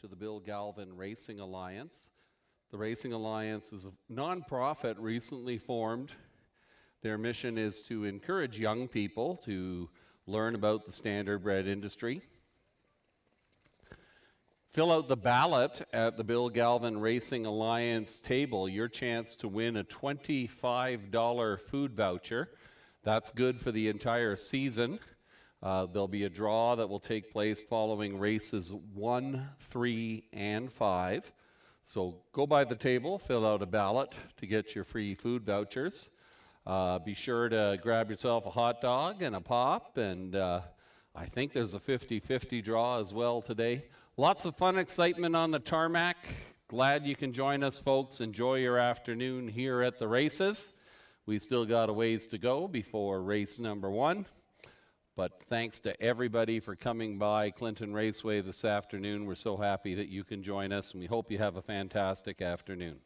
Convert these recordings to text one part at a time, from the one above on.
to the Bill Galvin Racing Alliance. The Racing Alliance is a nonprofit recently formed. Their mission is to encourage young people to learn about the standardbred industry. Fill out the ballot at the Bill Galvin Racing Alliance table, your chance to win a $25 food voucher. That's good for the entire season. There'll be a draw that will take place following races 1, 3, and 5. So go by the table, fill out a ballot to get your free food vouchers. Be sure to grab yourself a hot dog and a pop, and I think there's a 50-50 draw as well today. Lots of fun, excitement on the tarmac. Glad you can join us, folks. Enjoy your afternoon here at the races. We still got a ways to go before race number 1. But thanks to everybody for coming by Clinton Raceway this afternoon. We're so happy that you can join us, and we hope you have a fantastic afternoon.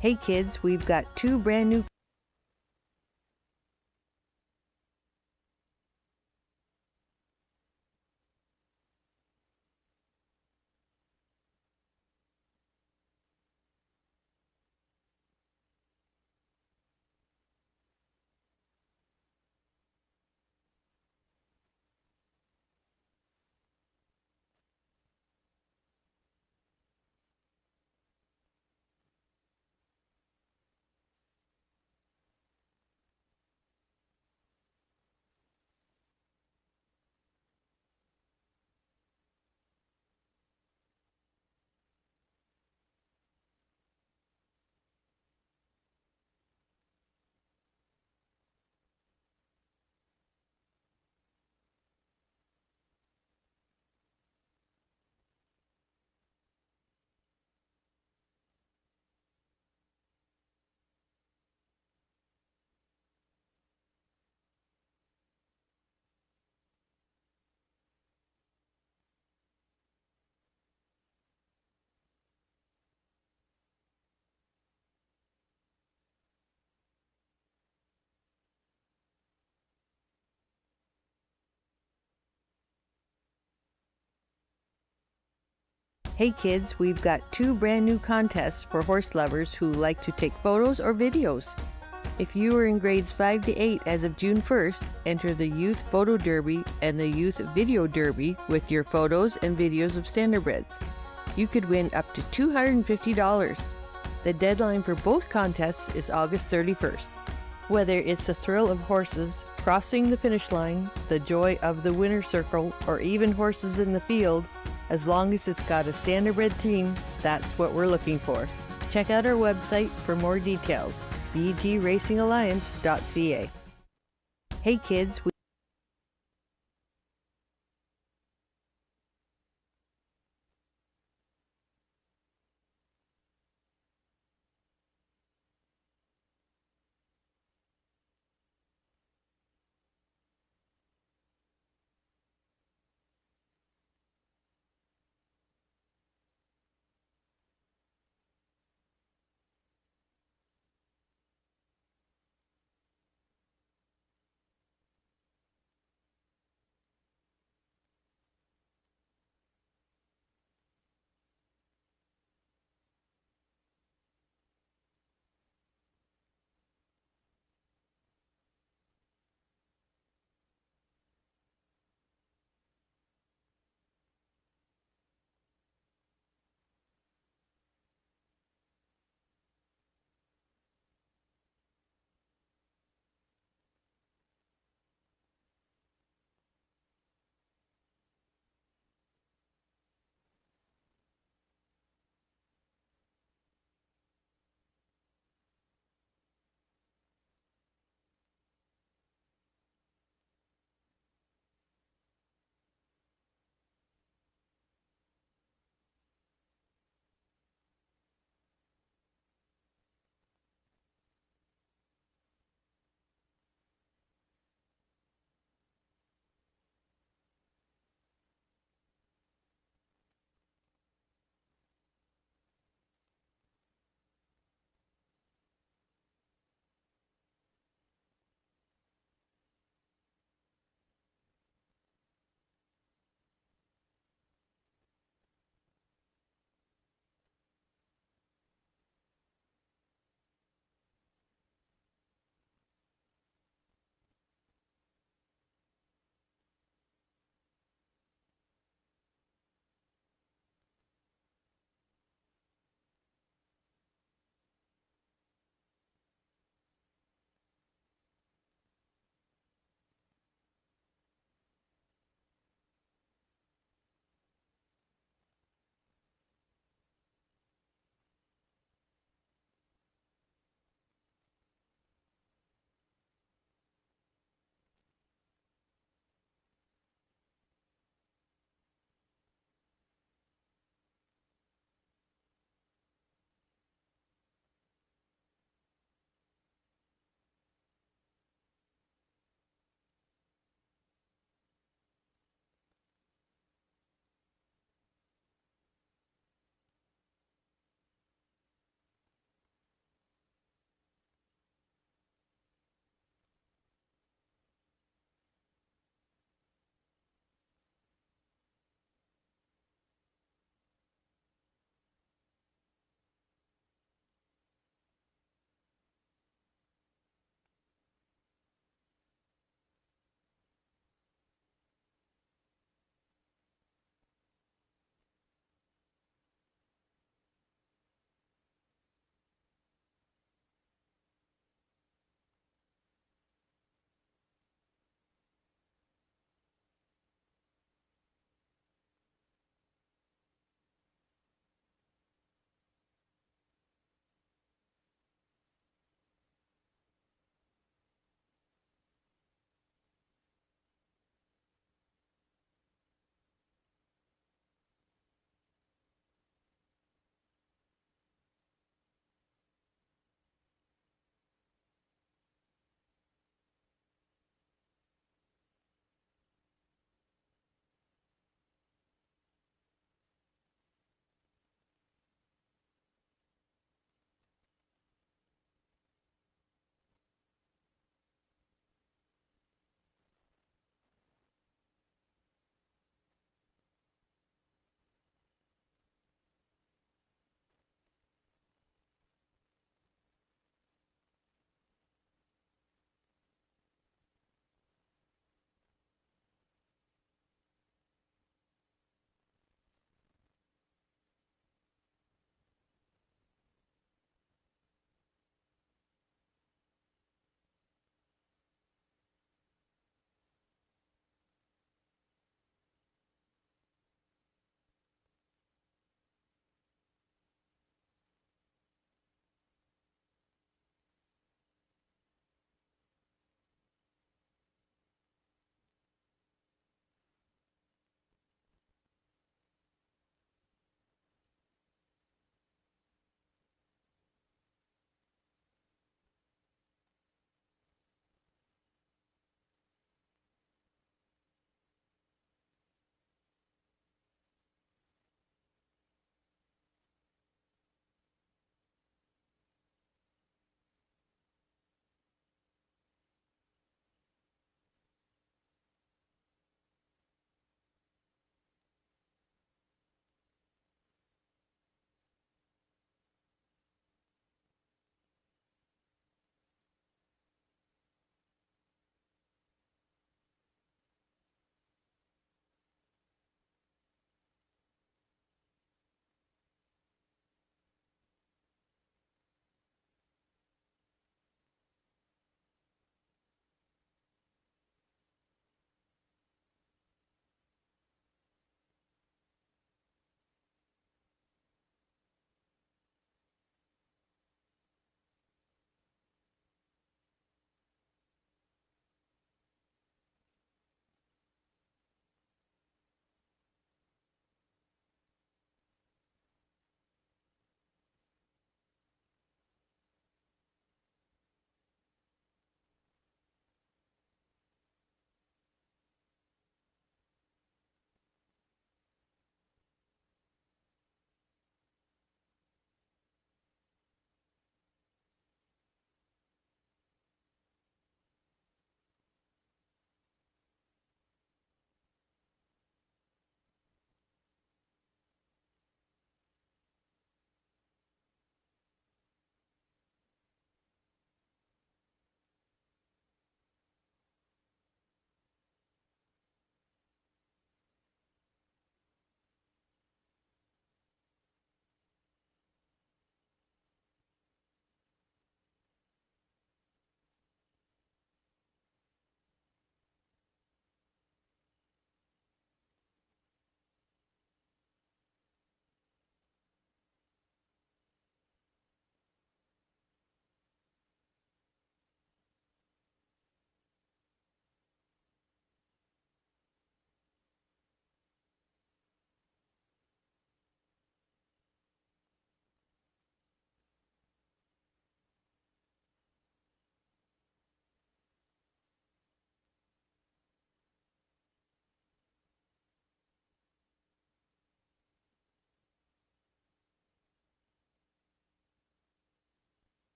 Hey kids, we've got 2 brand new Hey kids, we've got 2 brand new contests for horse lovers who like to take photos or videos. If you are in grades 5 to 8 as of June 1st, enter the Youth Photo Derby and the Youth Video Derby with your photos and videos of standardbreds. You could win up to $250. The deadline for both contests is August 31st. Whether it's the thrill of horses, crossing the finish line, the joy of the winner's circle, or even horses in the field, as long as it's got a standardbred team, that's what we're looking for. Check out our website for more details, bgracingalliance.ca. Hey kids,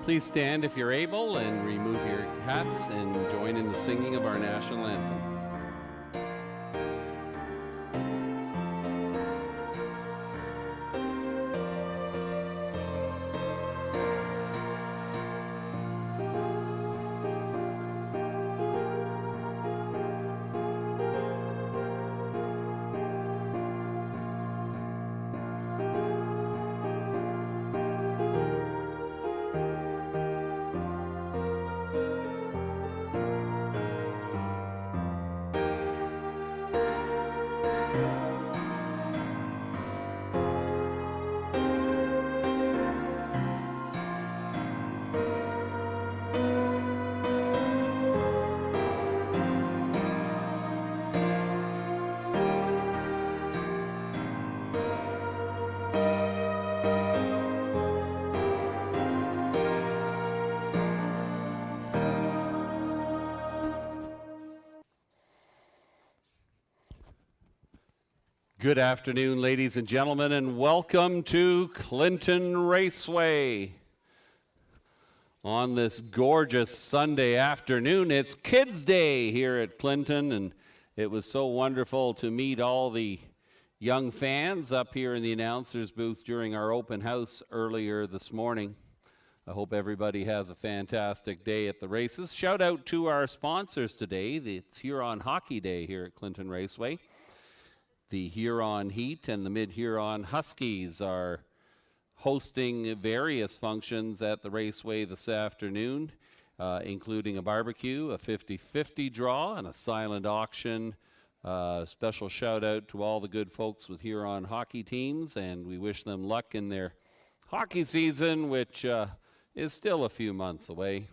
Please stand if you're able and remove your hats and join in the singing of our national anthem. Good afternoon, ladies and gentlemen, and welcome to Clinton Raceway. On this gorgeous Sunday afternoon, it's Kids Day here at Clinton, and it was so wonderful to meet all the young fans up here in the announcer's booth during our open house earlier this morning. I hope everybody has a fantastic day at the races. Shout out to our sponsors today. It's Huron Hockey Day here at Clinton Raceway. The Huron Heat and the Mid-Huron Huskies are hosting various functions at the Raceway this afternoon, including a barbecue, a 50-50 draw, and a silent auction. Special shout out to all the good folks with Huron hockey teams, and we wish them luck in their hockey season, which is still a few months away.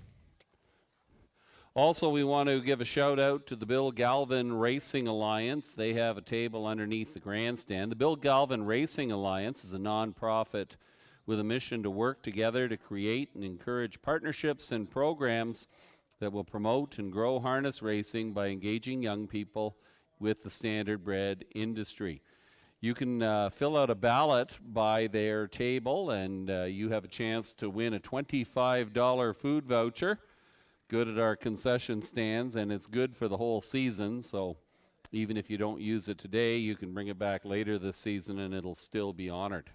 Also, we want to give a shout out to the Bill Galvin Racing Alliance. They have a table underneath the grandstand. The Bill Galvin Racing Alliance is a nonprofit with a mission to work together to create and encourage partnerships and programs that will promote and grow harness racing by engaging young people with the standardbred industry. You can fill out a ballot by their table, and you have a chance to win a $25 food voucher. Good at our concession stands, and it's good for the whole season, so even if you don't use it today, you can bring it back later this season and it'll still be honored.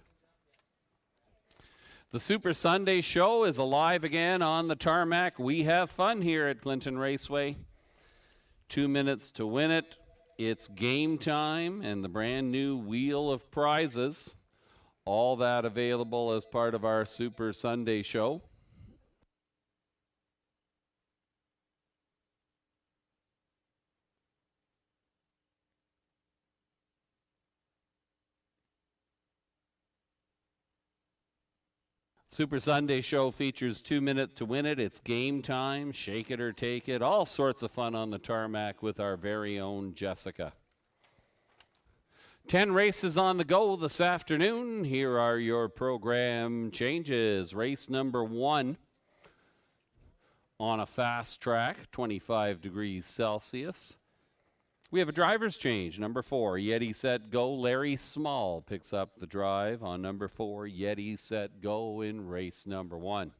The Super Sunday Show is alive again on the tarmac. We have fun here at Clinton Raceway. 2 minutes to win it. It's game time and the brand new wheel of prizes. All that available as part of our Super Sunday Show. Super Sunday Show features 2 minutes to win it. It's game time, shake it or take it. All sorts of fun on the tarmac with our very own Jessica. 10 races on the go this afternoon. Here are your program changes. Race number 1 on a fast track, 25 degrees Celsius. We have a driver's change. Number 4, Yeti, set, go. Larry Small picks up the drive on number 4, Yeti, set, go in race number 1.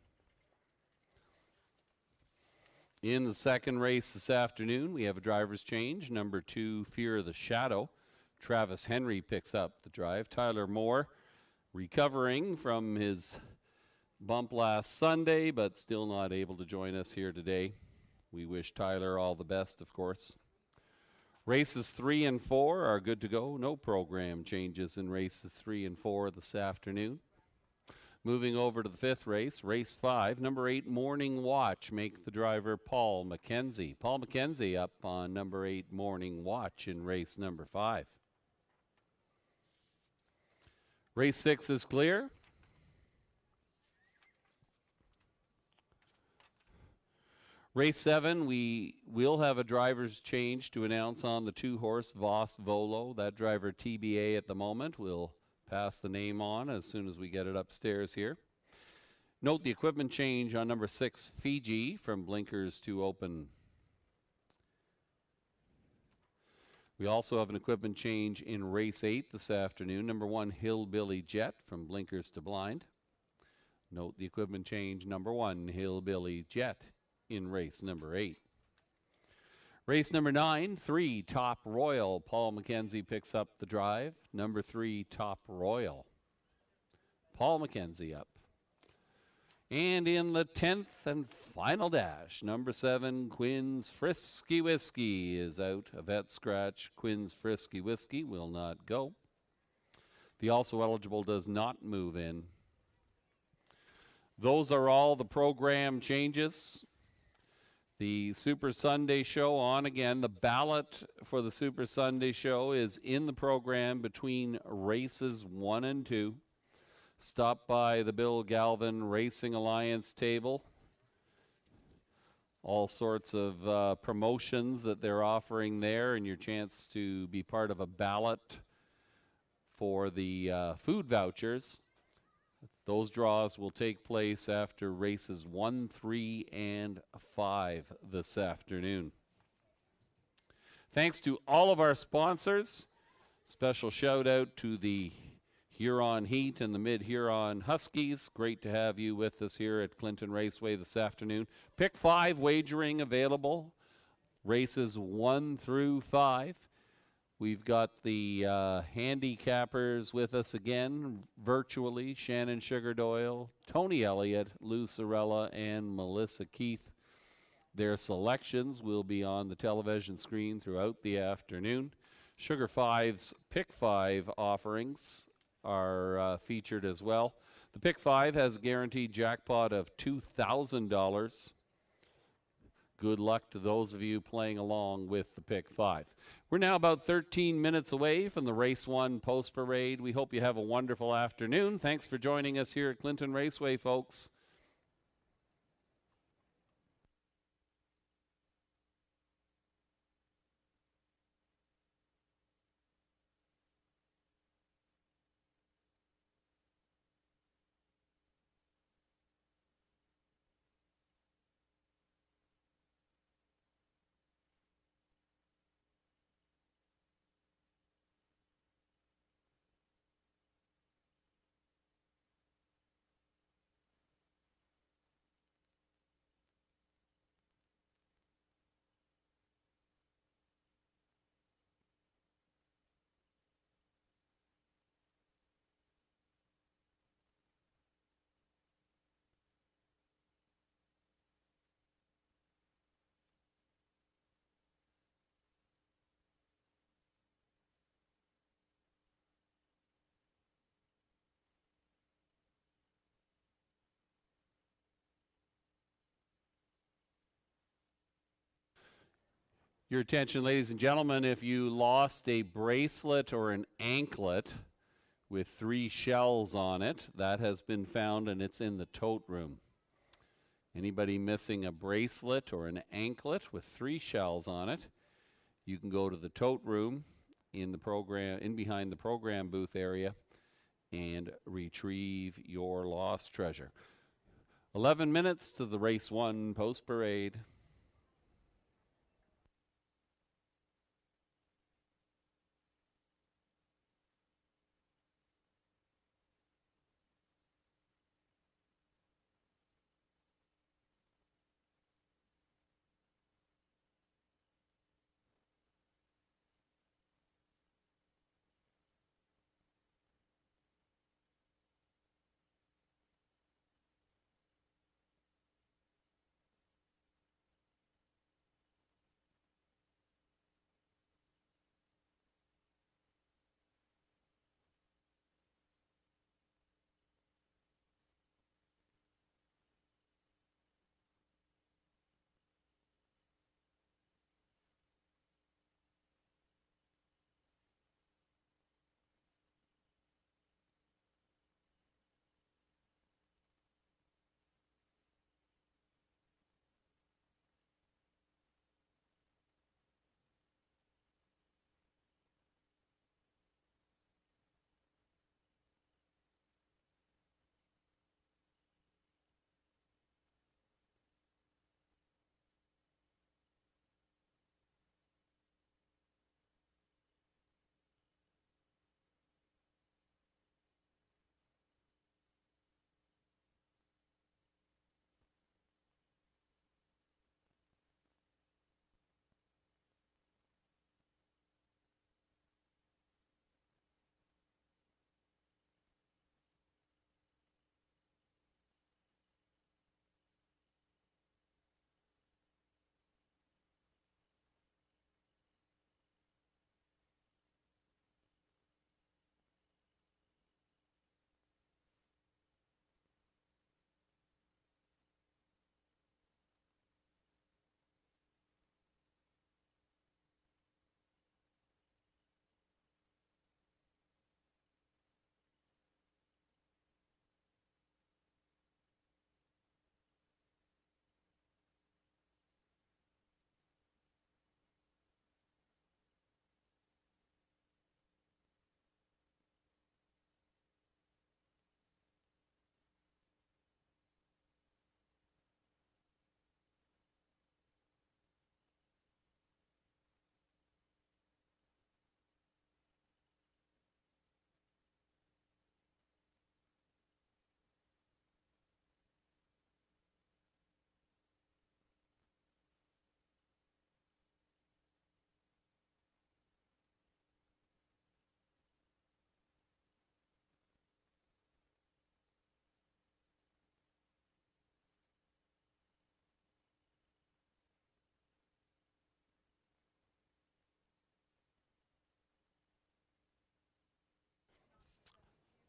In the second race this afternoon, we have a driver's change. Number 2, Fear of the Shadow. Travis Henry picks up the drive. Tyler Moore recovering from his bump last Sunday, but still not able to join us here today. We wish Tyler all the best, of course. Races 3 and 4 are good to go. No program changes in races 3 and 4 this afternoon. Moving over to the 5th race, race 5, number 8, Morning Watch, make the driver Paul McKenzie. Paul McKenzie up on number 8, Morning Watch in race number 5. Race 6 is clear. Race 7, we will have a driver's change to announce on the 2-horse Voss Volo. That driver TBA at the moment. We'll pass the name on as soon as we get it upstairs here. Note the equipment change on number 6, Fiji, from blinkers to open. We also have an equipment change in race 8 this afternoon. Number 1, Hillbilly Jet, from blinkers to blind. Note the equipment change number 1, Hillbilly Jet, in race number 8. Race number 9, 3, Top Royal. Paul McKenzie picks up the drive. Number 3, Top Royal. Paul McKenzie up. And in the 10th and final dash, number 7, Quinn's Frisky Whiskey is out. A vet scratch. Quinn's Frisky Whiskey will not go. The also eligible does not move in. Those are all the program changes. The Super Sunday Show on again. The ballot for the Super Sunday Show is in the program between races 1 and 2. Stop by the Bill Galvin Racing Alliance table. All sorts of promotions that they're offering there, and your chance to be part of a ballot for the food vouchers. Those draws will take place after races 1, 3, and 5 this afternoon. Thanks to all of our sponsors. Special shout out to the Huron Heat and the Mid-Huron Huskies. Great to have you with us here at Clinton Raceway this afternoon. Pick 5 wagering available. Races 1 through 5. We've got the handicappers with us again, virtually. Shannon Sugar-Doyle, Tony Elliott, Lou Sorella, and Melissa Keith. Their selections will be on the television screen throughout the afternoon. Sugar 5's Pick 5 offerings are featured as well. The Pick 5 has a guaranteed jackpot of $2,000. Good luck to those of you playing along with the Pick 5. We're now about 13 minutes away from the Race 1 Post Parade. We hope you have a wonderful afternoon. Thanks for joining us here at Clinton Raceway, folks. Your attention, ladies and gentlemen, if you lost a bracelet or an anklet with 3 shells on it, that has been found and it's in the tote room. Anybody missing a bracelet or an anklet with 3 shells on it, you can go to the tote room in the program, in behind the program booth area, and retrieve your lost treasure. 11 minutes to the Race 1 Post Parade.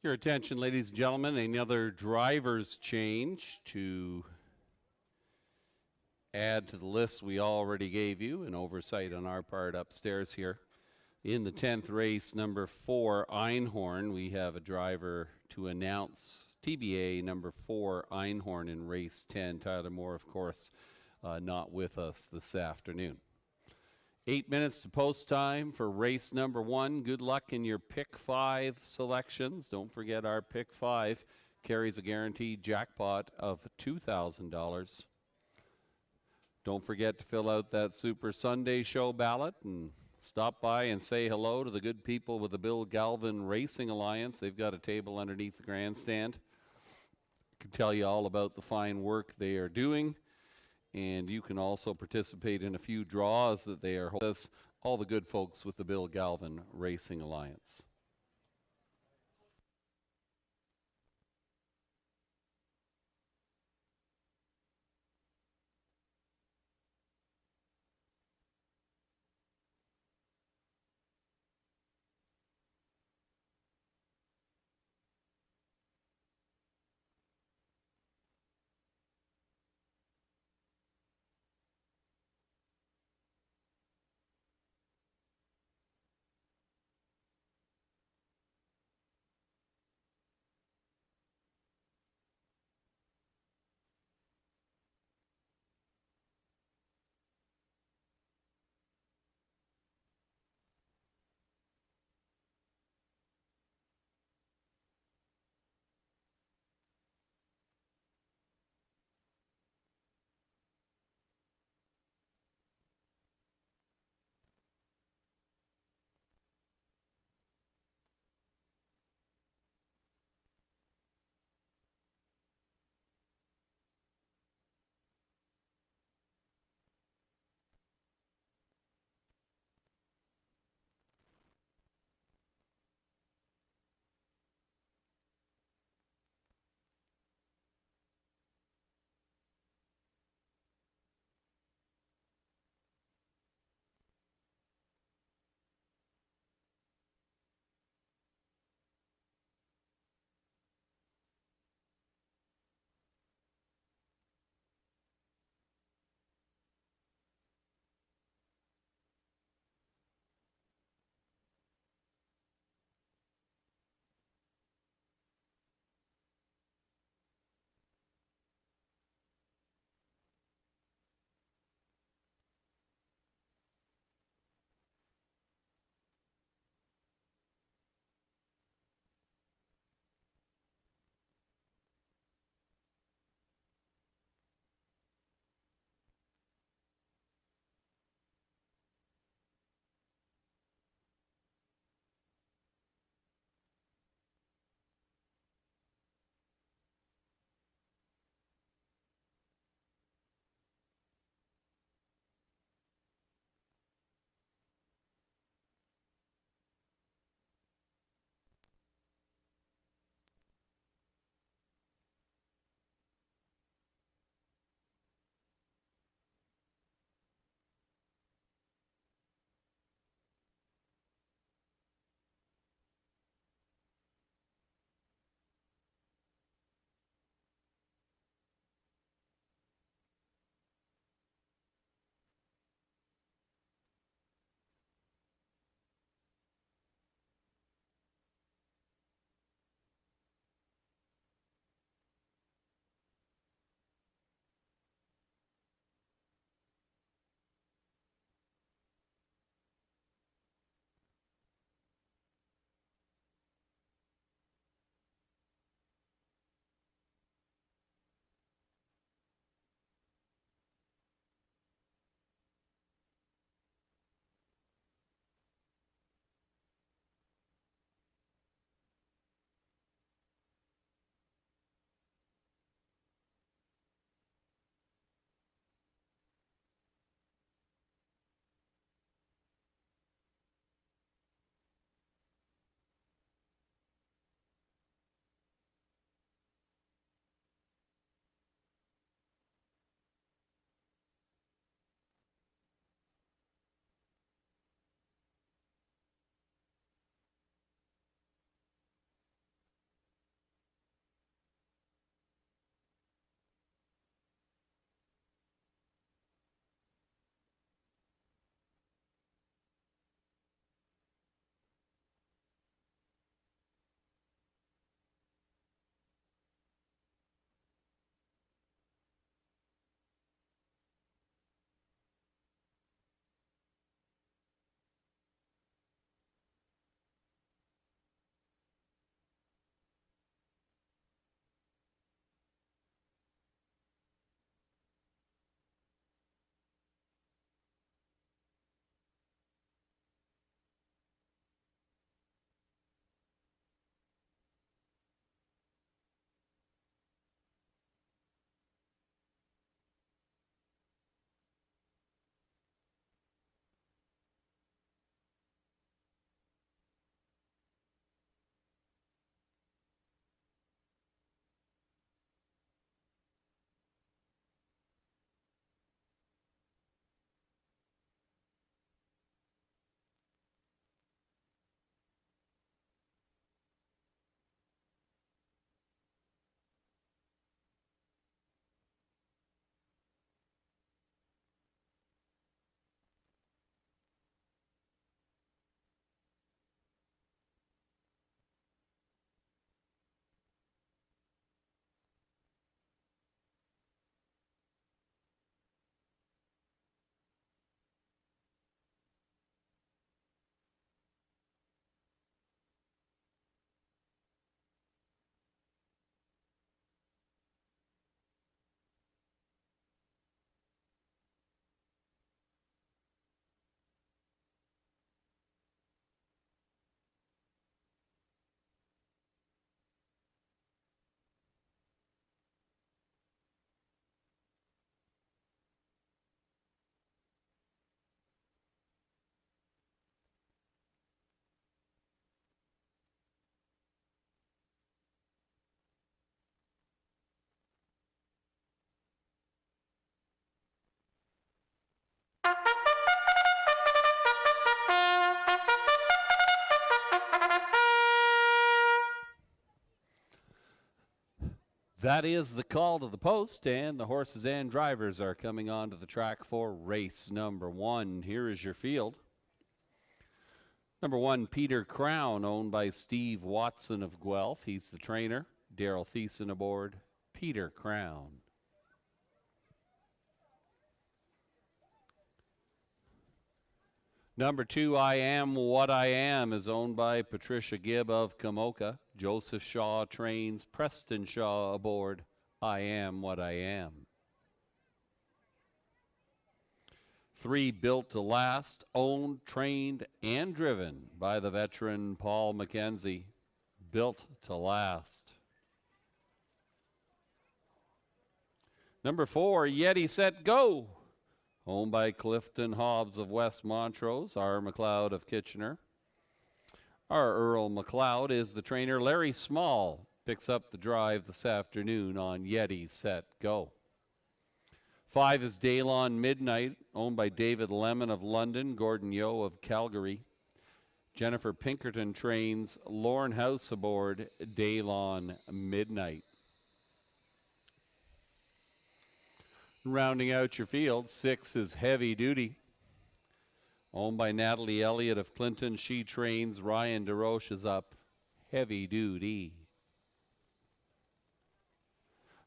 Your attention, ladies and gentlemen, another driver's change to add to the list we already gave you, an oversight on our part upstairs here. In the 10th race, number 4, Einhorn, we have a driver to announce. TBA number 4, Einhorn in race 10. Tyler Moore, of course, not with us this afternoon. 8 minutes to post time for race number 1. Good luck in your pick 5 selections. Don't forget our pick 5 carries a guaranteed jackpot of $2,000. Don't forget to fill out that Super Sunday Show ballot and stop by and say hello to the good people with the Bill Galvin Racing Alliance. They've got a table underneath the grandstand. I can tell you all about the fine work they are doing. And you can also participate in a few draws that they are holding. All the good folks with the Bill Galvin Racing Alliance. That is the call to the post, and the horses and drivers are coming onto the track for race number 1. Here is your field. Number 1, Peter Crown, owned by Steve Watson of Guelph. He's the trainer. Daryl Thiessen aboard. Peter Crown. Number 2, I Am What I Am, is owned by Patricia Gibb of Kamoka. Joseph Shaw trains. Preston Shaw aboard. I Am What I Am. 3, Built to Last, owned, trained, and driven by the veteran Paul McKenzie. Built to Last. Number 4, Yeti Set Go, owned by Clifton Hobbs of West Montrose, R. McLeod of Kitchener. Our Earl McLeod is the trainer. Larry Small picks up the drive this afternoon on Yeti Set Go. 5 is Daylon Midnight, owned by David Lemon of London, Gordon Yeo of Calgary. Jennifer Pinkerton trains. Lorne House aboard Daylon Midnight. Rounding out your field, 6 is Heavy Duty, owned by Natalie Elliott of Clinton. She trains. Ryan DeRoche is up. Heavy Duty.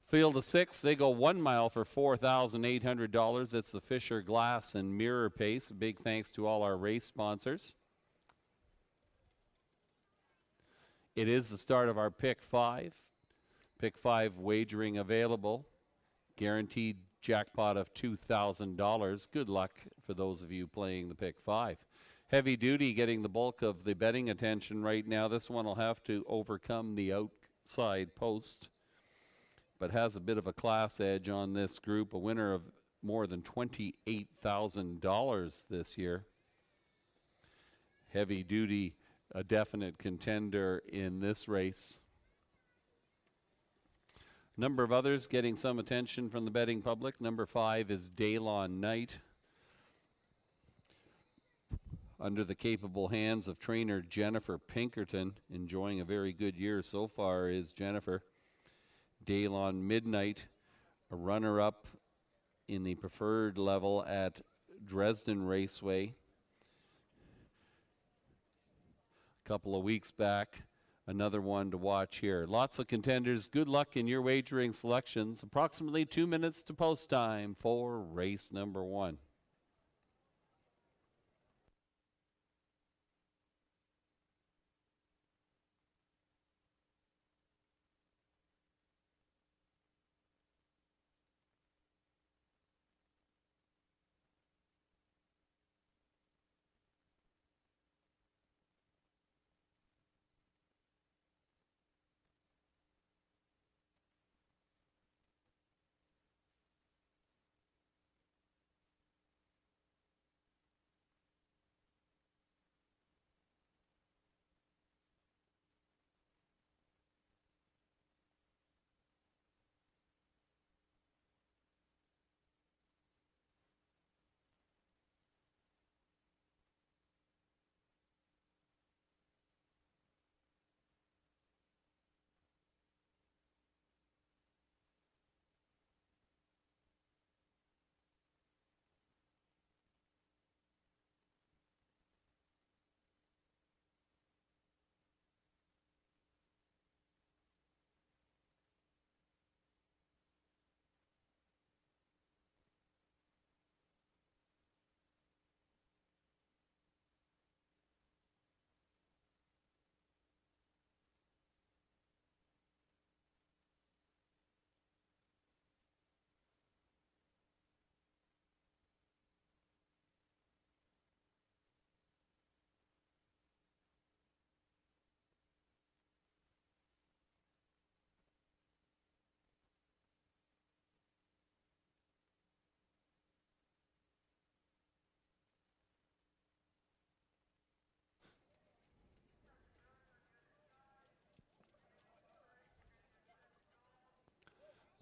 Field of 6, they go 1 mile for $4,800. It's the Fisher Glass and Mirror Pace. A big thanks to all our race sponsors. It is the start of our Pick 5. Pick 5 wagering available. Guaranteed jackpot of $2,000. Good luck for those of you playing the Pick 5. Heavy Duty getting the bulk of the betting attention right now. This one will have to overcome the outside post, but has a bit of a class edge on this group. A winner of more than $28,000 this year. Heavy Duty, a definite contender in this race. Number of others getting some attention from the betting public. Number 5 is Daylon Knight, under the capable hands of trainer Jennifer Pinkerton. Enjoying a very good year so far is Jennifer. Daylon Midnight, a runner-up in the preferred level at Dresden Raceway a couple of weeks back. Another one to watch here. Lots of contenders. Good luck in your wagering selections. Approximately 2 minutes to post time for race number 1.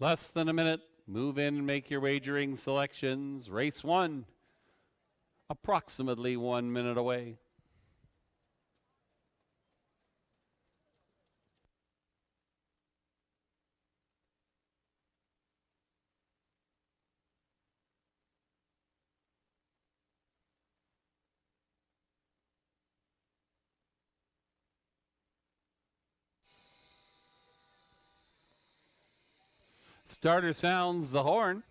Less than a minute. Move in and make your wagering selections. Race 1. approximately 1 minute away. Starter sounds the horn.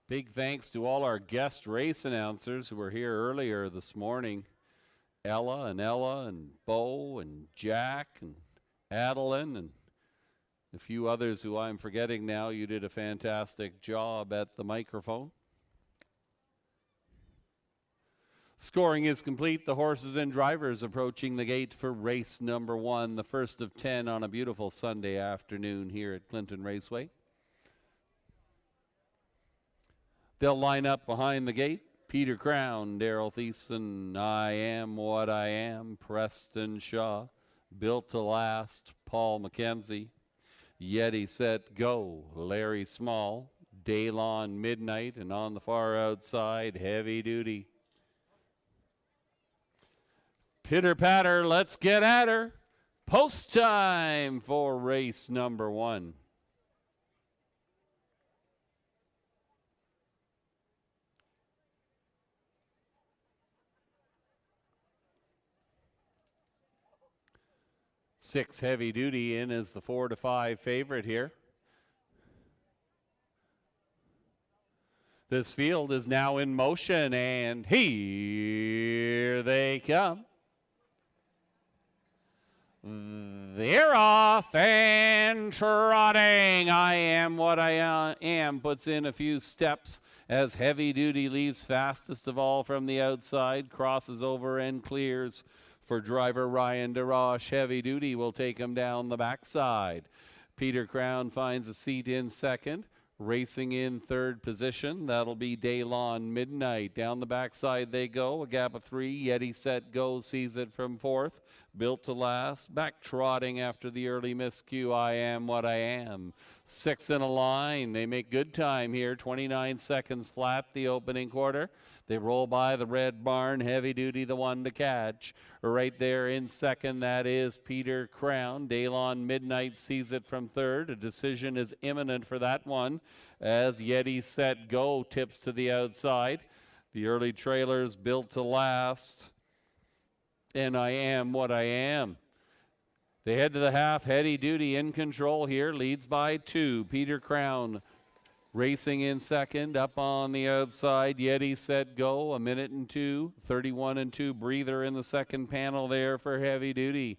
Big thanks to all our guest race announcers who were here earlier this morning. Ella and Bo and Jack and Adeline and a few others who I'm forgetting now. You did a fantastic job at the microphone. Scoring is complete. The horses and drivers approaching the gate for race number 1, the first of 10 on a beautiful Sunday afternoon here at Clinton Raceway. They'll line up behind the gate. Peter Crown, Daryl Thiessen, I Am What I Am, Preston Shaw, Built to Last, Paul McKenzie, Yeti Set Go, Larry Small, Daylon Midnight, and on the far outside, Heavy Duty. Pitter patter, let's get at her. Post time for race number 1. Six Heavy Duty in as the 4 to 5 favorite here. This field is now in motion, and here they come. They're off and trotting. I Am What I Am puts in a few steps as Heavy Duty leaves fastest of all from the outside, crosses over and clears for driver Ryan DeRoche. Heavy Duty will take him down the backside. Peter Crown finds a seat in second. Racing in third position, that'll be Daylon Midnight. Down the backside they go, a gap of 3. Yeti Set Go sees it from fourth. Built to Last, back trotting after the early miscue, I Am What I Am. 6 in a line, they make good time here, 29 seconds flat the opening quarter. They roll by the Red Barn, Heavy Duty the one to catch. Right there in second, that is Peter Crown. Daylon Midnight sees it from third. A decision is imminent for that one as Yeti Set Go tips to the outside. The early trailers Built to Last and I Am What I Am. They head to the half. Heavy Duty in control here, leads by 2. Peter Crown racing in second, up on the outside. Yeti Set Go, 1 minute and 2, 31 and 2 breather in the second panel there for Heavy Duty.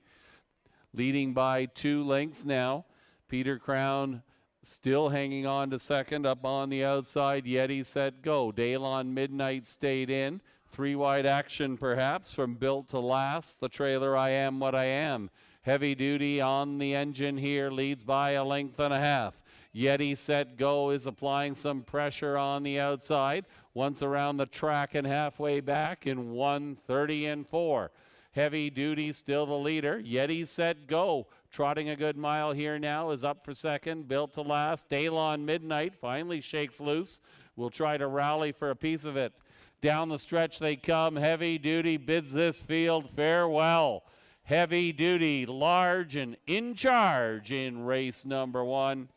Leading by 2 lengths now. Peter Crown still hanging on to second, up on the outside. Yeti Set Go. Daylon Midnight stayed in. 3 wide action perhaps from Built to Last. The trailer I Am What I Am. Heavy Duty on the engine here, leads by 1.5 lengths. Yeti Set Go is applying some pressure on the outside. Once around the track and halfway back in 1:30 and 4. Heavy Duty still the leader. Yeti Set Go trotting a good mile here now is up for second. Built to Last. Daylon Midnight finally shakes loose. Will try to rally for a piece of it. Down the stretch they come. Heavy Duty bids this field farewell. Heavy Duty large and in charge in race number 1.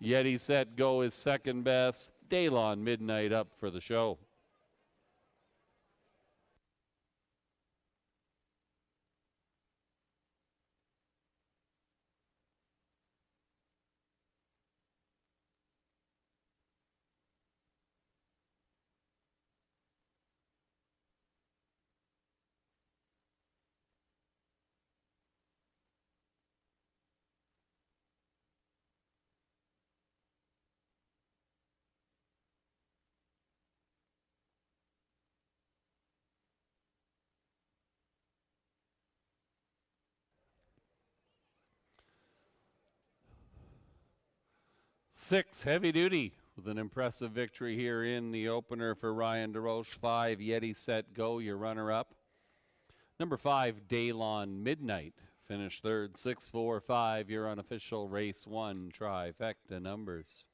Yeti Set Go is second best. Daylon Midnight up for the show. Six Heavy Duty with an impressive victory here in the opener for Ryan DeRoche. 5 Yeti Set Go, your runner-up. Number 5, Daylon Midnight. Finished third, 6-4-5, your unofficial race 1 trifecta numbers.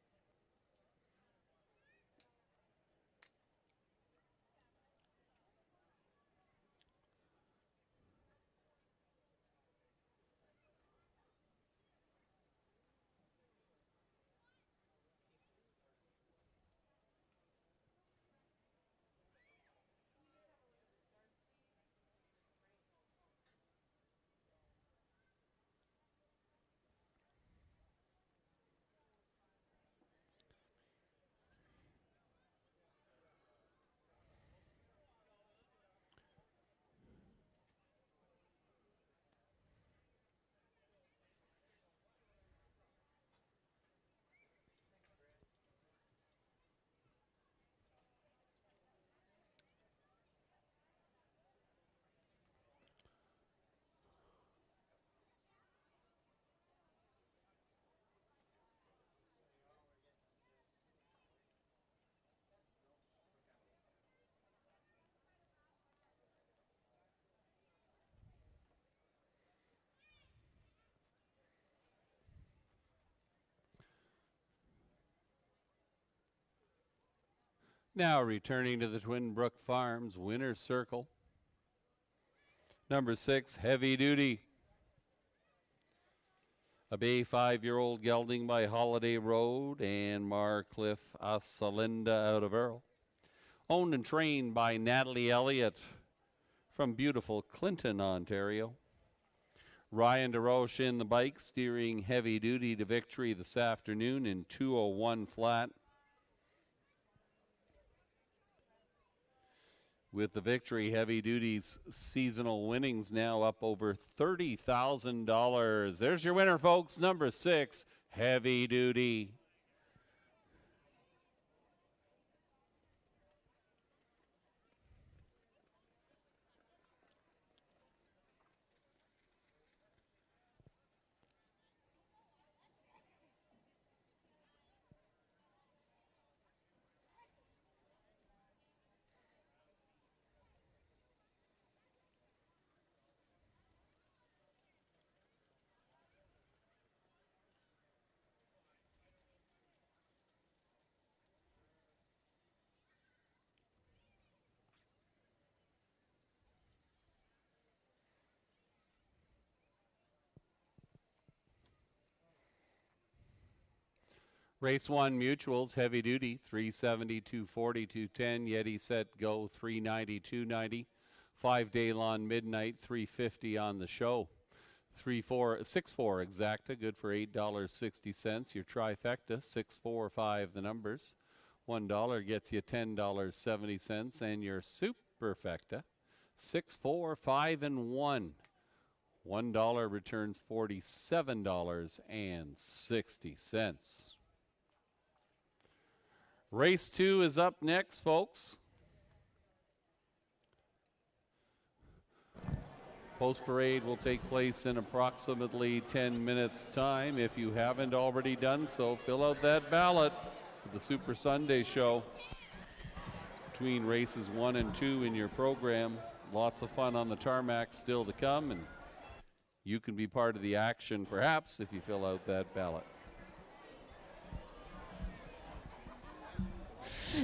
Now returning to the Twin Brook Farms winner's circle. Number 6, Heavy Duty. A Bay 5-year-old gelding by Holiday Road and Marcliff Asalinda out of Earl. Owned and trained by Natalie Elliott from beautiful Clinton, Ontario. Ryan DeRoche in the bike, steering Heavy Duty to victory this afternoon in 2:01 flat. With the victory, Heavy Duty's seasonal winnings now up over $30,000. There's your winner, folks, number 6, Heavy Duty. Race 1 Mutuals, Heavy Duty, 370, 240, 210. Yeti Set Go, 390, 290. 5 Daylon Midnight, 350 on the show. 6-4 Exacta, good for $8.60. Your trifecta, 6-4-5 the numbers. $1 gets you $10.70. And your superfecta, 6-4-5 and 1. $1 returns $47.60. Race 2 is up next, folks. Post parade will take place in approximately 10 minutes' time. If you haven't already done so, fill out that ballot for the Super Sunday show. It's between races 1 and 2 in your program. Lots of fun on the tarmac still to come, and you can be part of the action perhaps if you fill out that ballot.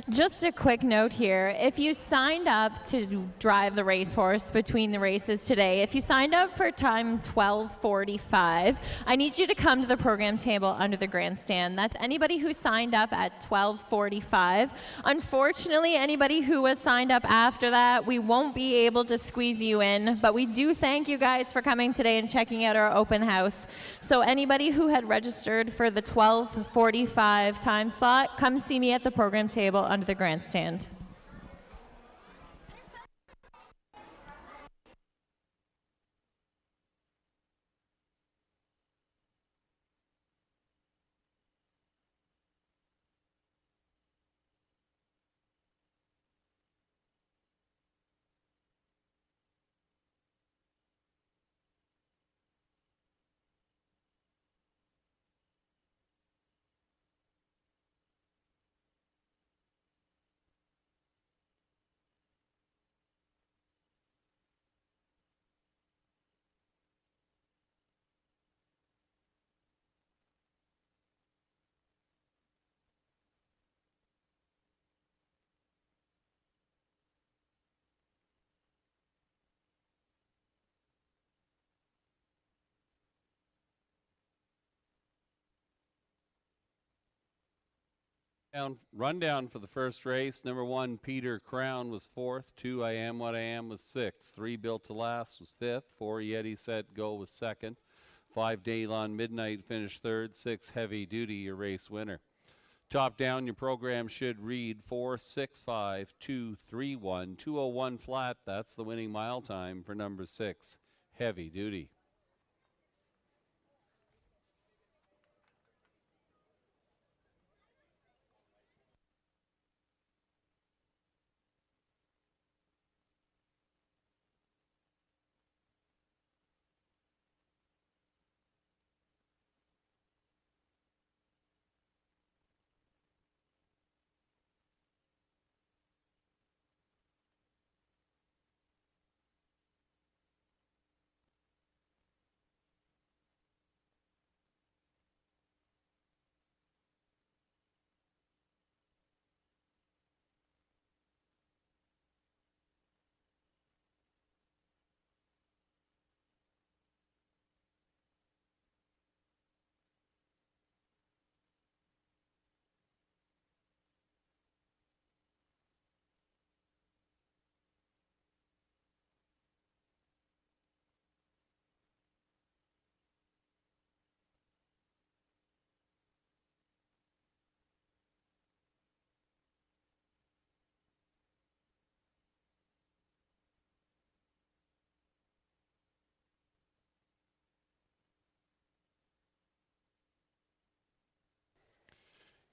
Just a quick note here. If you signed up to drive the racehorse between the races today, if you signed up for time 12:45, I need you to come to the program table under the grandstand. That's anybody who signed up at 12:45. Unfortunately, anybody who was signed up after that, we won't be able to squeeze you in, but we do thank you guys for coming today and checking out our open house. So anybody who had registered for the 12:45 time slot, come see me at the program table under the grandstand. Rundown for the first race. Number 1, Peter Crown was 4th. 2, I Am What I Am was 6th. 3, Built to Last was 5th. 4, Yeti Set Go was 2nd. 5, Daylon Midnight finished 3rd. 6, Heavy Duty, your race winner. Top down, your program should read 4, 6, 5, 2, 3, 1, 201 flat. That's the winning mile time for number 6, Heavy Duty.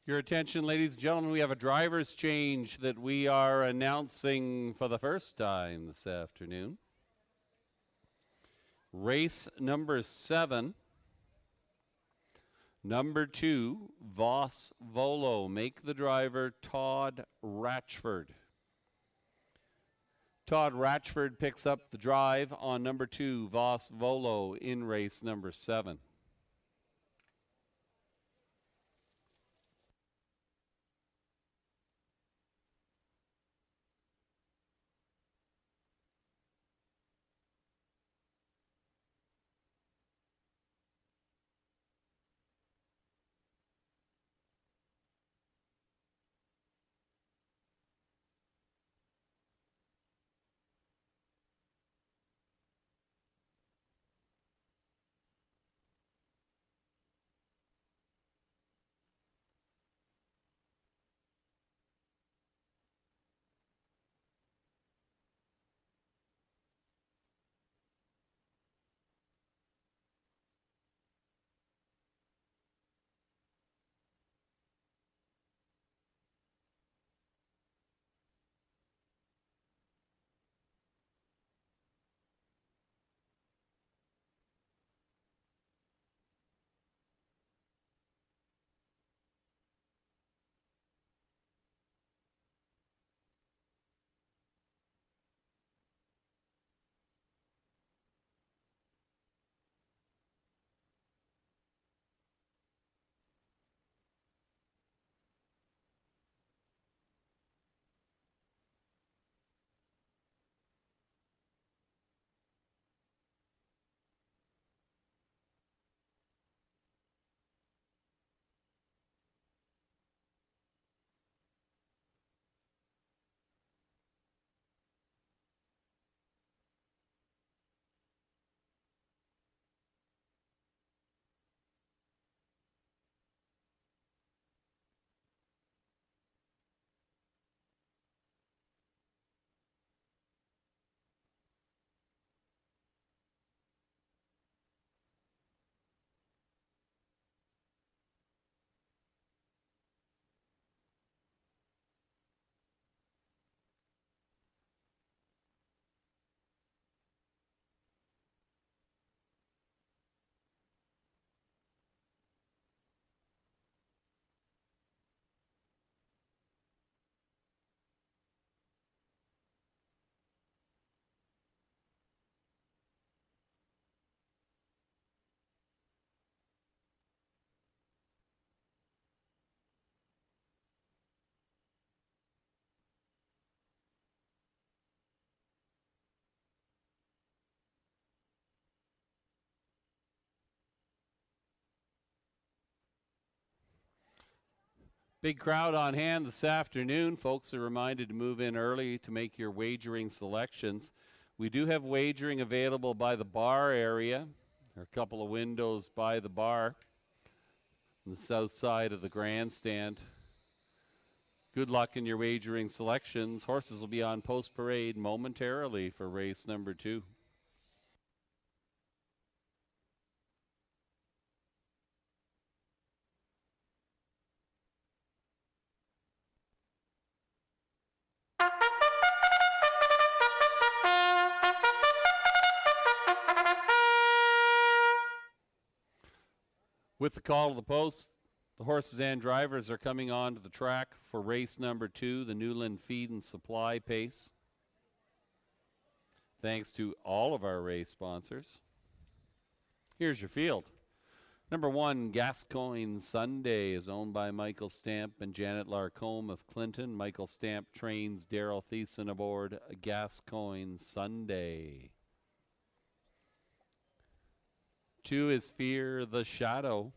Your attention, ladies and gentlemen, we have a driver's change that we are announcing for the first time this afternoon. Race number 7, number 2, Voss Volo. Make the driver Todd Ratchford. Todd Ratchford picks up the drive on number 2, Voss Volo, in race number 7. Big crowd on hand this afternoon. Folks are reminded to move in early to make your wagering selections. We do have wagering available by the bar area. There are a couple of windows by the bar on the south side of the grandstand. Good luck in your wagering selections. Horses will be on post parade momentarily for race number 2. With the call to the post, the horses and drivers are coming onto the track for race number 2, the Newland Feed and Supply Pace. Thanks to all of our race sponsors. Here's your field. Number 1, Gascoigne Sunday, is owned by Michael Stamp and Janet Larcombe of Clinton. Michael Stamp trains Daryl Thiessen aboard Gascoigne Sunday. 2 is Fear the Shadow,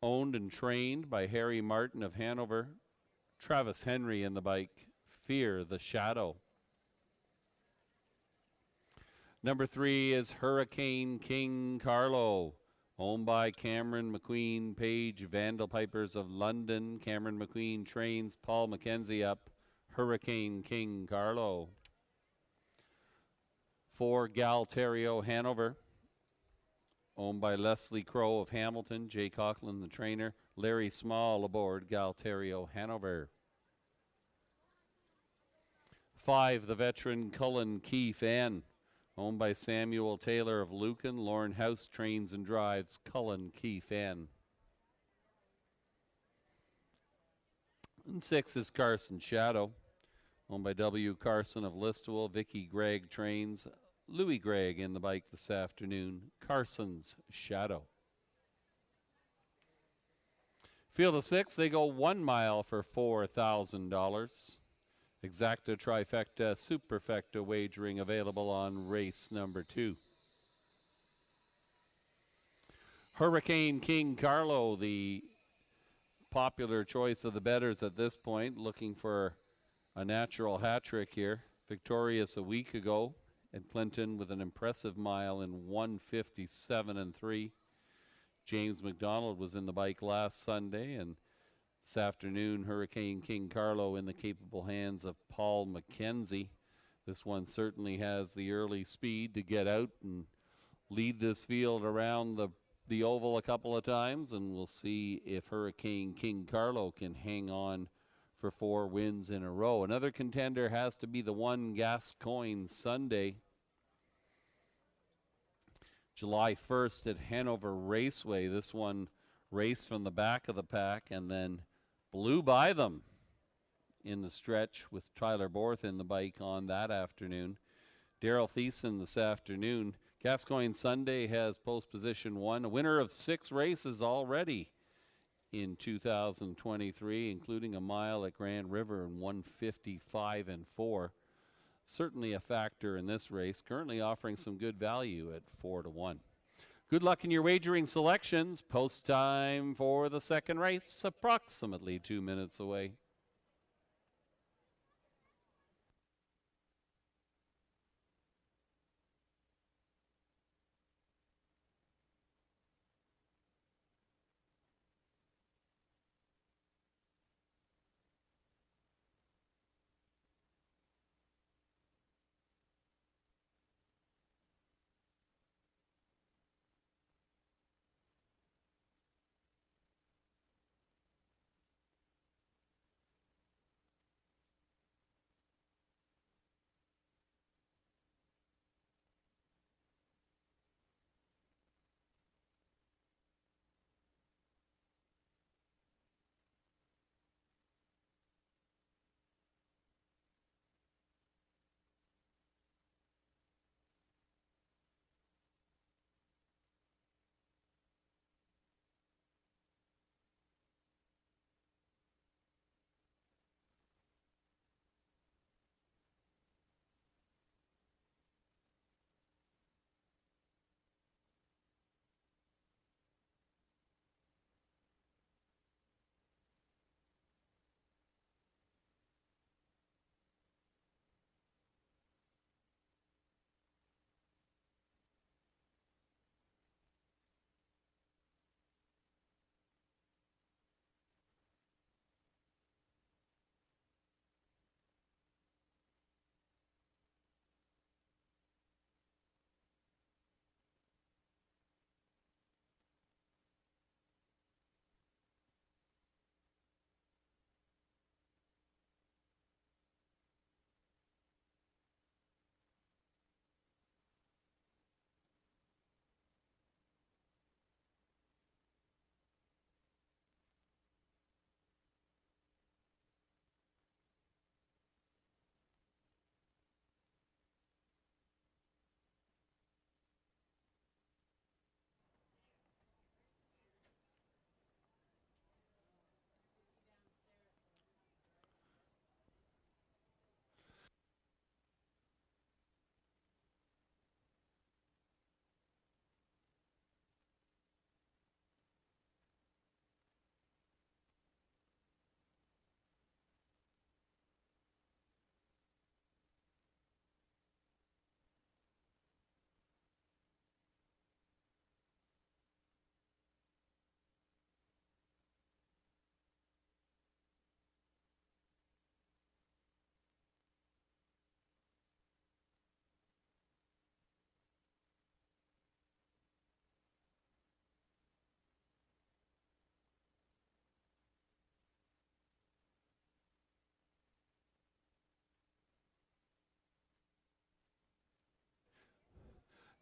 owned and trained by Harry Martin of Hanover. Travis Henry in the bike, Fear the Shadow. Number 3 is Hurricane King Carlo, owned by Cameron McQueen Page, Vandalpipers of London. Cameron McQueen trains Paul McKenzie up Hurricane King Carlo. 4, Galterio Hanover, owned by Leslie Crow of Hamilton. Jay Coughlin, the trainer. Larry Small aboard Galterio Hanover. 5, the veteran Cullen Keefe N, owned by Samuel Taylor of Lucan. Lauren House trains and drives Cullen Keefe N. And 6 is Carson Shadow, owned by W. Carson of Listowel. Vicky Gregg trains Louis Gregg in the bike this afternoon. Carson's Shadow. Field of 6, they go 1 mile for $4,000. Exacta, trifecta, superfecta wagering available on race number 2. Hurricane King Carlo, the popular choice of the bettors at this point, looking for a natural hat trick here. Victorious a week ago at Clinton with an impressive mile in 1:57.3. James McDonald was in the bike last Sunday, and this afternoon, Hurricane King Carlo in the capable hands of Paul McKenzie. This one certainly has the early speed to get out and lead this field around the oval a couple of times, and we'll see if Hurricane King Carlo can hang on for 4 wins in a row. Another contender has to be the 1, Gascoigne Sunday. July 1st at Hanover Raceway. This one raced from the back of the pack and then blew by them in the stretch with Tyler Borth in the bike on that afternoon. Daryl Thiessen this afternoon. Gascoigne Sunday has post position 1, a winner of 6 races already in 2023, including a mile at Grand River in 1:55.4. Certainly a factor in this race, currently offering some good value at 4-1. Good luck in your wagering selections. Post time for the second race, approximately 2 minutes away.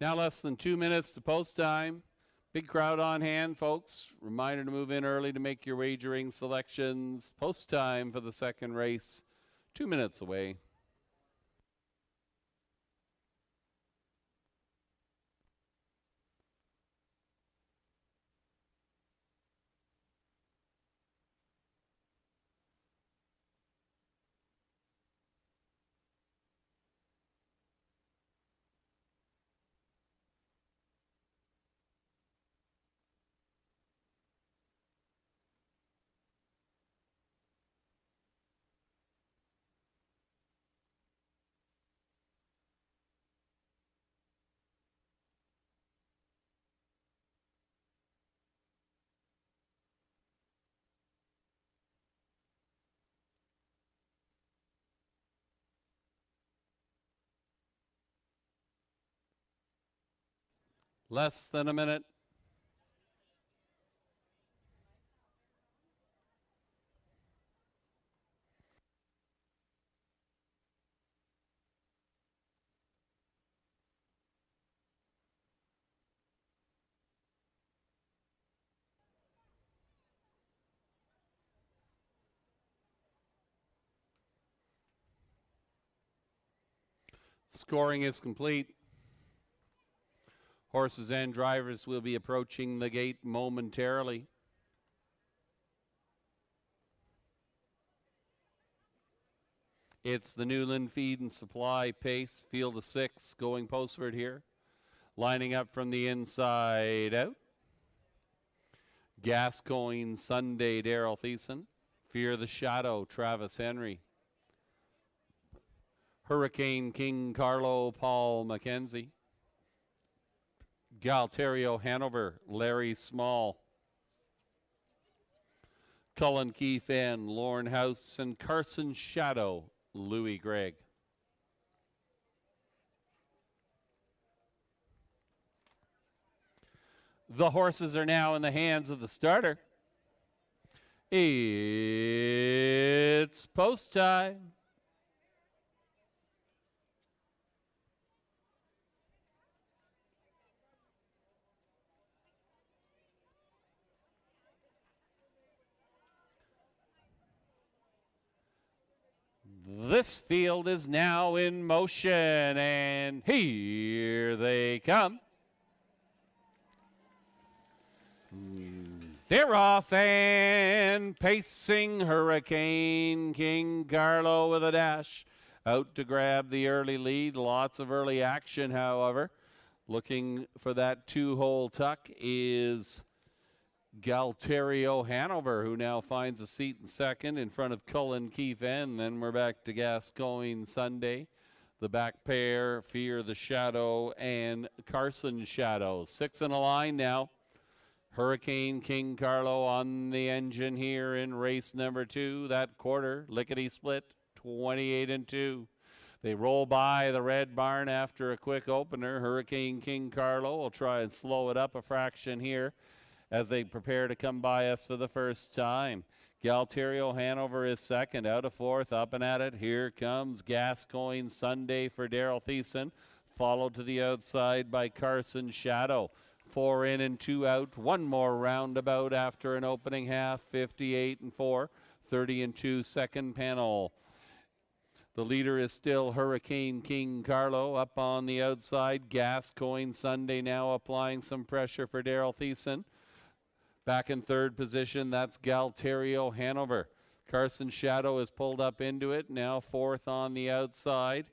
Now less than 2 minutes to post time. Big crowd on hand, folks. Reminder to move in early to make your wagering selections. Post time for the second race, 2 minutes away. Less than a minute. Scoring is complete. Horses and drivers will be approaching the gate momentarily. It's the Newland Feed and Supply pace, field of 6, going postward here. Lining up from the inside out. Gascoigne Sunday, Daryl Thiessen. Fear the Shadow, Travis Henry. Hurricane King Carlo, Paul McKenzie. Galterio Hanover, Larry Small. Cullen Keefe and Lorne House, and Carson Shadow, Louis Gregg. The horses are now in the hands of the starter. It's post time. This field is now in motion, and here they come. They're off and pacing. Hurricane King Carlo with a dash. Out to grab the early lead. Lots of early action, however. Looking for that 2-hole tuck is Galterio Hanover, who now finds a seat in second in front of Cullen Keefe. And then we're back to Gascoigne Sunday. The back pair, Fear the Shadow and Carson Shadow. 6 in a line now. Hurricane King Carlo on the engine here in race number 2. That quarter, lickety split, 28-2. They roll by the Red Barn after a quick opener. Hurricane King Carlo will try and slow it up a fraction here as they prepare to come by us for the first time. Galterio Hanover is second, out of fourth, up and at it. Here comes Gascoigne Sunday for Daryl Thiessen, followed to the outside by Carson Shadow. 4 in and 2 out. One more roundabout after an opening half. 58-4, 30-2 second panel. The leader is still Hurricane King Carlo up on the outside. Gascoigne Sunday now applying some pressure for Daryl Thiessen. Back in third position, that's Galterio Hanover. Carson Shadow is pulled up into it, now fourth on the outside.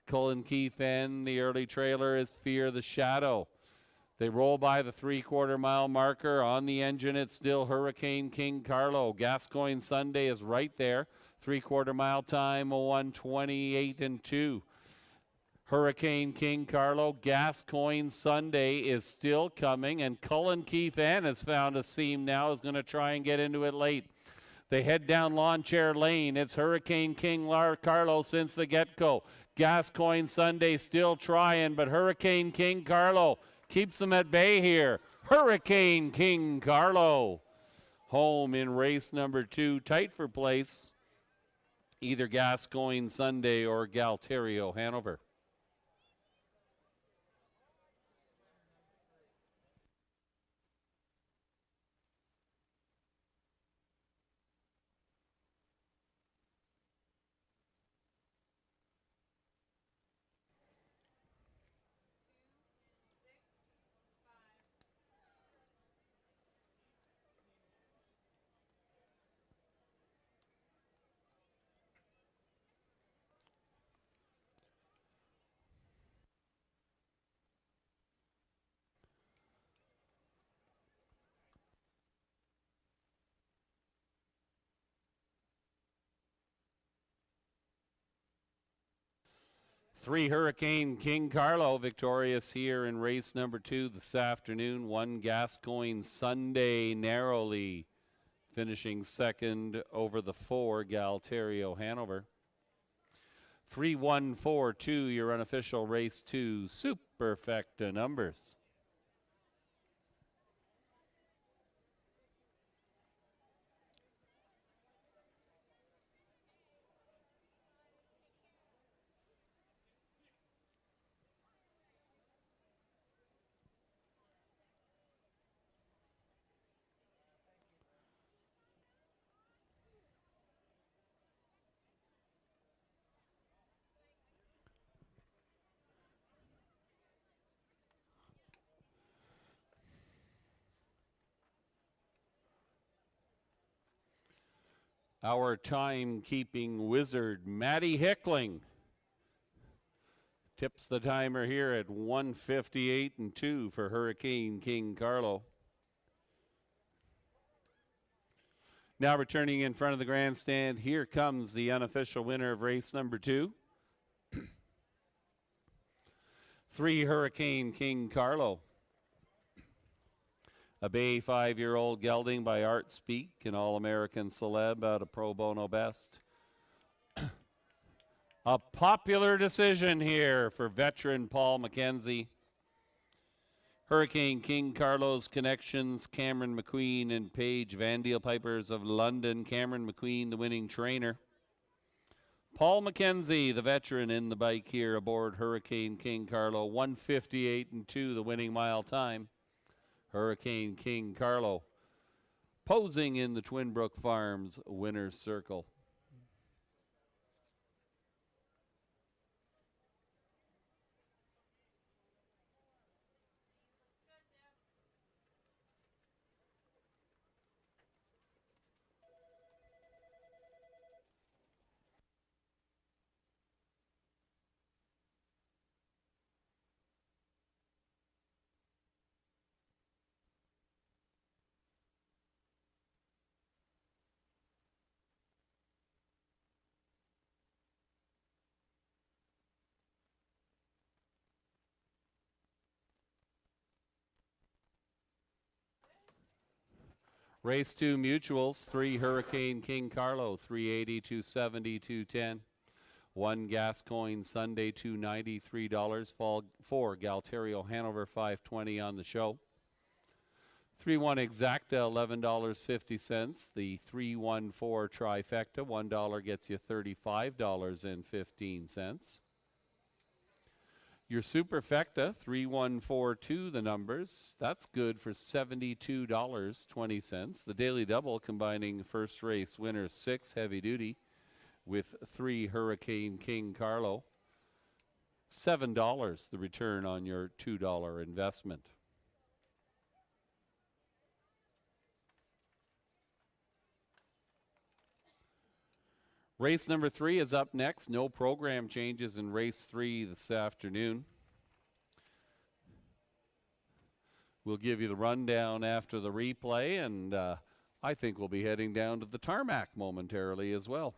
Cullen Keefe and the early trailer is Fear the Shadow. They roll by the 3/4 mile marker. On the engine, it's still Hurricane King Carlo. Gascoigne Sunday is right there. 3/4 mile time, 1:28-2. Hurricane King Carlo, Gascoigne Sunday is still coming, and Cullen Keefe has found a seam now, is going to try and get into it late. They head down Lawn Chair Lane. It's Hurricane King Carlo since the get-go. Gascoigne Sunday still trying, but Hurricane King Carlo keeps them at bay here. Hurricane King Carlo home in race number 2, tight for place. Either Gascoigne Sunday or Galterio Hanover. 3 Hurricane King Carlo victorious here in race number 2 this afternoon. 1 Gascoigne Sunday narrowly finishing second over the 4 Galterio Hanover. 3-1-4-2 your unofficial race 2 Superfecta numbers. Our timekeeping wizard, Matty Hickling, tips the timer here at 1:58.2 for Hurricane King Carlo. Now returning in front of the grandstand, here comes the unofficial winner of race number 2. 3 Hurricane King Carlo. A Bay 5-year-old gelding by Art Speak, an All-American celeb out of Pro Bono Best. A popular decision here for veteran Paul McKenzie. Hurricane King Carlo's connections, Cameron McQueen and Paige Van Deel Pipers of London. Cameron McQueen, the winning trainer. Paul McKenzie, the veteran in the bike here aboard Hurricane King Carlo. 1:58.2, the winning mile time. Hurricane King Carlo posing in the Twin Brook Farms winner's circle. Race 2 mutuals, 3 Hurricane King Carlo, 380, 270, 210. 1 Gascoigne Sunday, $290, $3. 4 Galterio Hanover, $520 on the show. 3-1 Exacta, $11.50. The 3-1-4 Trifecta, $1 gets you $35.15. Your Superfecta, 3-1-4-2, the numbers. That's good for $72.20. The Daily Double combining first race winner 6 heavy duty with 3 Hurricane King Carlo. $7 the return on your $2 investment. Race number 3 is up next. No program changes in race 3 this afternoon. We'll give you the rundown after the replay, and I think we'll be heading down to the tarmac momentarily as well.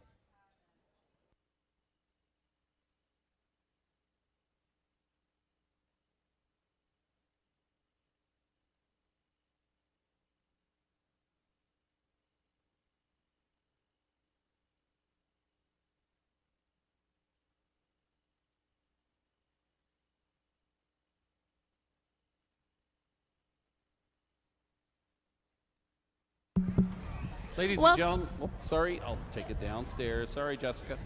Ladies and gentlemen, oh, sorry, I'll take it downstairs. Sorry, Jessica.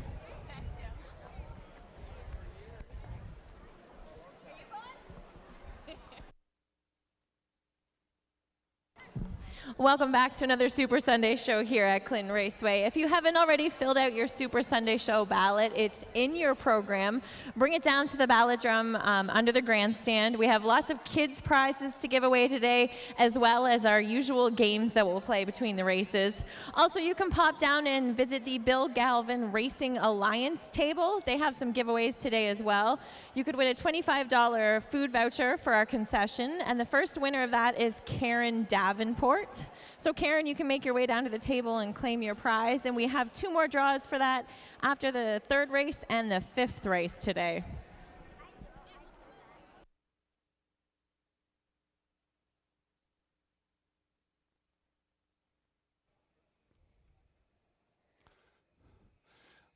Welcome back to another Super Sunday show here at Clinton Raceway. If you haven't already filled out your Super Sunday show ballot, it's in your program. Bring it down to the ballot drum under the grandstand. We have lots of kids' prizes to give away today, as well as our usual games that we'll play between the races. Also, you can pop down and visit the Bill Galvin Racing Alliance table. They have some giveaways today as well. You could win a $25 food voucher for our concession, and the first winner of that is Karen Davenport. So Karen, you can make your way down to the table and claim your prize, and we have 2 more draws for that after the 3rd race and the 5th race today.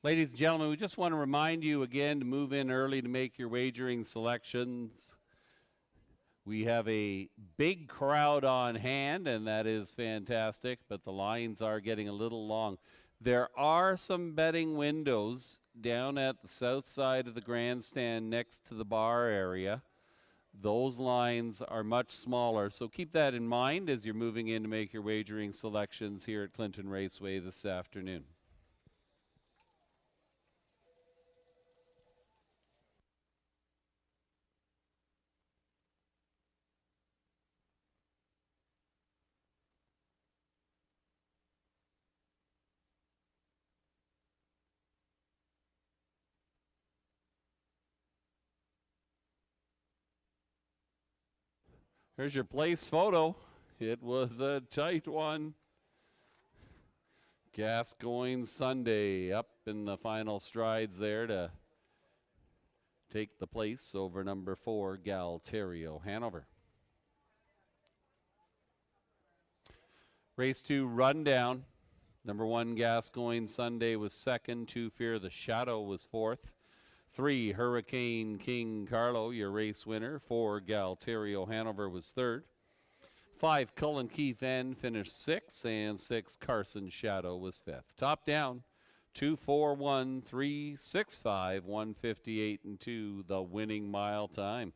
Ladies and gentlemen, we just want to remind you again to move in early to make your wagering selections. We have a big crowd on hand, and that is fantastic, but the lines are getting a little long. There are some betting windows down at the south side of the grandstand next to the bar area. Those lines are much smaller, so keep that in mind as you're moving in to make your wagering selections here at Clinton Raceway this afternoon. Here's your place photo. It was a tight one. Gascoigne Sunday up in the final strides there to take the place over number 4, Galterio Hanover. Race 2 rundown. Number 1, Gascoigne Sunday was second. 2, Fear the Shadow was fourth. 3, Hurricane King Carlo, your race winner. 4, Galterio Hanover was third. 5, Cullen Keith N finished sixth, and 6, Carson Shadow was fifth. Top down, 2, 4, 1, 3, 6, 5, 158 and 2, the winning mile time.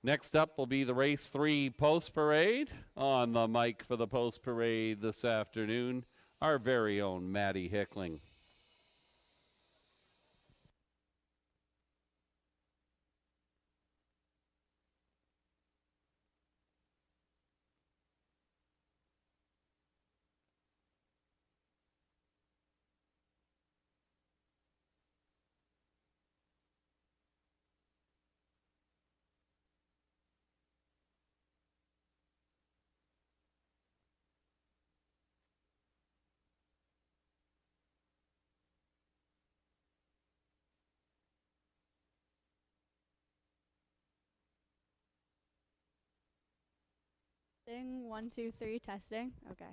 Next up will be the race 3 post parade. On the mic for the post parade this afternoon, our very own Maddie Hickling. Testing, 1, 2, 3, testing. Okay.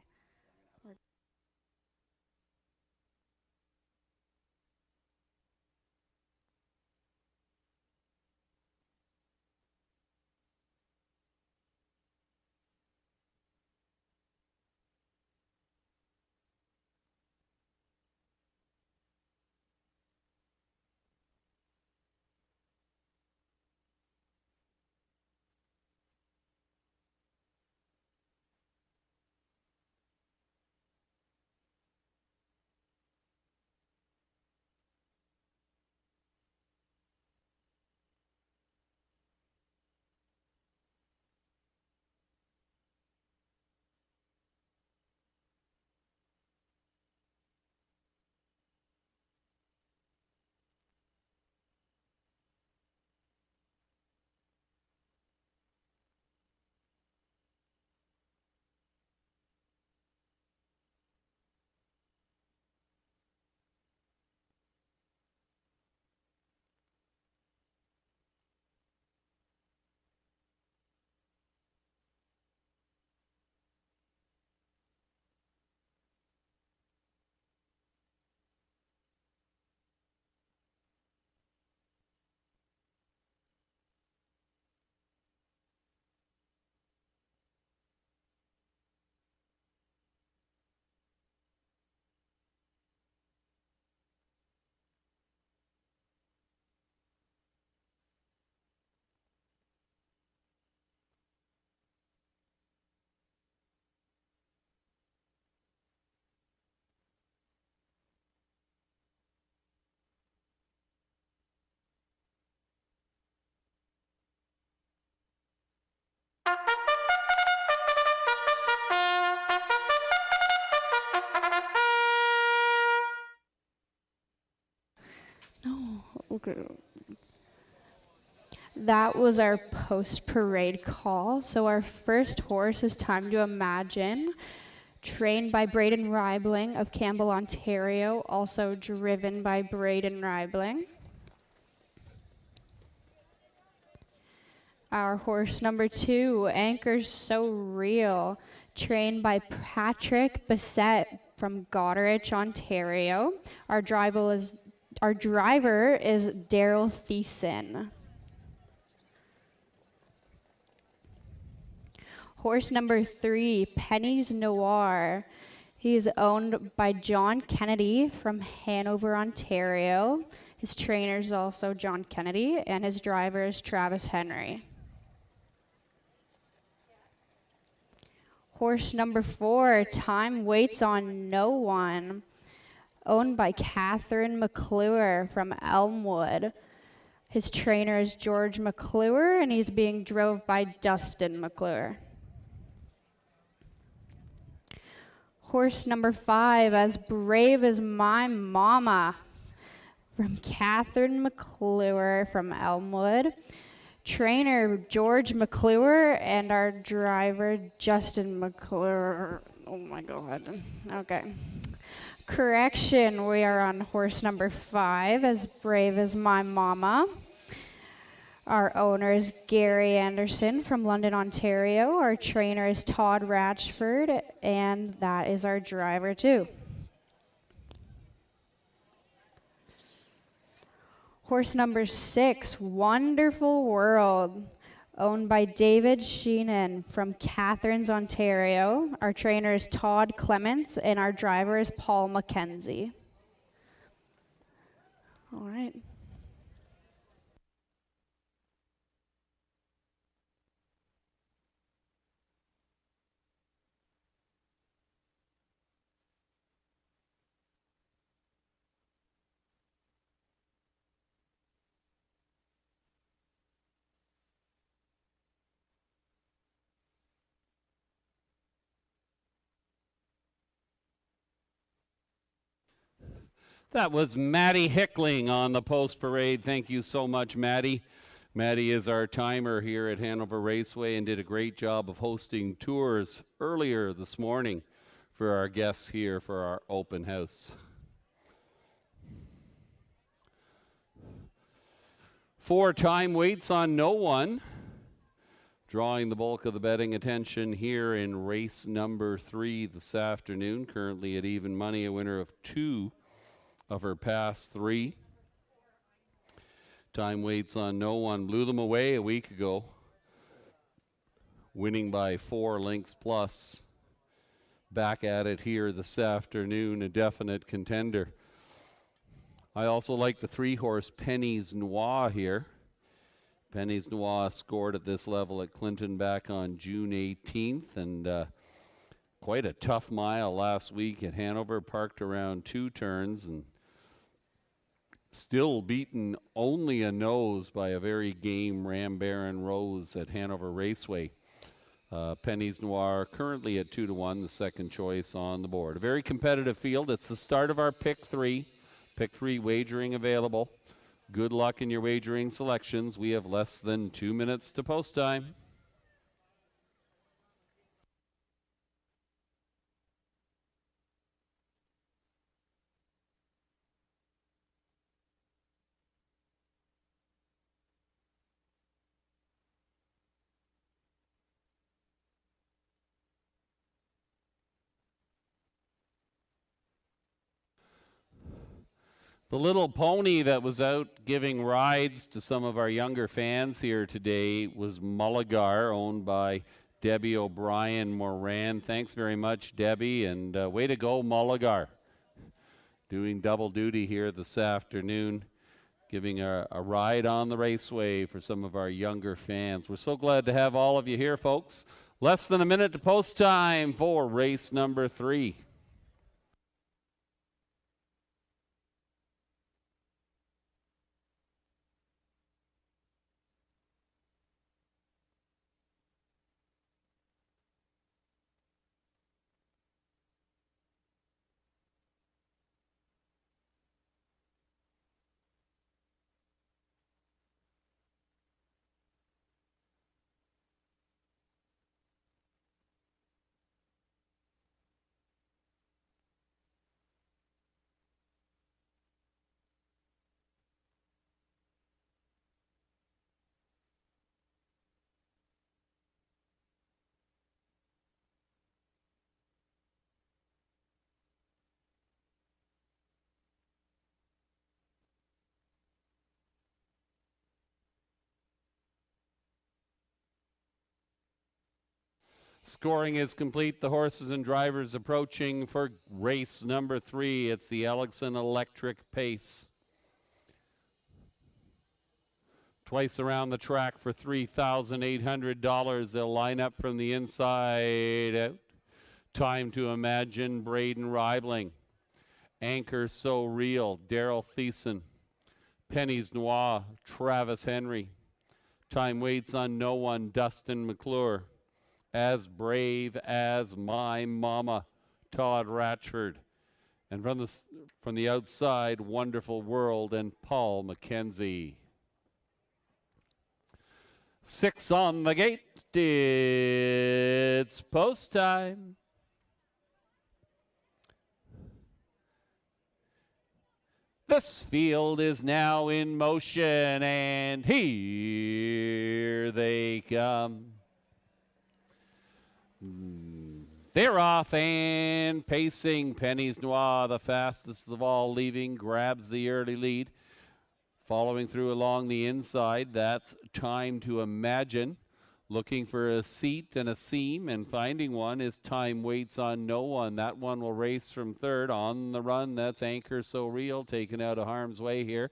No, okay. That was our post-parade call. So our first horse is Time to Imagine, trained by Braden Reibling of Campbell, Ontario, also driven by Braden Reibling. Our horse number 2, Anchor's So Real, trained by Patrick Bissett, from Goderich, Ontario. Our driver is Daryl Thiessen. Horse number 3, Penny's Noir. He is owned by John Kennedy from Hanover, Ontario. His trainer is also John Kennedy, and his driver is Travis Henry. Horse number 4, Time Waits on No One, owned by Catherine McClure from Elmwood. His trainer is George McClure, and he's being drove by Dustin McClure. Horse number 5, As Brave as My Mama, from Catherine McClure from Elmwood. Trainer George McClure and our driver Justin McClure. Oh my God. Okay. Correction, we are on horse number 5, As Brave as My Mama. Our owner is Gary Anderson from London, Ontario. Our trainer is Todd Ratchford, and that is our driver too. Horse number 6, Wonderful World, owned by David Sheenan from Catharines, Ontario. Our trainer is Todd Clements, and our driver is Paul McKenzie. All right. That was Maddie Hickling on the post parade. Thank you so much, Maddie. Maddie is our timer here at Hanover Raceway and did a great job of hosting tours earlier this morning for our guests here for our open house. 4, Time Waits on No One, drawing the bulk of the betting attention here in race number 3 this afternoon. Currently at even money, a winner of 2 of her past 3. Time Waits on No One blew them away a week ago, winning by 4 lengths plus. Back at it here this afternoon, a definite contender. I also like the 3-horse Penny's Noir here. Penny's Noir scored at this level at Clinton back on June 18th, and quite a tough mile last week at Hanover, parked around 2 turns, and still beaten only a nose by a very game Ram Baron Rose at Hanover Raceway. Penny's Noir currently at 2-1, the second choice on the board. A very competitive field. It's the start of our Pick 3. Pick 3 wagering available. Good luck in your wagering selections. We have less than 2 minutes to post time. The little pony that was out giving rides to some of our younger fans here today was Mulligar, owned by Debbie O'Brien Moran. Thanks very much, Debbie, and way to go, Mulligar. Doing double duty here this afternoon, giving a ride on the raceway for some of our younger fans. We're so glad to have all of you here, folks. Less than a minute to post time for race number 3. Scoring is complete. The horses and drivers approaching for race number 3. It's the Ellickson Electric Pace. Twice around the track for $3,800. They'll line up from the inside out. Time to Imagine, Braden Reibling. Anchor So Real, Daryl Thiessen. Penny's Noir, Travis Henry. Time Waits on No One, Dustin McClure. As Brave as My Mama, Todd Ratchford. And from the outside, Wonderful World and Paul McKenzie. 6 on the gate. It's post time. This field is now in motion, and here they come. They're off and pacing. Penny's Noir, the fastest of all, leaving, grabs the early lead. Following through along the inside, that's Time to Imagine. Looking for a seat and a seam, and finding one is Time Waits on No One. That one will race from third. On the run, that's Anchor So Real, taken out of harm's way here.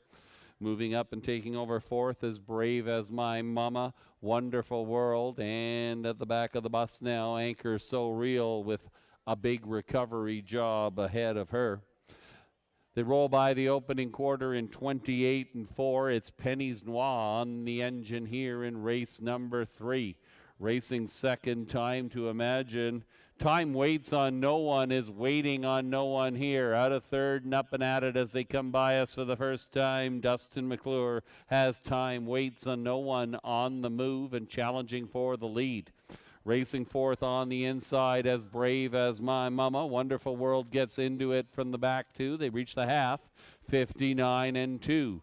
Moving up and taking over fourth is Brave as My Mama, Wonderful World. And at the back of the bus now, Anchor So Real with a big recovery job ahead of her. They roll by the opening quarter in 28-4. It's Penny's Noir on the engine here in race number 3. Racing second, Time to Imagine. Time Waits on No One is waiting on no one here. Out of third and up and at it as they come by us for the first time. Dustin McClure has Time Waits on No One on the move and challenging for the lead. Racing fourth on the inside, As Brave as My Mama. Wonderful World gets into it from the back too. They reach the half, 59-2.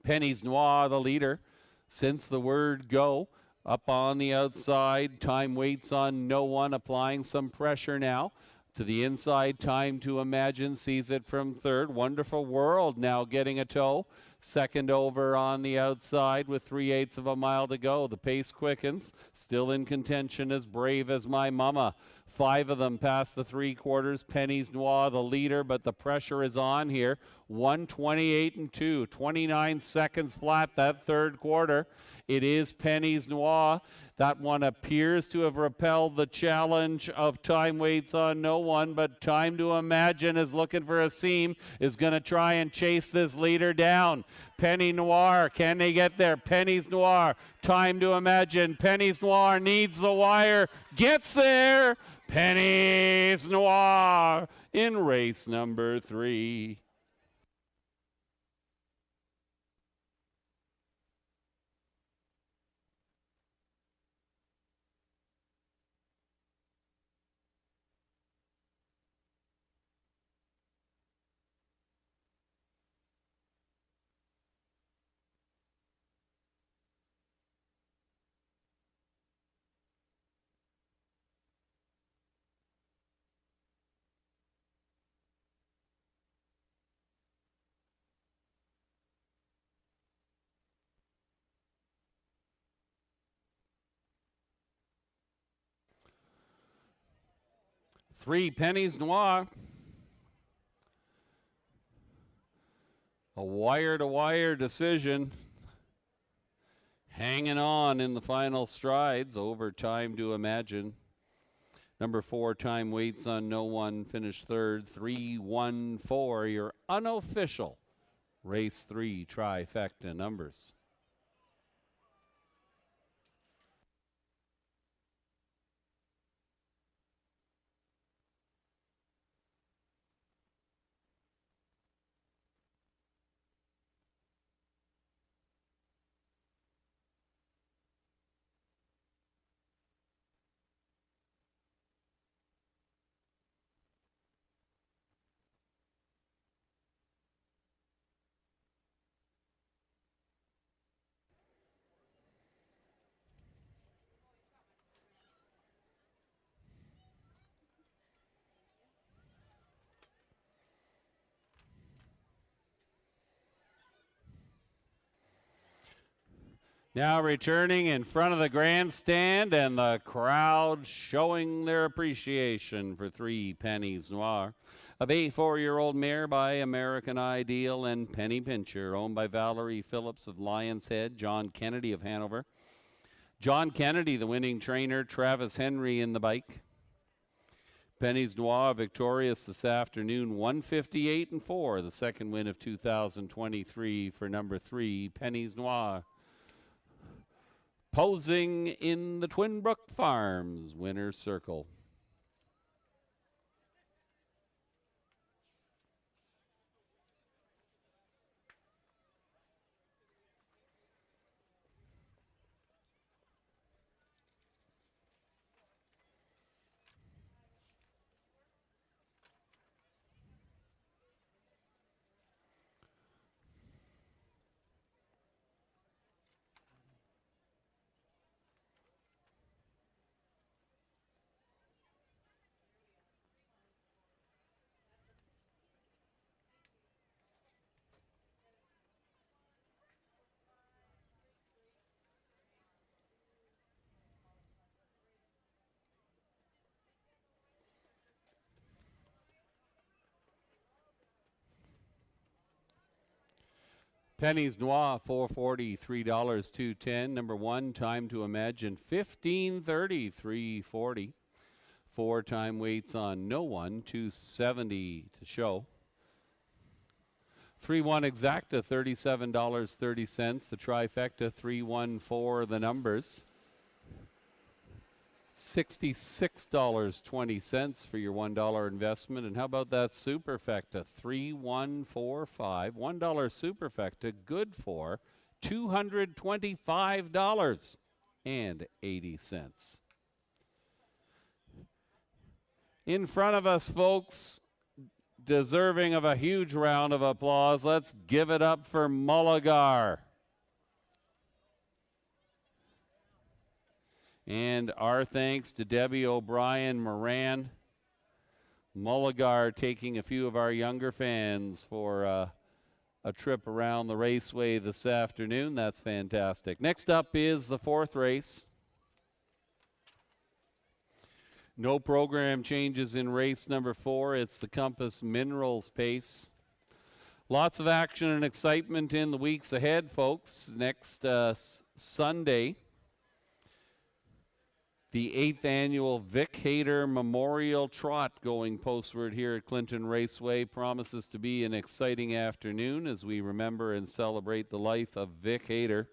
Penny's Noir, the leader, since the word go. Up on the outside, Time Waits on No One, applying some pressure now. To the inside, Time to Imagine sees it from third. Wonderful World now getting a tow. Second over on the outside with 3/8 of a mile to go. The pace quickens. Still in contention, As Brave as My Mama. 5 of them past the 3/4. Penny's Noir, the leader, but the pressure is on here. 1:28-2. 29 seconds flat that third quarter. It is Penny's Noir. That one appears to have repelled the challenge of Time Waits on No One, but Time to Imagine is looking for a seam, is going to try and chase this leader down. Penny Noir, can they get there? Penny's Noir, Time to Imagine. Penny's Noir needs the wire, gets there. Penny's Noir in race number 3. Three, Penny's Noir. A wire-to-wire decision. Hanging on in the final strides over Time to Imagine. Number 4, Time Waits on No One, finished third. 3-1-4, your unofficial race 3 trifecta numbers. Now returning in front of the grandstand, and the crowd showing their appreciation for 3 Pennies Noir. A bay 4-year-old mare by American Ideal and Penny Pincher, owned by Valerie Phillips of Lion's Head, John Kennedy of Hanover. John Kennedy, the winning trainer, Travis Henry in the bike. Pennies Noir victorious this afternoon, 158-4, the second win of 2023 for number 3, Pennies Noir. Posing in the Twin Brook Farms winner's circle. Pennies Noir, $4.40, $3, $2.10. Number 1, Time to Imagine, $15.30, $3.40. 4-time weights on No One, $2.70 to show. 3-1 Exacta, $37.30. The trifecta, 3-1-4 the numbers. $66.20 for your $1 investment. And how about that superfecta? 3145. $1 superfecta, good for $225.80. In front of us, folks, deserving of a huge round of applause. Let's give it up for Mulligar. And our thanks to Debbie O'Brien Moran. Mulligar taking a few of our younger fans for a trip around the Raceway this afternoon. That's fantastic. Next up is the 4th race. No program changes in race number 4. It's the Compass Minerals pace. Lots of action and excitement in the weeks ahead, folks. Next Sunday, the 8th annual Vic Hayter Memorial Trot going postward here at Clinton Raceway promises to be an exciting afternoon as we remember and celebrate the life of Vic Hayter.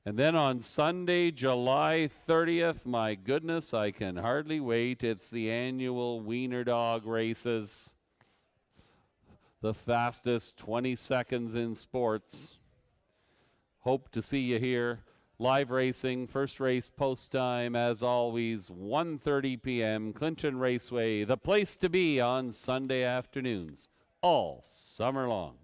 And then on Sunday, July 30th, my goodness, I can hardly wait. It's the annual Wiener Dog races, the fastest 20 seconds in sports. Hope to see you here. Live racing, first race post time, as always, 1:30 p.m. Clinton Raceway, the place to be on Sunday afternoons, all summer long.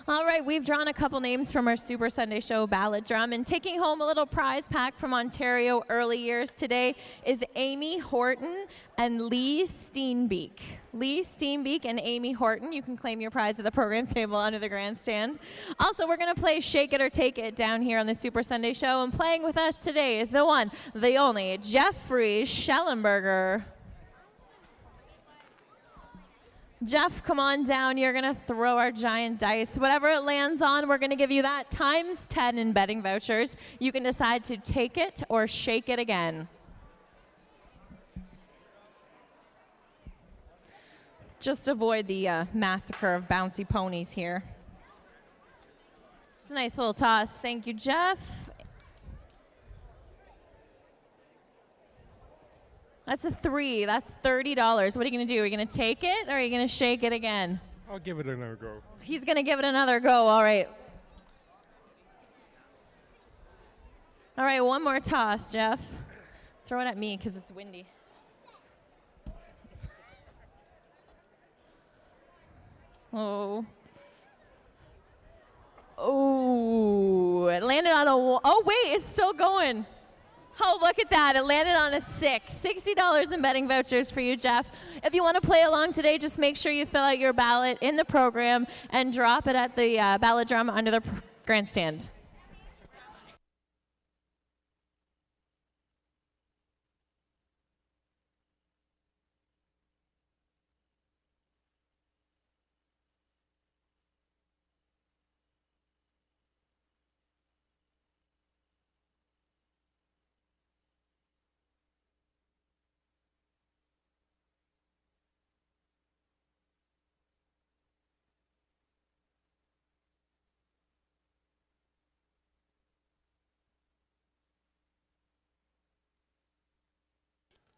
All right, we've drawn a couple names from our Super Sunday Show ballot drum, and taking home a little prize pack from Ontario Early Years today is Amy Horton and Lee Steenbeek. Lee Steenbeek and Amy Horton, you can claim your prize at the program table under the grandstand. Also, we're going to play Shake It or Take It down here on the Super Sunday Show, and playing with us today is the one, the only, Jeffrey Schellenberger. Jeff, come on down. You're going to throw our giant dice. Whatever it lands on, we're going to give you that times 10 in betting vouchers. You can decide to take it or shake it again. Just avoid the massacre of bouncy ponies here. Just a nice little toss. Thank you, Jeff. That's a 3. That's $30. What are you going to do? Are you going to take it or are you going to shake it again? I'll give it another go. He's going to give it another go. All right. All right, one more toss, Jeff. Throw it at me because it's windy. Oh. Oh, it landed on a wall. Oh, wait, it's still going. Oh, look at that. It landed on a 6. $60 in betting vouchers for you, Jeff. If you want to play along today, just make sure you fill out your ballot in the program and drop it at the ballot drum under the grandstand.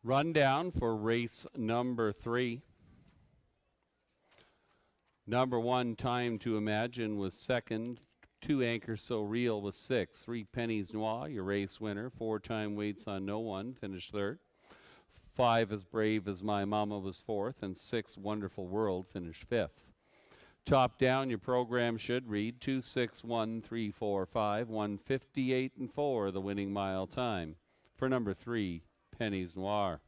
Rundown for race number 3. Number 1, Time to Imagine, was second. 2, Anchor So Real, was 6th. 3, Pennies Noir, your race winner. 4, Time Waits on No One, finished 3rd. 5, As Brave as My Mama, was 4th. And 6, Wonderful World, finished 5th. Top down, your program should read 2, 6, 1, 3, 4, 5, 158 and 4, the winning mile time. For number 3, Pennies Noir.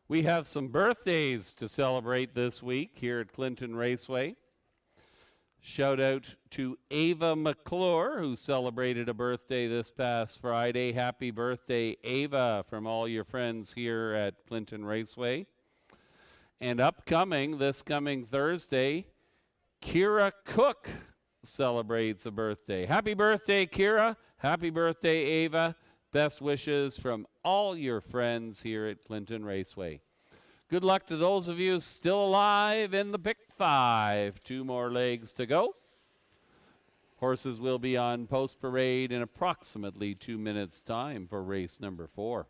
We have some birthdays to celebrate this week here at Clinton Raceway. Shout out to Ava McClure, who celebrated a birthday this past Friday. Happy birthday, Ava, from all your friends here at Clinton Raceway. And this coming Thursday, Kira Cook celebrates a birthday. Happy birthday, Kira. Happy birthday, Ava. Best wishes from all your friends here at Clinton Raceway. Good luck to those of you still alive in the Pick 5. 2 more legs to go. Horses will be on post parade in approximately 2 minutes' time for race number 4.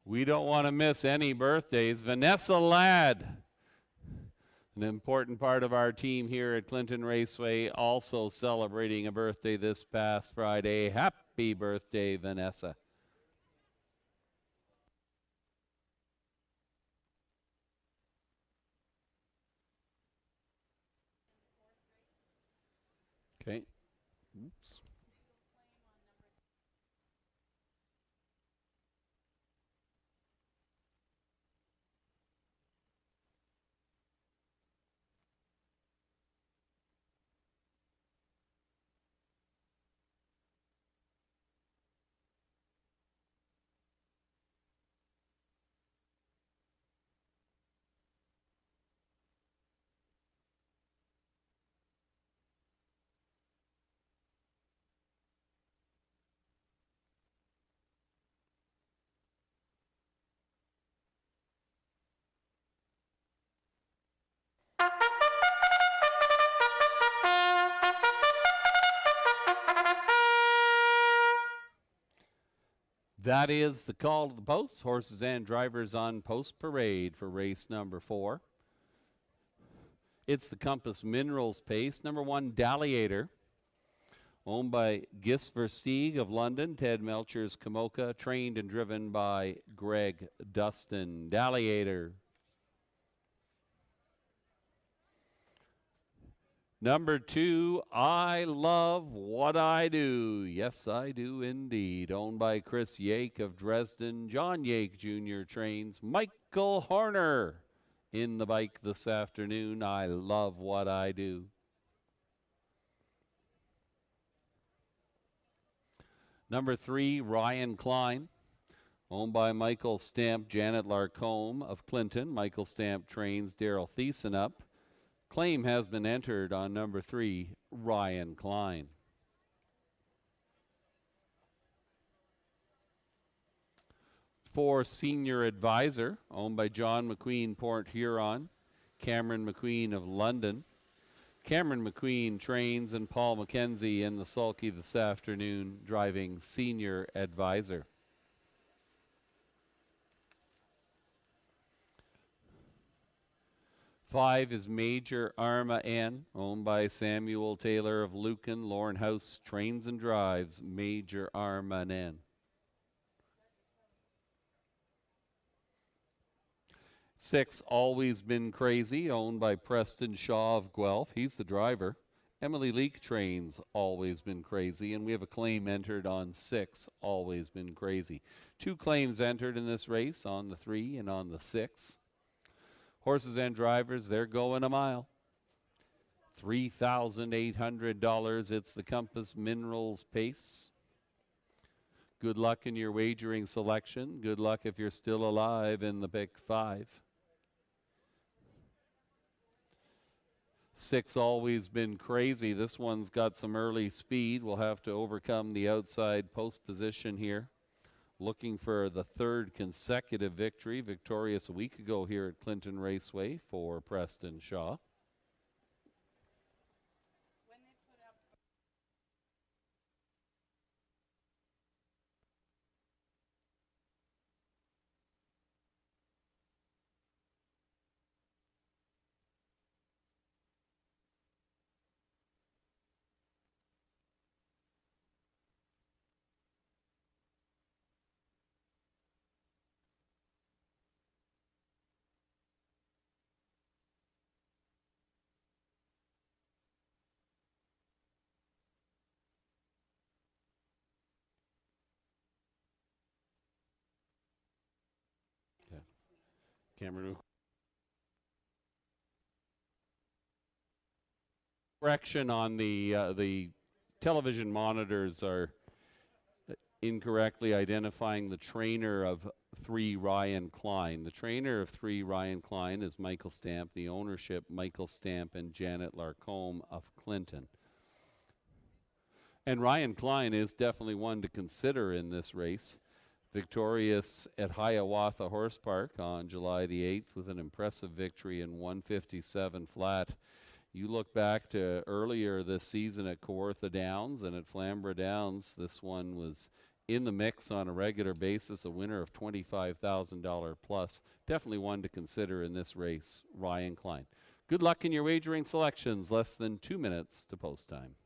We don't want to miss any birthdays. Vanessa Ladd, an important part of our team here at Clinton Raceway, also celebrating a birthday this past Friday. Happy birthday, Vanessa. Okay. Oops. That is the call to the post. Horses and drivers on post parade for race number 4. It's the Compass Minerals pace. Number 1, Dalliator, owned by Gis Versteeg of London. Ted Melcher's Kamoka, trained and driven by Greg Dustin. Dalliator. Number 2, I Love What I Do. Yes, I do indeed. Owned by Chris Yake of Dresden. John Yake Jr. trains. Michael Horner in the bike this afternoon. I Love What I Do. Number 3, Ryan Klein, owned by Michael Stamp, Janet Larcombe of Clinton. Michael Stamp trains Daryl Thiessen up. Claim has been entered on number 3, Ryan Klein. For Senior Advisor, owned by John McQueen, Port Huron. Cameron McQueen of London. Cameron McQueen trains and Paul McKenzie in the sulky this afternoon, driving Senior Advisor. Five is Major Arma N, owned by Samuel Taylor of Lucan. Lauren House trains and drives Major Arma N. 6, Always Been Crazy, owned by Preston Shaw of Guelph. He's the driver. Emily Leake trains Always Been Crazy, and we have a claim entered on 6, Always Been Crazy. 2 claims entered in this race, on the 3 and on the 6. Horses and drivers, they're going a mile. $3,800. It's the Compass Minerals pace. Good luck in your wagering selection. Good luck if you're still alive in the pick 5. 6, Always Been Crazy. This one's got some early speed. We'll have to overcome the outside post position here. Looking for the 3rd consecutive victory. Victorious a week ago here at Clinton Raceway for Preston Shaw. Cameron. Correction on the television monitors are incorrectly identifying the trainer of 3, Ryan Klein. The trainer of 3, Ryan Klein, is Michael Stamp. The ownership, Michael Stamp and Janet Larcombe of Clinton. And Ryan Klein is definitely one to consider in this race. Victorious at Hiawatha Horse Park on July the 8th with an impressive victory in 157 flat. You look back to earlier this season at Kawartha Downs and at Flamborough Downs, this one was in the mix on a regular basis, a winner of $25,000 plus. Definitely one to consider in this race, Ryan Klein. Good luck in your wagering selections. Less than 2 minutes to post time.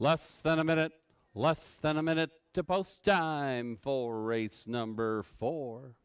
Less than a minute to post time for race number 4.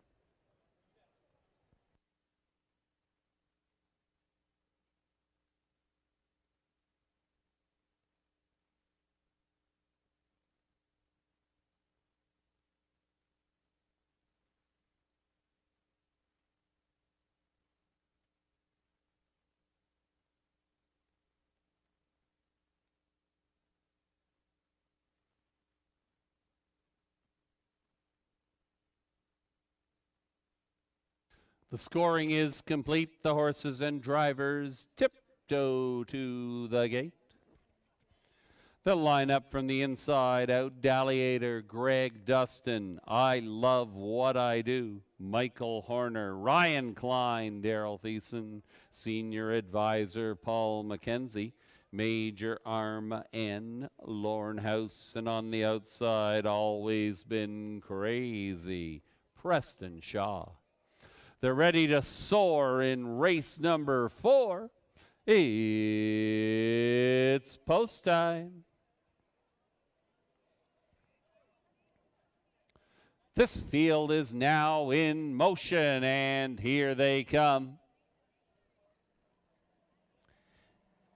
The scoring is complete. The horses and drivers tiptoe to the gate. The lineup from the inside out: Dalliator, Greg Dustin, I Love What I Do, Michael Horner, Ryan Klein, Daryl Thiessen, Senior Advisor Paul McKenzie, Major Arm N, Lorne House, and on the outside, Always Been Crazy, Preston Shaw. They're ready to soar in race number 4. It's post time. This field is now in motion, and here they come.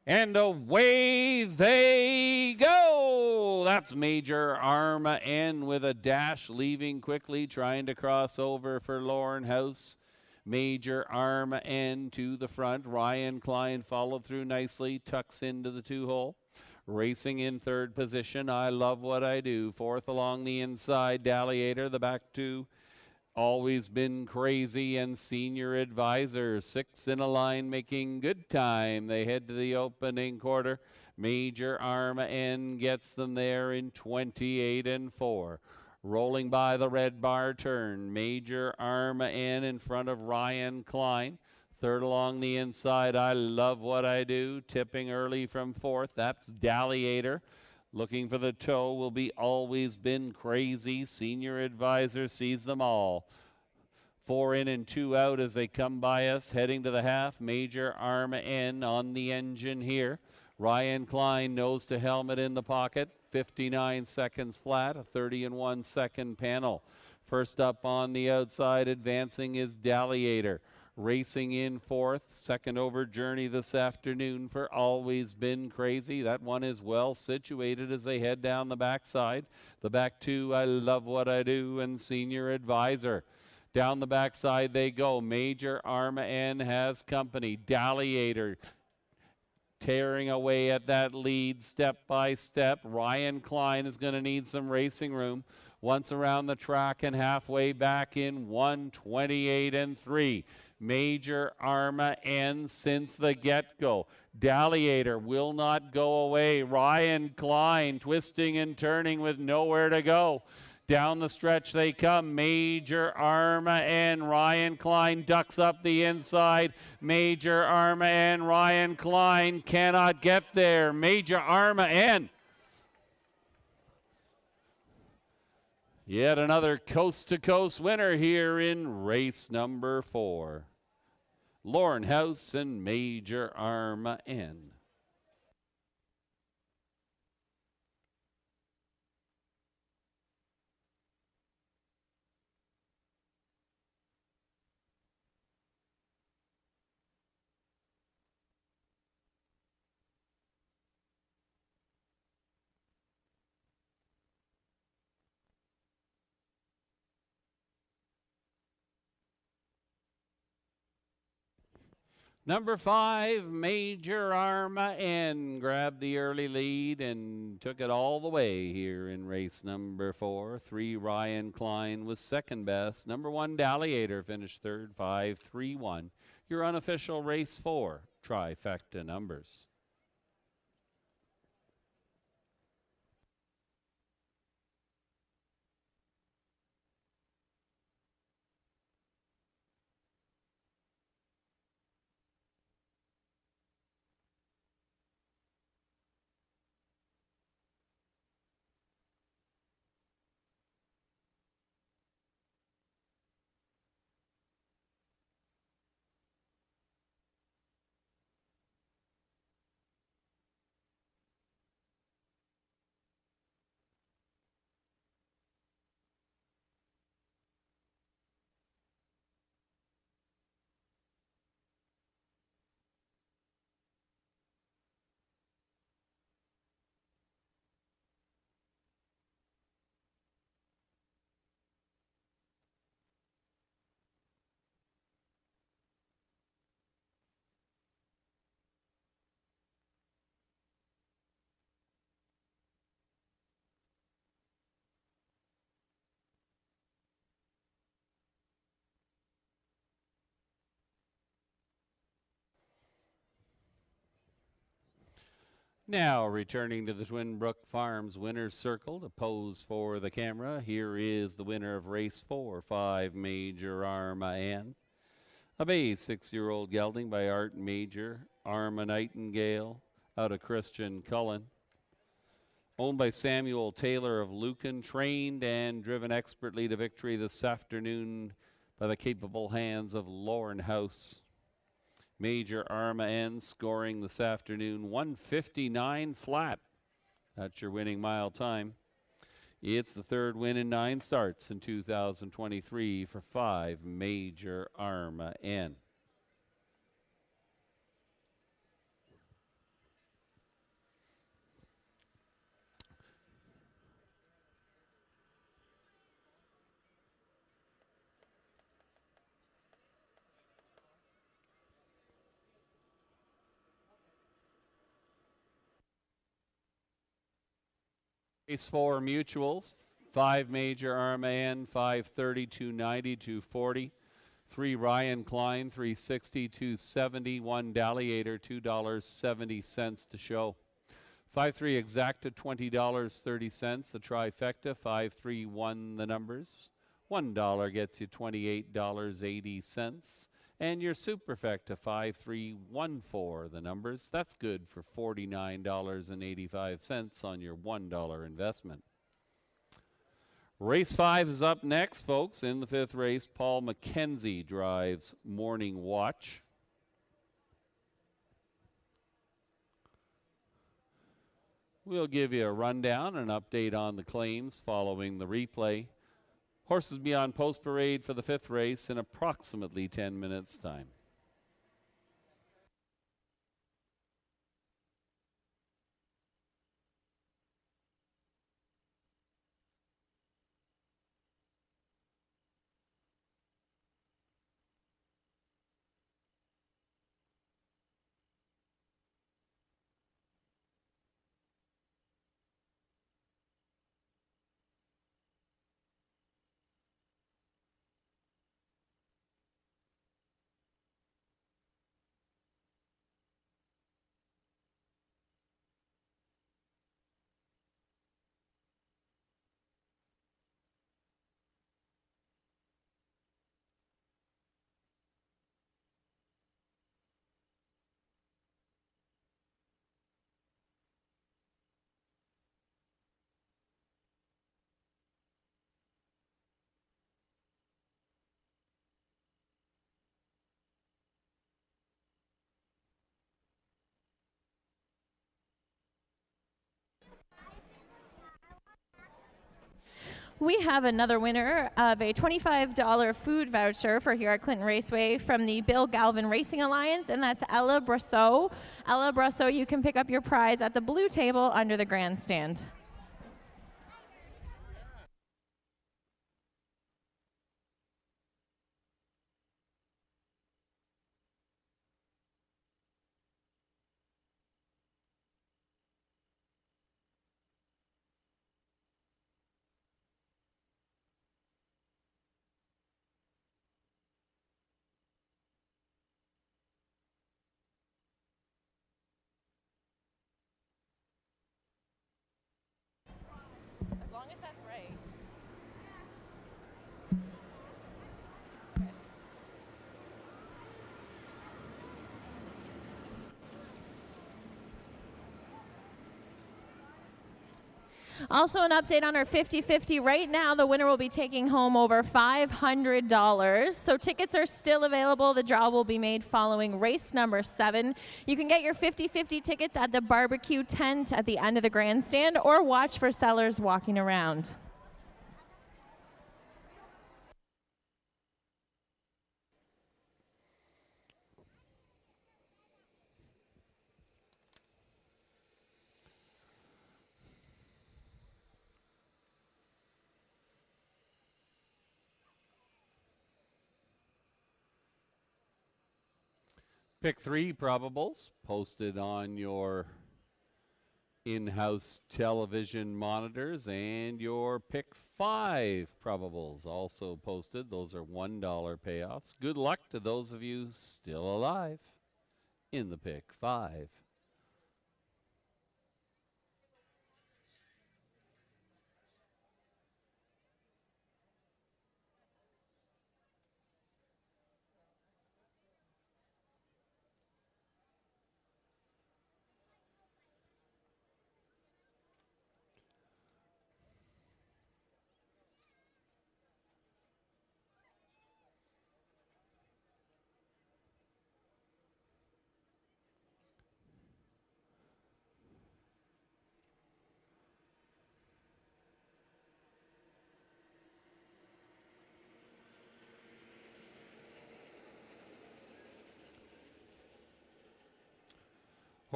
And away they go. That's Major Arm N with a dash, leaving quickly, trying to cross over for Lorne House. Major Arm N to the front. Ryan Klein followed through nicely, tucks into the 2-hole. Racing in third position, I Love What I Do. Fourth along the inside, Dalliator. The back 2, Always Been Crazy, and Senior Advisor. 6 in a line, making good time. They head to the opening quarter. Major Arm N gets them there in 28 and 4. Rolling by the red bar turn, Major Arm N in front of Ryan Klein. Third along the inside, I Love What I Do. Tipping early from fourth, that's Dalliator. Looking for the toe will be Always Been Crazy. Senior Advisor sees them all. 4 in and 2 out as they come by us, heading to the half. Major Arm N on the engine here. Ryan Klein, nose to helmet in the pocket. 59 seconds flat, a 30-1 second panel. First up on the outside, advancing is Dalliator. Racing in fourth, second over journey this afternoon for Always Been Crazy. That one is well situated as they head down the backside. The back 2, I Love What I Do, and Senior Advisor. Down the backside they go. Major Arm N has company. Dalliator tearing away at that lead step by step. Ryan Klein is going to need some racing room. Once around the track and halfway back in 1:28 and 3. Major Arm N since the get-go. Dalliator will not go away. Ryan Klein twisting and turning with nowhere to go. Down the stretch they come. Major Arm N. Ryan Klein ducks up the inside. Major Arm N. Ryan Klein cannot get there. Major Arm N. Yet another coast-to-coast winner here in race number 4. Lorne House and Major Arm N. Number 5, Major Arm N grabbed the early lead and took it all the way here in race number 4. 3, Ryan Klein was second best. Number 1, Dalliator finished third, 5-3-1. Your unofficial race 4 trifecta numbers. Now returning to the Twin Brook Farms winner's circle to pose for the camera. Here is the winner of race 4, 5 Major Arma N. A bay 6-year-old gelding by Art Major, Arma Nightingale, out of Christian Cullen. Owned by Samuel Taylor of Lucan, trained and driven expertly to victory this afternoon by the capable hands of Lauren House. Major Arma N scoring this afternoon 1:59 flat. That's your winning mile time. It's the third win in 9 starts in 2023 for 5 Major Arma N. Race 4 mutuals, 5 Major Arma N, 530, 290, 240. 3 Ryan Klein, 360, 270. 1 Dalliator, $2.70 to show. 5-3 Exacta, $20.30. The trifecta, 5-3 won the numbers. $1 gets you $28.80. And your superfecta, 5-3-1-4 the numbers. That's good for $49.85 on your $1 investment. Race 5 is up next, folks. In the 5th race, Paul McKenzie drives Morning Watch. We'll give you a rundown, an update on the claims following the replay. Horses be on post parade for the 5th race in approximately 10 minutes' time. We have another winner of a $25 food voucher for here at Clinton Raceway from the Bill Galvin Racing Alliance, and that's Ella Brasseau. Ella Brasseau, you can pick up your prize at the blue table under the grandstand. As long as that's right. Also an update on our 50-50. Right now, the winner will be taking home over $500. So tickets are still available. The draw will be made following race number 7. You can get your 50-50 tickets at the barbecue tent at the end of the grandstand or watch for sellers walking around. Pick 3 probables posted on your in-house television monitors, and your pick 5 probables also posted. Those are $1 payoffs. Good luck to those of you still alive in the pick 5.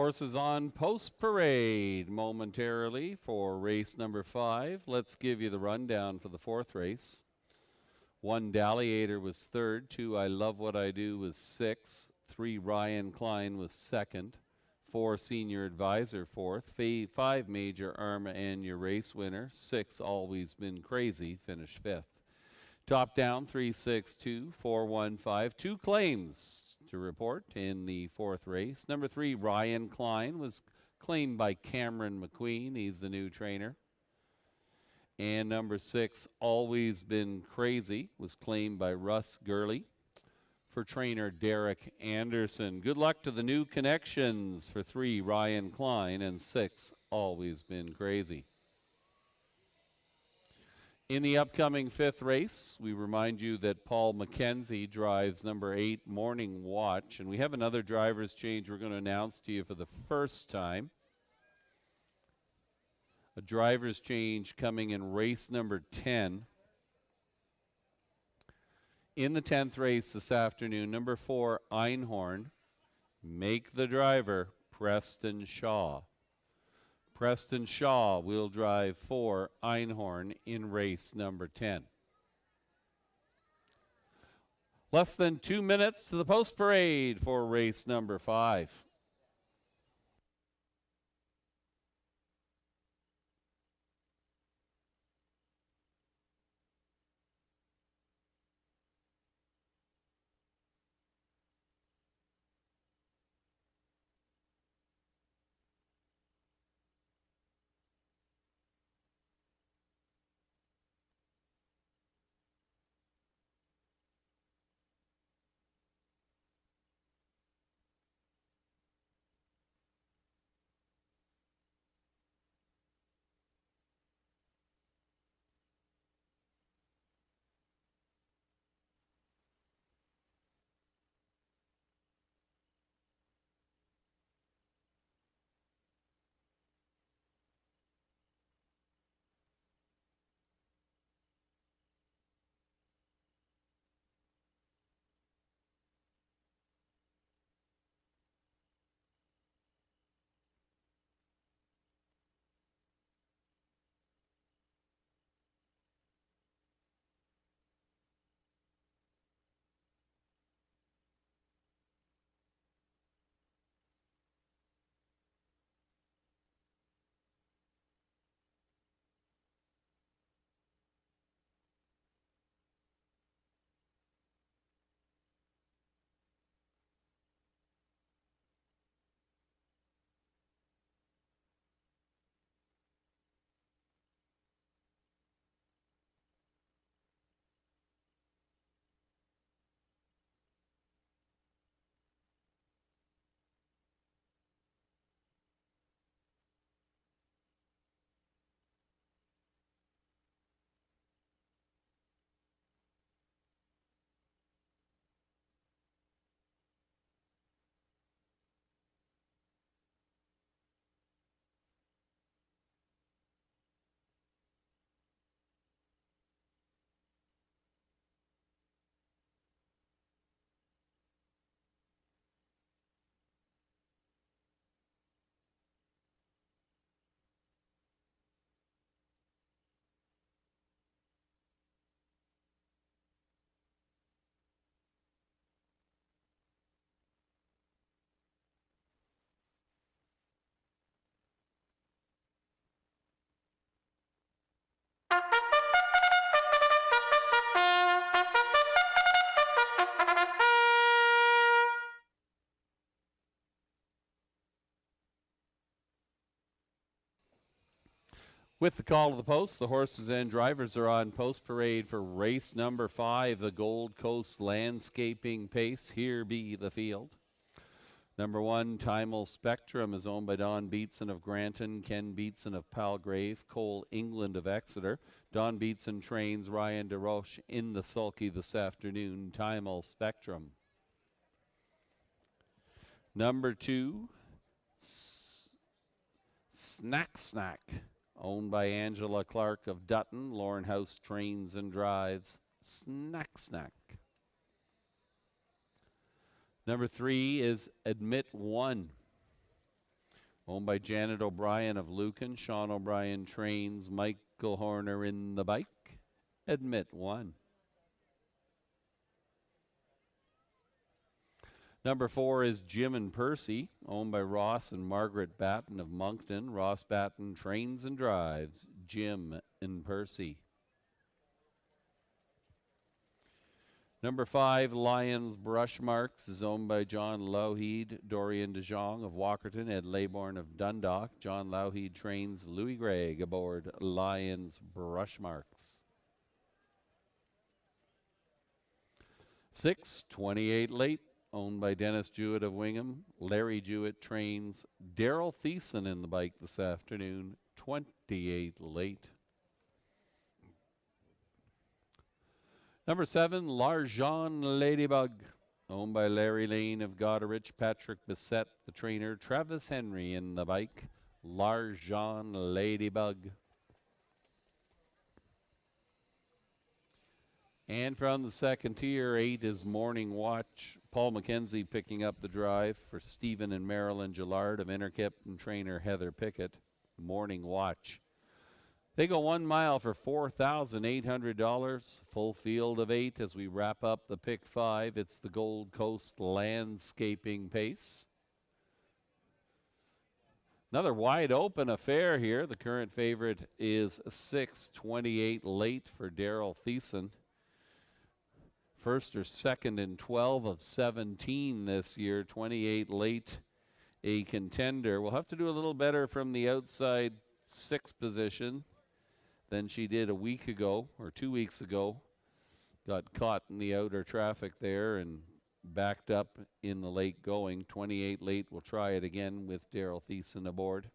Horses on post parade momentarily for race number 5. Let's give you the rundown for the 4th race. 1 Dalliator was 3rd. 2 I Love What I Do was 6th. 3 Ryan Klein was 2nd. 4 Senior Advisor 4th. 5 Major Arma and your race winner. 6 Always Been Crazy finished 5th. Top down 362 415. 2 claims to report in the 4th race. Number 3 Ryan Klein was claimed by Cameron McQueen. He's the new trainer. And number 6 Always Been Crazy was claimed by Russ Gurley for trainer Derek Anderson. Good luck to the new connections for 3 Ryan Klein and 6 Always Been Crazy. In the upcoming 5th race, we remind you that Paul McKenzie drives number 8 Morning Watch, and we have another driver's change we're going to announce to you for the first time. A driver's change coming in race number 10. In the 10th race this afternoon, number 4 Einhorn, make the driver Preston Shaw. Preston Shaw will drive for Einhorn in race number 10. Less than 2 minutes to the post parade for race number 5. With the call to the post, the horses and drivers are on post parade for race number 5, the Gold Coast Landscaping Pace. Here be the field. Number 1, Timal Spectrum, is owned by Don Beatson of Granton, Ken Beatson of Palgrave, Cole England of Exeter. Don Beatson trains Ryan DeRoche in the sulky this afternoon. Timal Spectrum. Number 2, Snack, owned by Angela Clark of Dutton. Lauren House trains and drives Snack. Number 3 is Admit One. Owned by Janet O'Brien of Lucan. Sean O'Brien trains. Michael Horner in the bike. Admit 1. Number 4 is Jim and Percy, owned by Ross and Margaret Batten of Moncton. Ross Batten trains and drives. Jim and Percy. Number 5, Lions Brush Marks, is owned by John Lougheed, Dorian DeJong of Walkerton, Ed Laybourne of Dundalk. John Lougheed trains Louis Gregg aboard Lions Brush Marks. 6, 28 Late, owned by Dennis Jewett of Wingham. Larry Jewett trains Daryl Thiessen in the bike this afternoon. 28 Late. Number 7, Larjan Ladybug, owned by Larry Lane of Goderich. Patrick Bissett, the trainer. Travis Henry in the bike. Larjan Ladybug. And from the second tier, 8 is Morning Watch. Paul McKenzie picking up the drive for Stephen and Marilyn Gillard of Interkip and trainer Heather Pickett. Morning Watch. They go 1 mile for $4,800. Full field of 8 as we wrap up the pick 5. It's the Gold Coast Landscaping Pace. Another wide open affair here. The current favorite is 6, 28 Late for Daryl Thiessen. First or second in 12 of 17 this year. 28 Late, a contender. We'll have to do a little better from the outside 6th position than she did a week ago or 2 weeks ago. Got caught in the outer traffic there and backed up in the late going. 28 Late will try it again with Daryl Thiessen aboard.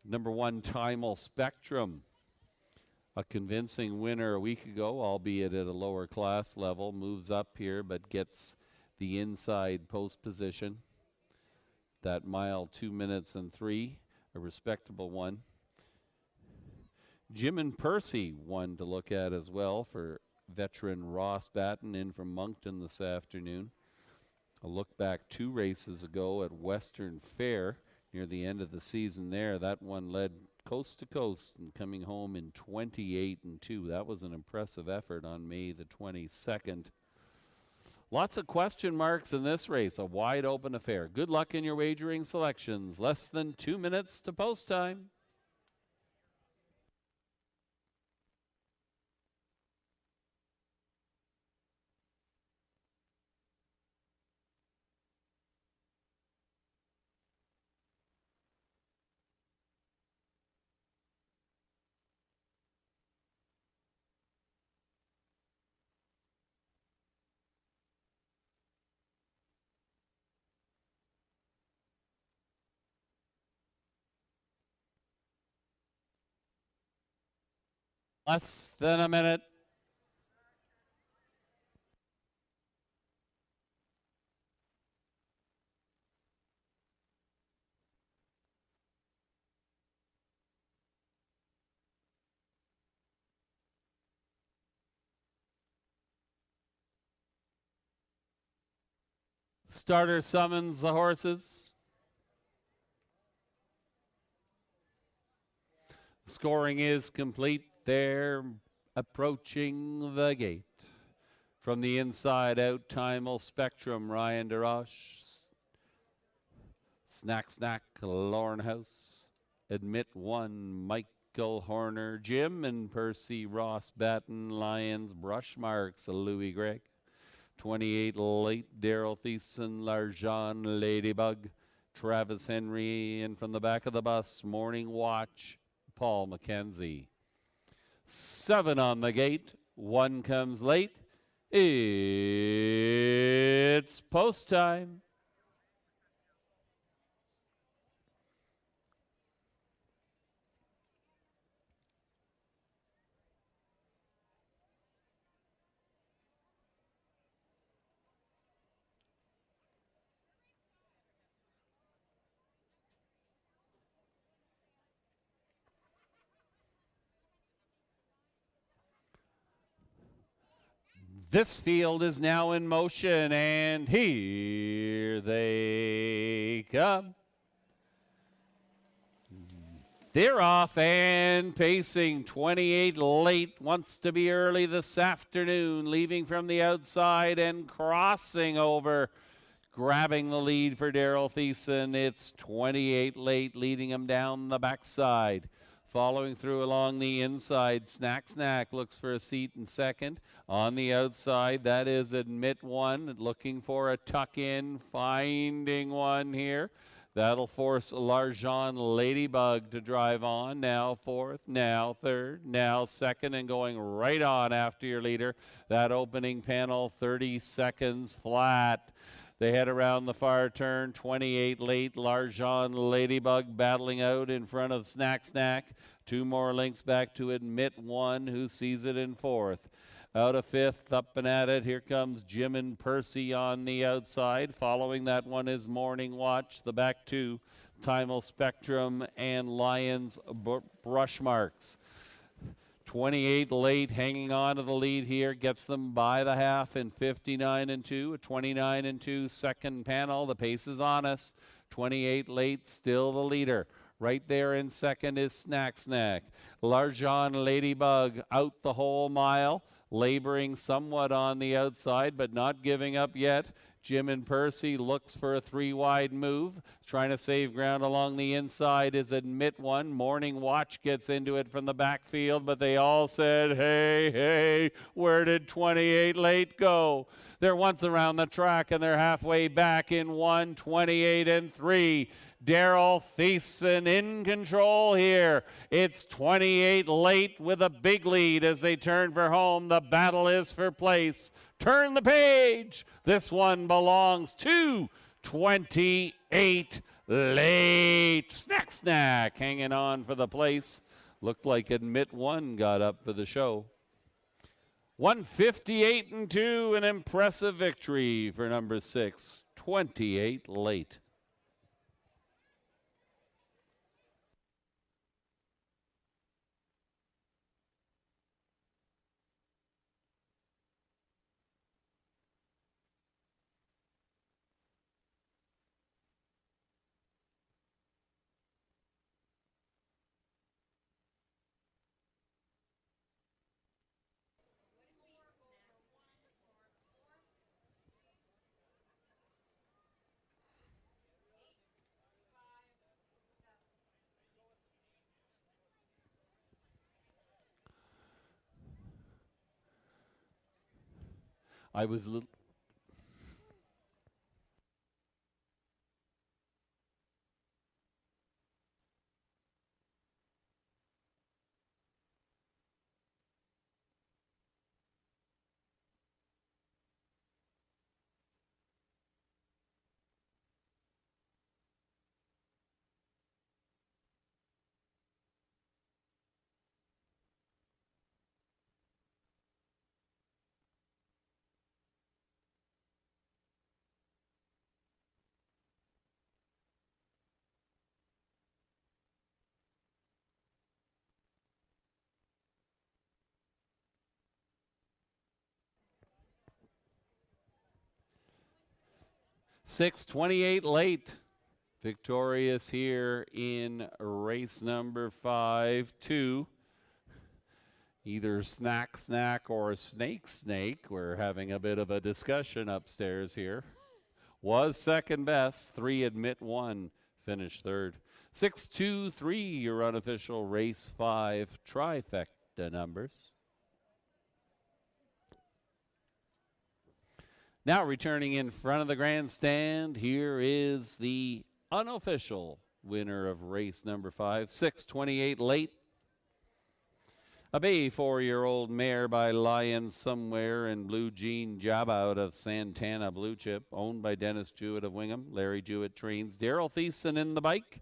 Number 1, Timal Spectrum. A convincing winner a week ago, albeit at a lower class level. Moves up here but gets the inside post position. That mile, 2 minutes and 3, a respectable one. Jim and Percy, one to look at as well for veteran Ross Batten in from Moncton this afternoon. A look back 2 races ago at Western Fair near the end of the season there. That one led coast to coast and coming home in 28-2. That was an impressive effort on May the 22nd. Lots of question marks in this race, a wide open affair. Good luck in your wagering selections. Less than 2 minutes to post time. Less than a minute. Starter summons the horses. Scoring is complete. They're approaching the gate. From the inside out, Timal Spectrum, Ryan DeRoche. Snack, Lauren House. Admit 1, Michael Horner. Jim and Percy, Ross Batten. Lions, Brush Marks, Louis Gregg. 28 Late, Daryl Thiessen. Larjan Ladybug. Travis Henry. And from the back of the bus, Morning Watch, Paul McKenzie. 7 on the gate. 1 comes late. It's post time. This field is now in motion, and here they come. They're off and pacing. 28 late, wants to be early this afternoon, leaving from the outside and crossing over. Grabbing the lead for Daryl Thiessen. It's 28 late, leading him down the backside. Following through along the inside, Snack looks for a seat in second. On the outside, that is Admit One, looking for a tuck in, finding one here. That'll force Largent Ladybug to drive on. Now fourth, now third, now second, and going right on after your leader. That opening panel, 30 seconds flat. They head around the far turn, 28 late, Largent Ladybug battling out in front of Snack. 2 more links back to Admit One, who sees it in fourth. Out of fifth, up and at it, here comes Jim and Percy on the outside. Following that one is Morning Watch, the back two, Timal Spectrum and Lions Brush Marks. 28 late, hanging on to the lead here, gets them by the half in 59 and 2, a 29 and 2 second panel. The pace is on us. 28 late, still the leader. Right there in second is Snack. Largent Ladybug out the whole mile, laboring somewhat on the outside, but not giving up yet. Jim and Percy looks for a 3-wide move. Trying to save ground along the inside is Admit One. Morning Watch gets into it from the backfield, but they all said, hey, where did 28 late go? They're once around the track, and they're halfway back in 1, 28 and 3. Daryl Thiessen in control here. It's 28 late with a big lead as they turn for home. The battle is for place. Turn the page. This one belongs to 28 late. Snack hanging on for the place. Looked like Admit One got up for the show. 158 and 2, an impressive victory for number 6, 28 late. I was a little... Six 28 late, victorious here in race number 5, 2. Either Snack or Snake, we're having a bit of a discussion upstairs here, was second best. 3 Admit One finished third. 6, 2, 3, your unofficial race 5 trifecta numbers. Now returning in front of the grandstand, here is the unofficial winner of race number 5, 628 late. A bay 4-year-old mare by Lions Somewhere and Blue Jean Job out of Santana Blue Chip, owned by Dennis Jewett of Wingham. Larry Jewett trains. Daryl Thiessen in the bike,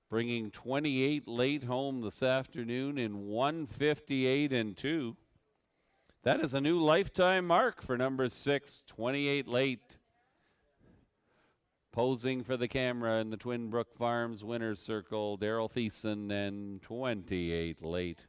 bringing 28 late home this afternoon in 158 and 2. That is a new lifetime mark for number 6, 28 late. Posing for the camera in the Twin Brook Farms winner's circle, Daryl Thiessen and 28 late.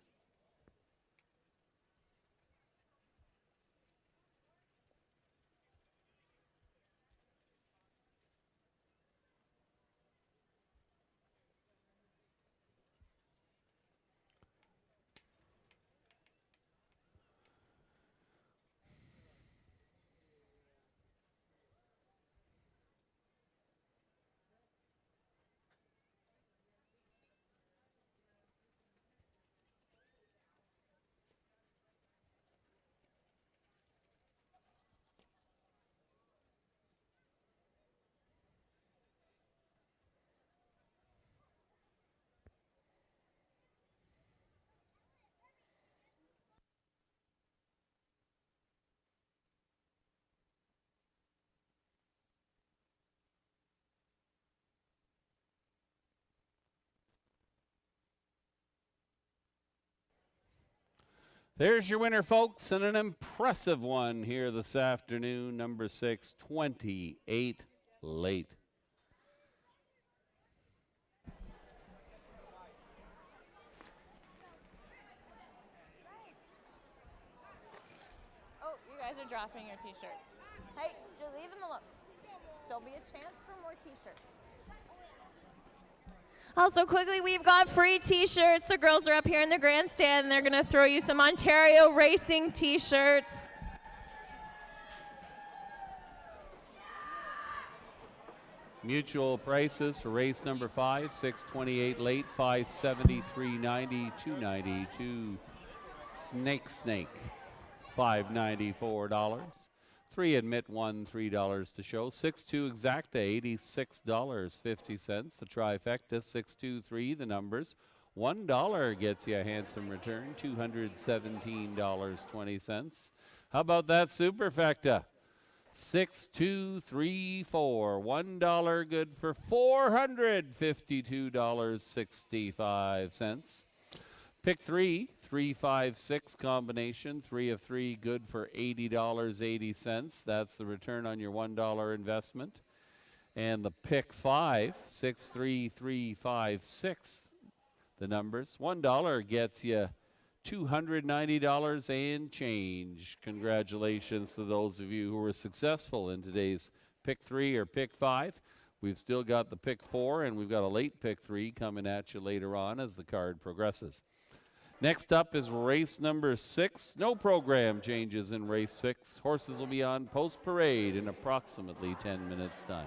There's your winner, folks, and an impressive one here this afternoon. Number 6, 28 late. Oh, you guys are dropping your t-shirts. Hey, just leave them alone. There'll be a chance for more t-shirts. Also, quickly, we've got free t-shirts. The girls are up here in the grandstand, and they're going to throw you some Ontario Racing t-shirts. Mutual prices for race number 5, 628 late, 573.90, 292. Snake, $594. 3 admit, 1 $3 to show. 6-2 exacta, $86.50. The trifecta, 6-2-3, the numbers. $1 gets you a handsome return, $217.20. How about that superfecta? 6-2-3-4, $1 good for $452.65. Pick 3, 3-5-6 combination, 3 of 3 good for $80.80. That's the return on your $1 investment. And the pick 5, 6-3-3-5-6, the numbers. $1 gets you $290 and change. Congratulations to those of you who were successful in today's pick 3 or pick 5. We've still got the pick 4, and we've got a late pick 3 coming at you later on as the card progresses. Next up is race number 6. No program changes in race 6. Horses will be on post parade in approximately 10 minutes' time.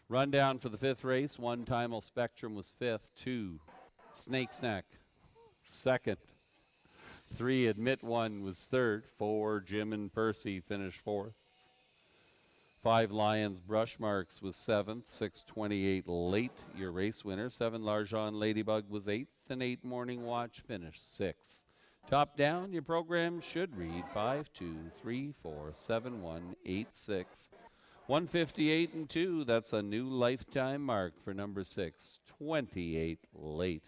Rundown for the 5th race. 1 Timal Spectrum was 5th. 2 Snake's Neck 2nd. 3 Admit One was 3rd. 4 Jim and Percy finished 4th. 5 Lions Brush Marks was 7th. 628 Late, your race winner. 7 Larjon Ladybug was 8th. And 8 Morning Watch finished 6th. Top down, your program should read 5, 2, 3, 4, 7, 1, 8, 6. 158 and 2. That's a new lifetime mark for number 6. 28 Late.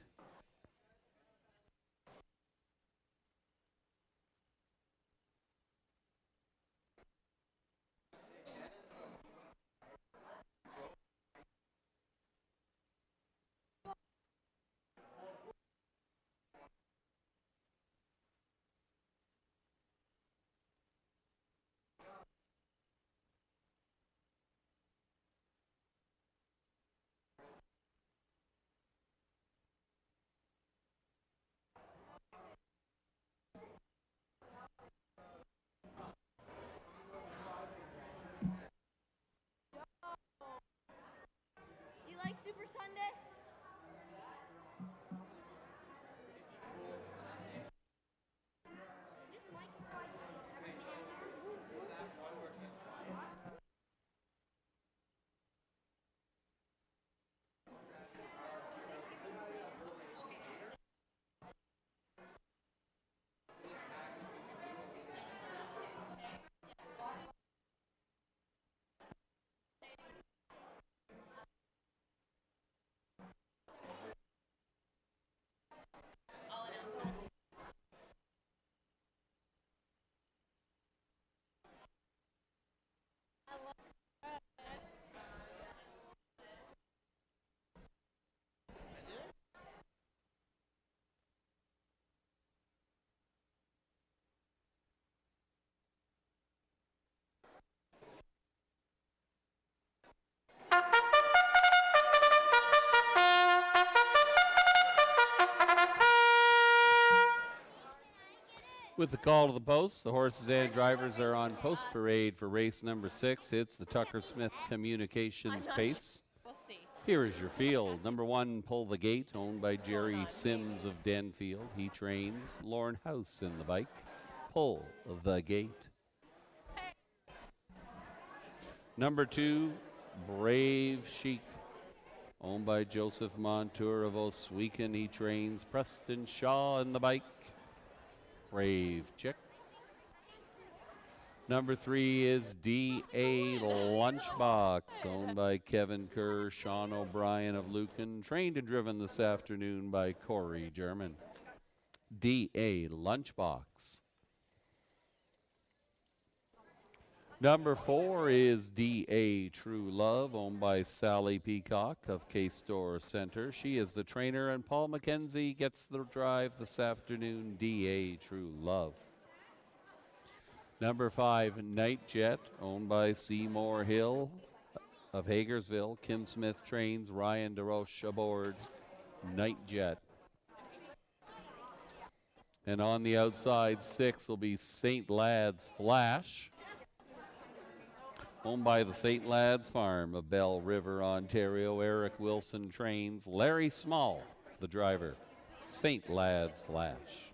You like Super Sunday? With the call to the post, the horses and drivers are on post parade for race number 6. It's the Tucker Smith Communications pace. We'll see. Here is your field. Number 1, Pull the Gate, owned by Jerry Sims of Denfield. He trains. Lauren House in the bike. Pull the Gate. Number 2, Brave Chic, owned by Joseph Montour of Oswegan. He trains. Preston Shaw in the bike. Brave Chick. Number 3 is D.A. Lunchbox, owned by Kevin Kerr, Sean O'Brien of Lucan, trained and driven this afternoon by Corey German. D.A. Lunchbox. Number 4 is D.A. True Love, owned by Sally Peacock of K-Store Center. She is the trainer, and Paul McKenzie gets the drive this afternoon. D.A. True Love. Number 5, Night Jet, owned by Seymour Hill of Hagersville. Kim Smith trains. Ryan DeRoche aboard. Night Jet. And on the outside, 6 will be St. Lad's Flash, owned by the St. Lad's Farm of Bell River, Ontario. Eric Wilson trains. Larry Small, the driver. St. Lad's Flash.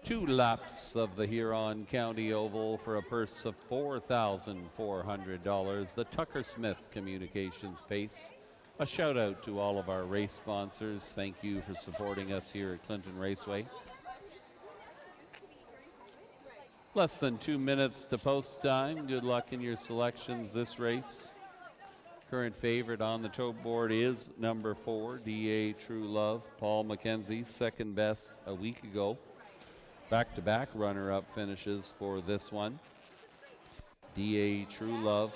2 laps of the Huron County Oval for a purse of $4,400. The Tucker Smith Communications pace. A shout out to all of our race sponsors. Thank you for supporting us here at Clinton Raceway. Less than 2 minutes to post time. Good luck in your selections this race. Current favorite on the tote board is number 4, D.A. True Love. Paul McKenzie, second best a week ago. Back-to-back runner-up finishes for this one. D.A. True Love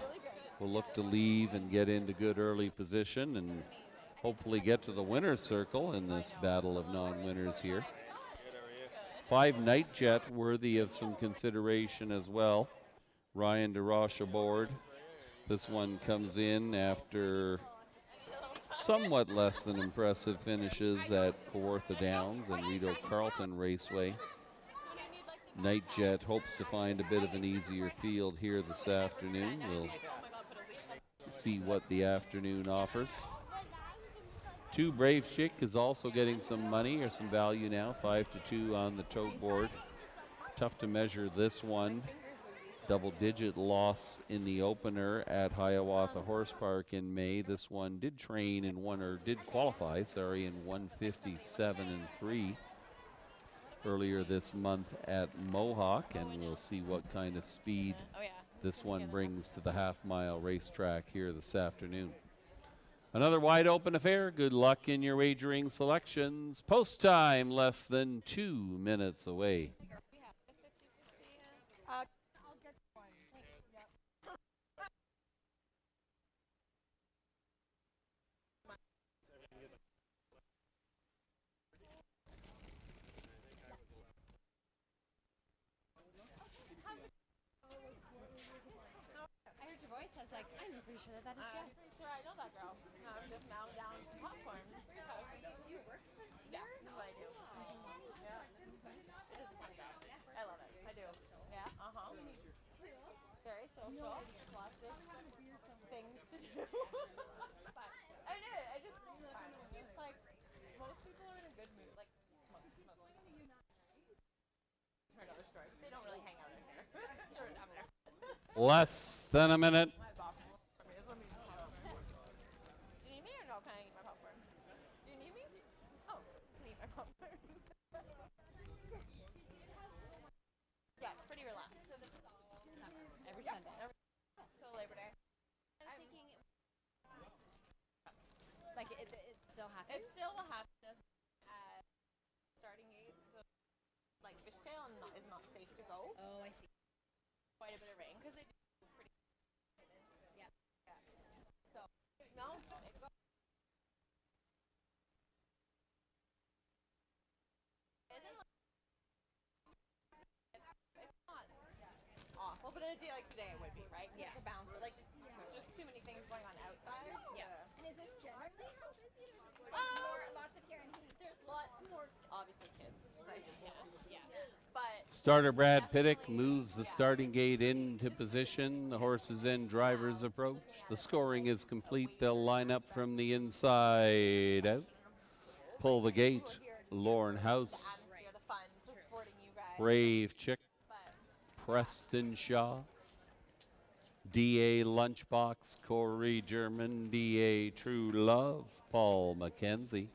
will look to leave and get into good early position and hopefully get to the winner's circle in this battle of non-winners here. 5 Night Jet worthy of some consideration as well. Ryan DeRoche aboard. This one comes in after somewhat less than impressive finishes at Kawartha Downs and Rideau Carleton Raceway. Nightjet hopes to find a bit of an easier field here this afternoon. We'll see what the afternoon offers. 2 Brave Chick is also getting some money or some value now, 5-2 on the tote board. Tough to measure this one. Double-digit loss in the opener at Hiawatha Horse Park in May. This one did train in did qualify, sorry, in 157.3 earlier this month at Mohawk, and we'll see what kind of speed this one brings to the half-mile racetrack here this afternoon. Another wide open affair. Good luck in your wagering selections. Post time less than 2 minutes away. I'm pretty sure that is Jess. Pretty sure I know that girl. I'm just now down to popcorn. Do you work for Yeah, that's what I do. Yeah. It is a fun job. I love it. I do. Yeah. Very social. Lots of things to do. But I know I just it's like most people are in a good mood. Like most. For another story. They don't really hang out in here. They're down there. Less than a minute. Yeah, pretty relaxed. So this is all summer, every Sunday. So Labor Day. I was thinking, like it still happens. It's still a happiness at starting gate. So, like fishtail is not safe to go. Oh, I see. Quite a bit of rain because they do pretty. Yeah. So no, it goes. It's not awful, but in a day like today it would be, right? Yeah. The bounce, like just too many things going on outside. Yeah. And is this generally how busy it is? Lots of here and heat. There's lots more, obviously, kids, which is ideal. Yeah. But Starter Brad Piddock moves the starting gate into position. The horses in, drivers approach. The scoring is complete. They'll line up from the inside out. Pull the gate. Lorne House. atmosphere, the fun, so supporting you guys. Brave Chick. But Preston Shaw. D.A. Lunchbox. Corey German. D.A. True Love. Paul McKenzie.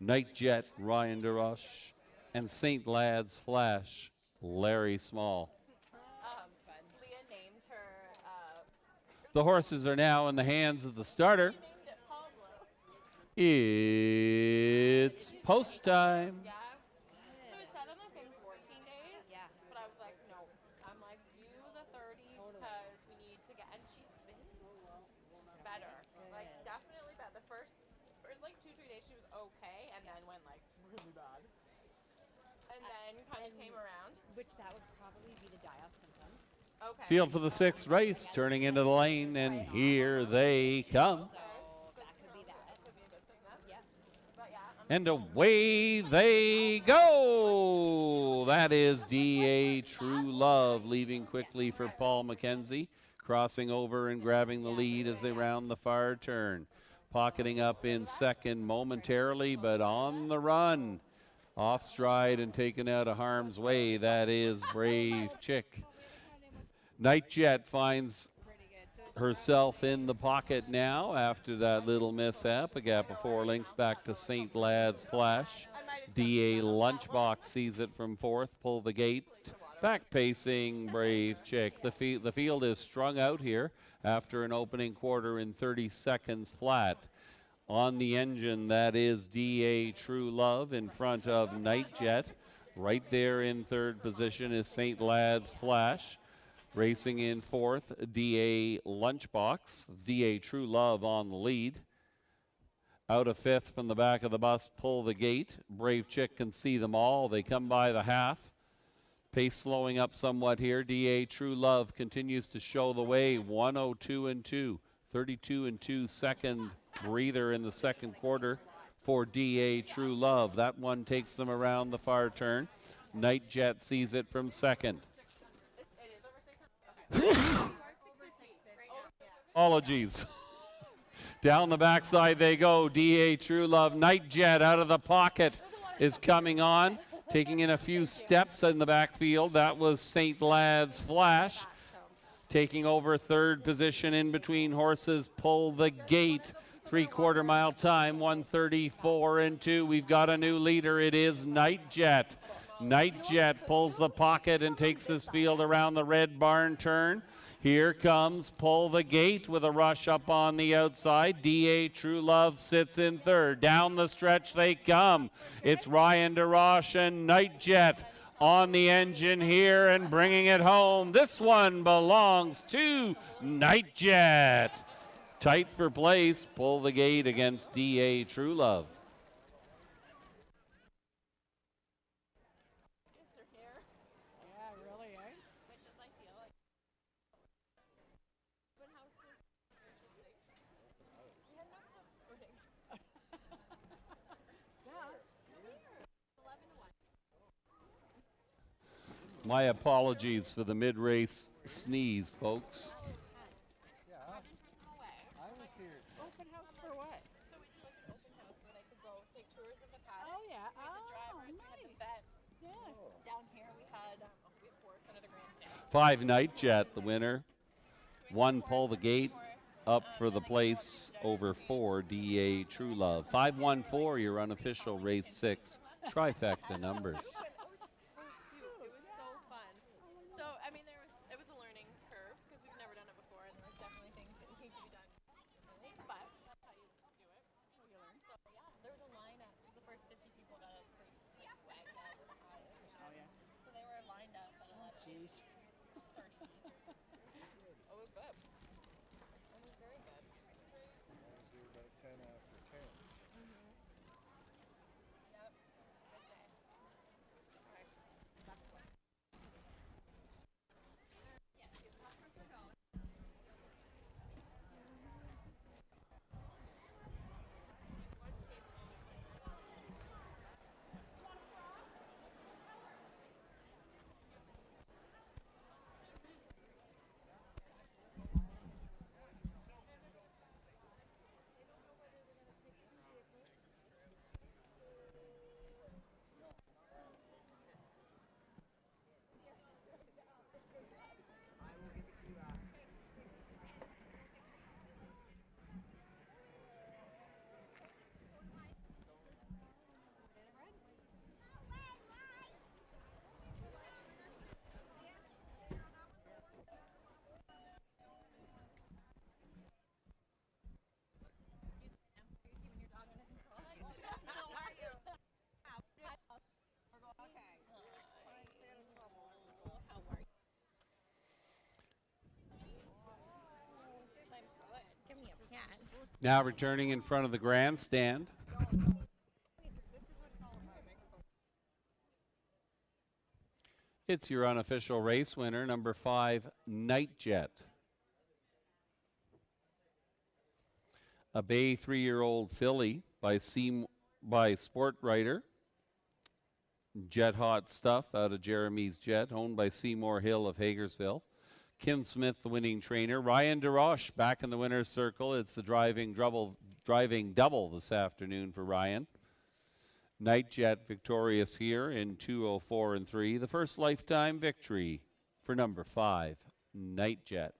Nightjet. Ryan DeRoche. And St. Lad's Flash. Larry Small. Leah named her, The horses are now in the hands of the starter. named it Pablo. It's post time. Yeah. So it said on the thing 14 days. Yeah. But I was like, no. I'm like, do the 30 because we need to get. And she's been better. Like definitely better. The first like 2-3 days she was okay, and then went like really bad. And then kind of came around. Which that would probably be the die-off symptoms. Okay. Field for the 6th race, turning into the lane, and here they come. So that could be that. Could be a good thing then. Yeah. But yeah. And away they go. That is D.A. True Love leaving quickly for Paul McKenzie, crossing over and grabbing the lead as they round the far turn. Pocketing up in second momentarily, but on the run. Off stride and taken out of harm's way. That is Brave Chick. Nightjet finds herself in the pocket now after that little mishap. A gap of 4 lengths back to St. Lad's Flash. D.A. Lunchbox sees it from 4th. Pull the gate. Back pacing Brave Chick. The field is strung out here after an opening quarter in 30 seconds flat. On the engine, that is D.A. True Love in front of Nightjet. Right there in 3rd position is St. Lad's Flash. Racing in 4th, D.A. Lunchbox. It's D.A. True Love on the lead. Out of 5th from the back of the bus, Pull the Gate. Brave Chick can see them all. They come by the half. Pace slowing up somewhat here. D.A. True Love continues to show the way. 102-2. 32-2 second breather in the second quarter for D.A. True Love. That one takes them around the far turn. Night Jet sees it from second. Apologies. Down the backside they go. DA True Love. Night Jet out of the pocket is coming on, taking in a few steps in the backfield. That was St. Lad's Flash. Taking over third position in between horses. Pull the Gate. 3/4 mile time, 1:34 and 2. We've got a new leader. It is Night Jet. Night Jet pulls the pocket and takes this field around the Red Barn turn. Here comes Pull the Gate with a rush up on the outside. DA True Love sits in third. Down the stretch they come. It's Ryan DeRoche and Night Jet on the engine here and bringing it home. This one belongs to Night Jet. Tight for place. Pull the Gate against DA True Love. My apologies for the mid-race sneeze, folks. Open house for what? So we did like an open house where they could go take tours of the paddock. Oh, yeah. We had the drivers, we had the vet. Yeah. Down here we had we have horse under the grandstand. 5 Night Jet, the winner. 1 Pull the Gate, up for the place over 4 DA True Love. 5-1-4, your unofficial race 6 trifecta numbers. It was so fun. So, I mean, it was a learning curve because we've never done it before, and there's definitely things that need to be done. But that's how you do it. How you learn. So yeah, there was a lineup. The first 50 people got a free swag bag with a hat. Oh, yeah. So they were lined up at 11:30. Jeez. Oh, it was good. It was very good. About 10 after 10. Yep. Good day. All right. Back to work. Give me a cat. Now returning in front of the grandstand. It's your unofficial race winner, number 5, Night Jet. A Bay 3-year-old filly by Sport Writer. Jet Hot Stuff out of Jeremy's Jet, owned by Seymour Hill of Hagersville. Kim Smith, the winning trainer. Ryan DeRoche back in the winner's circle. It's the driving double this afternoon for Ryan. Night Jet victorious here in 2:04 and 3. The first lifetime victory for number 5, Night Jet.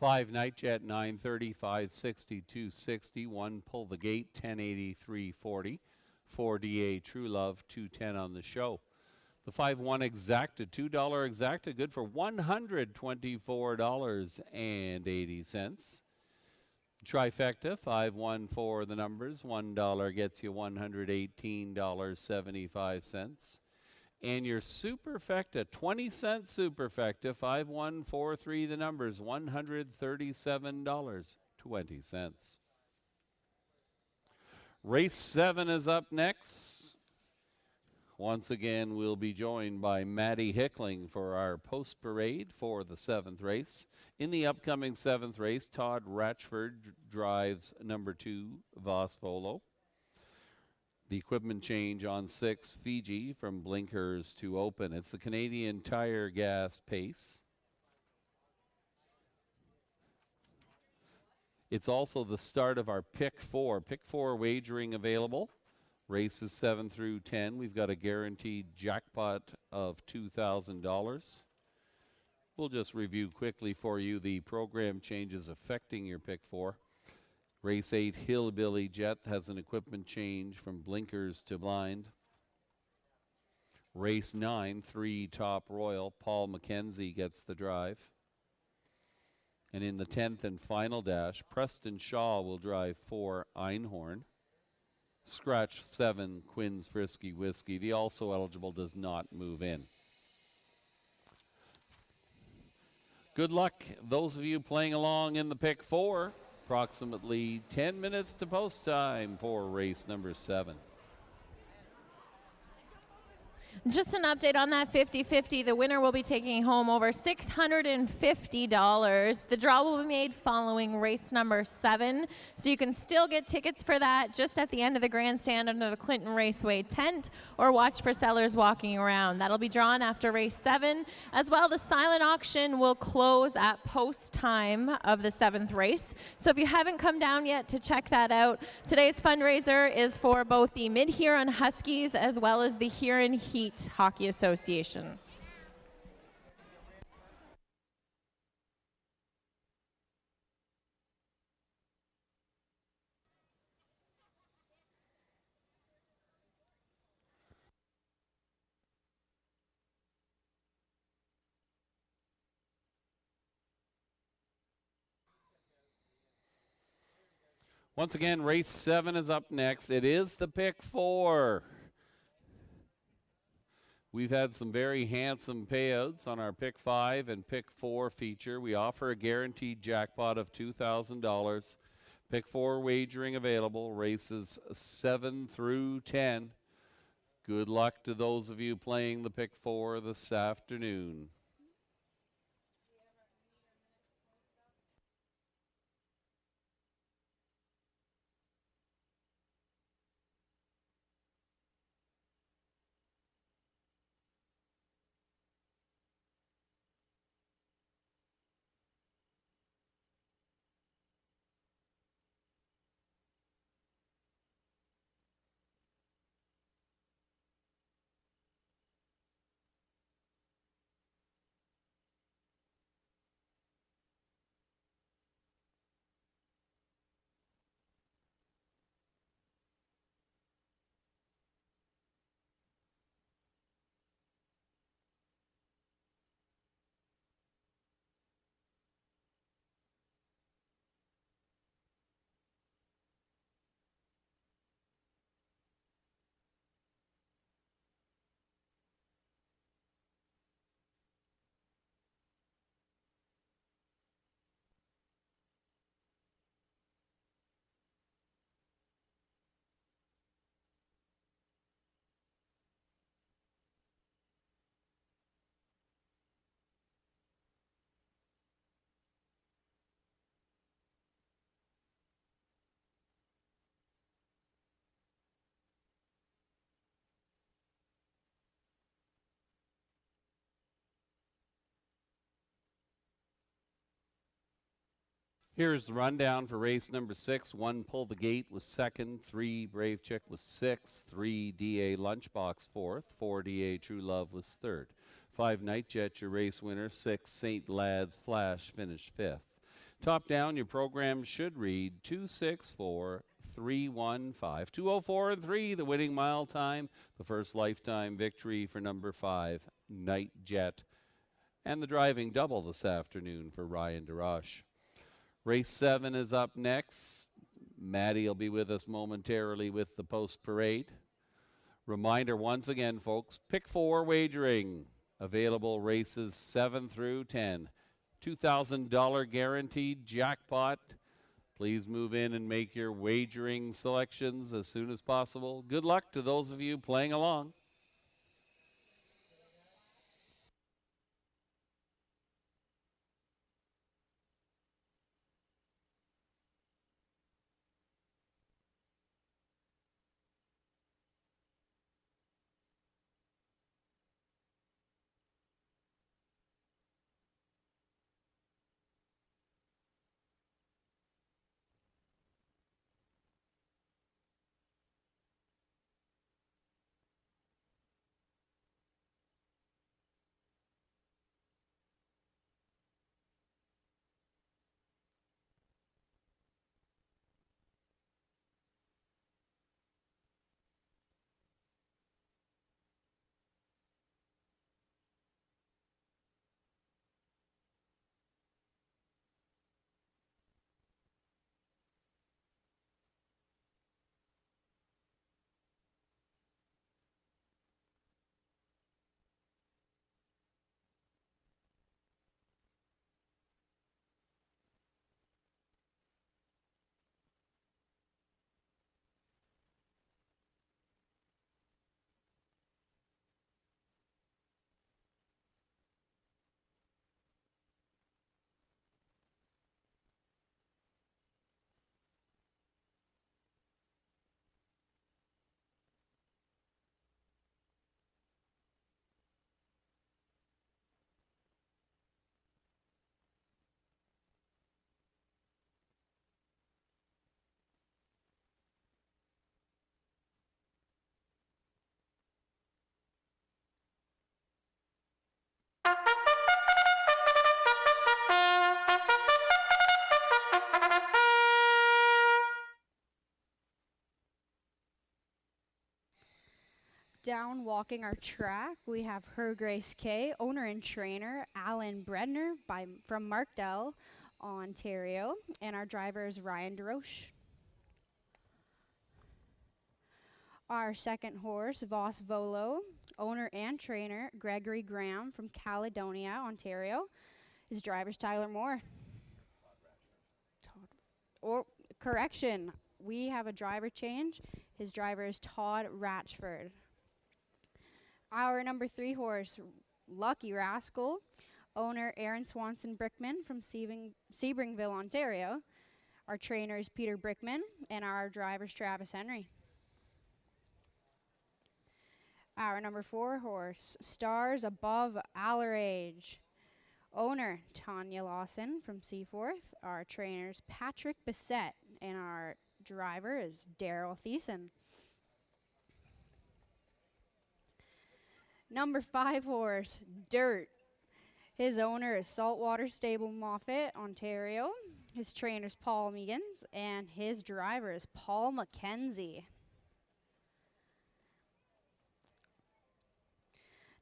5 Nightjet 930, 560, 260. 1 Pull the Gate 1083, 40. 4 DA True Love 210 on the show. The 5-1 Exacta, $2 Exacta, good for $124.80. Trifecta, 5-1 for the numbers, $1 gets you $118.75. And your Superfecta, 20-cent Superfecta, 5143 the numbers, $137.20. Race 7 is up next. Once again, we'll be joined by Maddie Hickling for our post parade for the 7th race. In the upcoming 7th race, Todd Ratchford drives number 2, Voss Polo. The equipment change on 6, Fiji, from blinkers to open. It's the Canadian Tire Gas pace. It's also the start of our Pick 4. Pick 4 wagering available. Races 7 through 10. We've got a guaranteed jackpot of $2,000. We'll just review quickly for you the program changes affecting your Pick 4. Race 8, Hillbilly Jet, has an equipment change from blinkers to blind. Race 9, 3 Top Royal, Paul McKenzie gets the drive. And in the 10th and final dash, Preston Shaw will drive 4 Einhorn. Scratch 7, Quinn's Frisky Whiskey. The also eligible does not move in. Good luck, those of you playing along in the Pick 4. Approximately 10 minutes to post time for race number 7. Just an update on that 50-50. The winner will be taking home over $650. The draw will be made following race number 7. So you can still get tickets for that just at the end of the grandstand under the Clinton Raceway tent, or watch for sellers walking around. That'll be drawn after race 7. As well, the silent auction will close at post time of the 7th race. So if you haven't come down yet to check that out, today's fundraiser is for both the Mid-Huron Huskies as well as the Huron Heat Hockey Association. Once again, race 7 is up next. It is the Pick 4. We've had some very handsome payouts on our Pick 5 and Pick 4 feature. We offer a guaranteed jackpot of $2,000. Pick 4 wagering available, races 7 through 10. Good luck to those of you playing the Pick 4 this afternoon. Here's the rundown for race number 6. 1 Pull the Gate was 2nd. 3 Brave Chick was 6th. 3 DA Lunchbox 4th. 4 DA True Love was 3rd. 5 Nightjet, your race winner. 6 St. Lad's Flash finished 5th. Top down, your program should read 264-315. 204 and 3, the winning mile time. The first lifetime victory for number 5, Night Jet. And the driving double this afternoon for Ryan DeRoche. Race 7 is up next. Maddie will be with us momentarily with the post parade. Reminder once again, folks, pick 4 wagering. Available races 7 through 10. $2,000 guaranteed jackpot. Please move in and make your wagering selections as soon as possible. Good luck to those of you playing along. Down walking our track, we have Her Grace K, owner and trainer Alan Bredner from Markdale, Ontario, and our driver is Ryan DeRoche. Our second horse, Voss Volo, owner and trainer Gregory Graham from Caledonia, Ontario. His driver's Tyler Moore. Correction, we have a driver change. His driver is Todd Ratchford. Our number 3 horse, Lucky Rascal, owner Aaron Swanson Brickman from Sebringville, Ontario. Our trainer is Peter Brickman, and our driver is Travis Henry. Our number 4 horse, Stars Above Allerage, owner Tanya Lawson from Seaforth. Our trainer is Patrick Bissett, and our driver is Daryl Thiessen. Number 5 horse, Dirt. His owner is Saltwater Stable Moffat, Ontario. His trainer is Paul Meegans, and his driver is Paul McKenzie.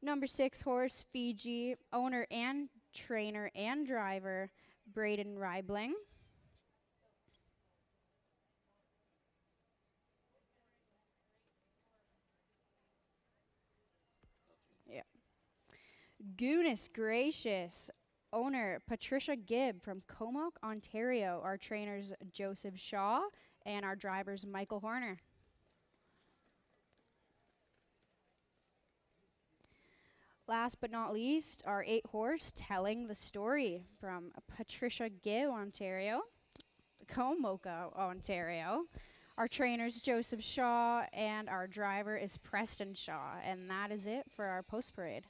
Number 6 horse, Fiji, owner and trainer and driver, Braden Reibling. Yeah. Goodness gracious, owner Patricia Gibb from Comock, Ontario. Our trainers Joseph Shaw, and our drivers Michael Horner. Last but not least, our 8 horse, Telling the Story from Patricia Gibb, Ontario, Comoca, Ontario. Our trainers Joseph Shaw, and our driver is Preston Shaw. And that is it for our post parade.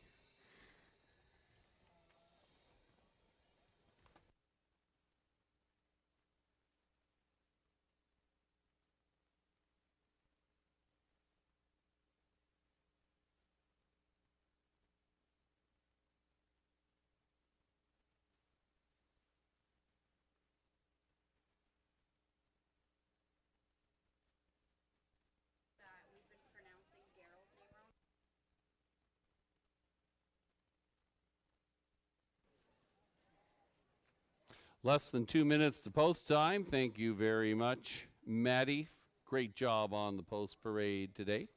Less than 2 minutes to post time. Thank you very much, Maddie. Great job on the post parade today.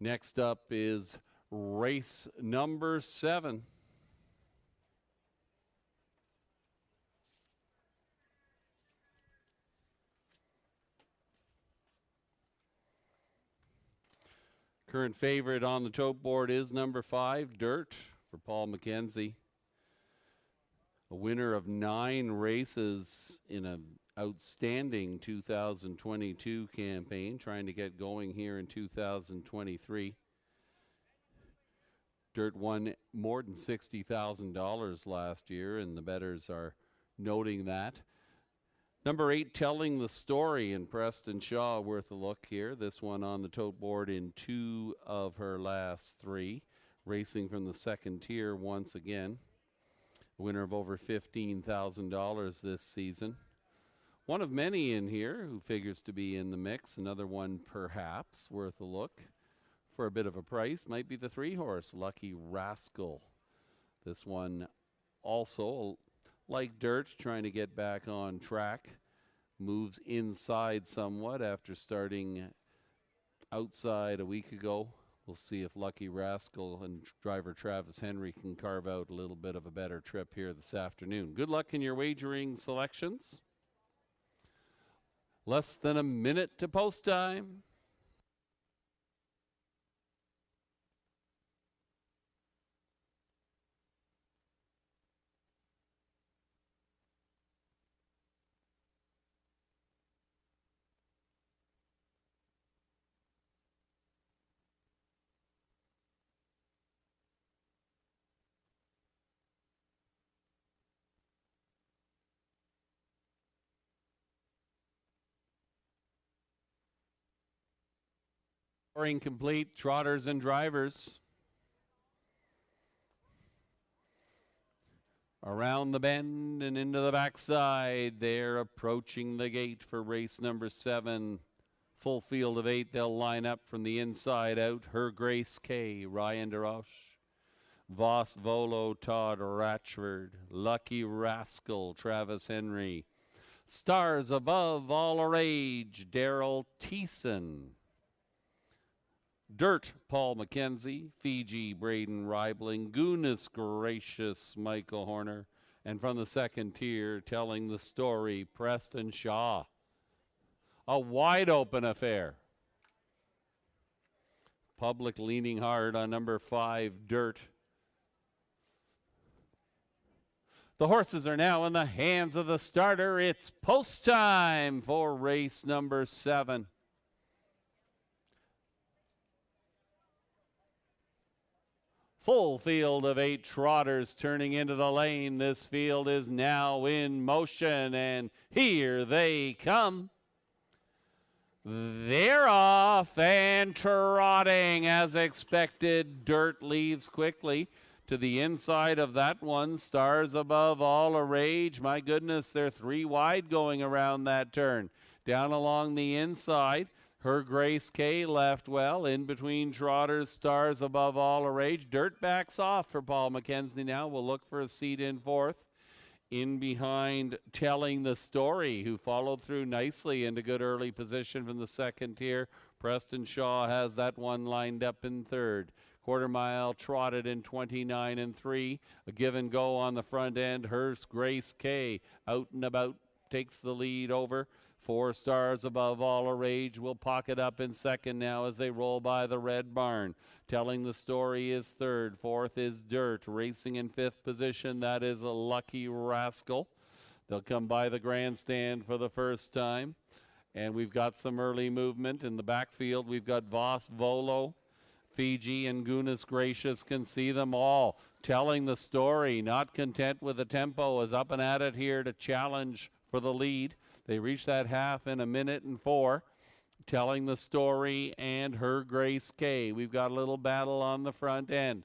Next up is race number 7. Current favorite on the tote board is number 5, Dirt, for Paul McKenzie. A winner of 9 races in an outstanding 2022 campaign, trying to get going here in 2023. Dirt won more than $60,000 last year, and the bettors are noting that. Number 8, Telling the Story, in Preston Shaw, worth a look here. This one on the tote board in 2 of her last 3. Racing from the second tier once again. A winner of over $15,000 this season. One of many in here who figures to be in the mix. Another one perhaps worth a look for a bit of a price might be the 3-horse, Lucky Rascal. This one also, like Dirt, trying to get back on track. Moves inside somewhat after starting outside a week ago. We'll see if Lucky Rascal and driver Travis Henry can carve out a little bit of a better trip here this afternoon. Good luck in your wagering selections. Less than a minute to post time. Scoring complete, trotters and drivers. Around the bend and into the backside. They're approaching the gate for race number 7. Full field of 8. They'll line up from the inside out. Her Grace K, Ryan DeRoche. Voss Volo, Todd Ratchford. Lucky Rascal, Travis Henry. Stars Above All a Rage, Daryl Thiessen. Dirt, Paul McKenzie. Fiji, Braden Reibling. Goodness Gracious, Michael Horner. And from the second tier, Telling the Story, Preston Shaw. A wide open affair. Public leaning hard on number 5, Dirt. The horses are now in the hands of the starter. It's post time for race number 7. Full field of 8 trotters turning into the lane. This field is now in motion, and here they come. They're off and trotting as expected. Dirt leaves quickly to the inside of that one. Stars Above All a Rage. My goodness, they're 3 wide going around that turn. Down along the inside. Her Grace K left well. In between trotters, Stars Above All a Rage. Dirt backs off for Paul McKenzie now. We'll look for a seat in 4th. In behind, Telling the Story, who followed through nicely into good early position from the second tier. Preston Shaw has that one lined up in 3rd. Quarter mile trotted in 29 and 3. A give and go on the front end. Her Grace K out and about takes the lead over. 4 Stars Above All a Rage will pocket up in 2nd now as they roll by the Red Barn. Telling the Story is 3rd. 4th is Dirt. Racing in 5th position, that is a Lucky Rascal. They'll come by the grandstand for the first time. And we've got some early movement in the backfield. We've got Voss Volo, Fiji, and Goodness Gracious can see them all. Telling the Story, not content with the tempo, is up and at it here to challenge for the lead. They reach that half in 1 minute and 4. Telling the Story and Her Grace K. We've got a little battle on the front end.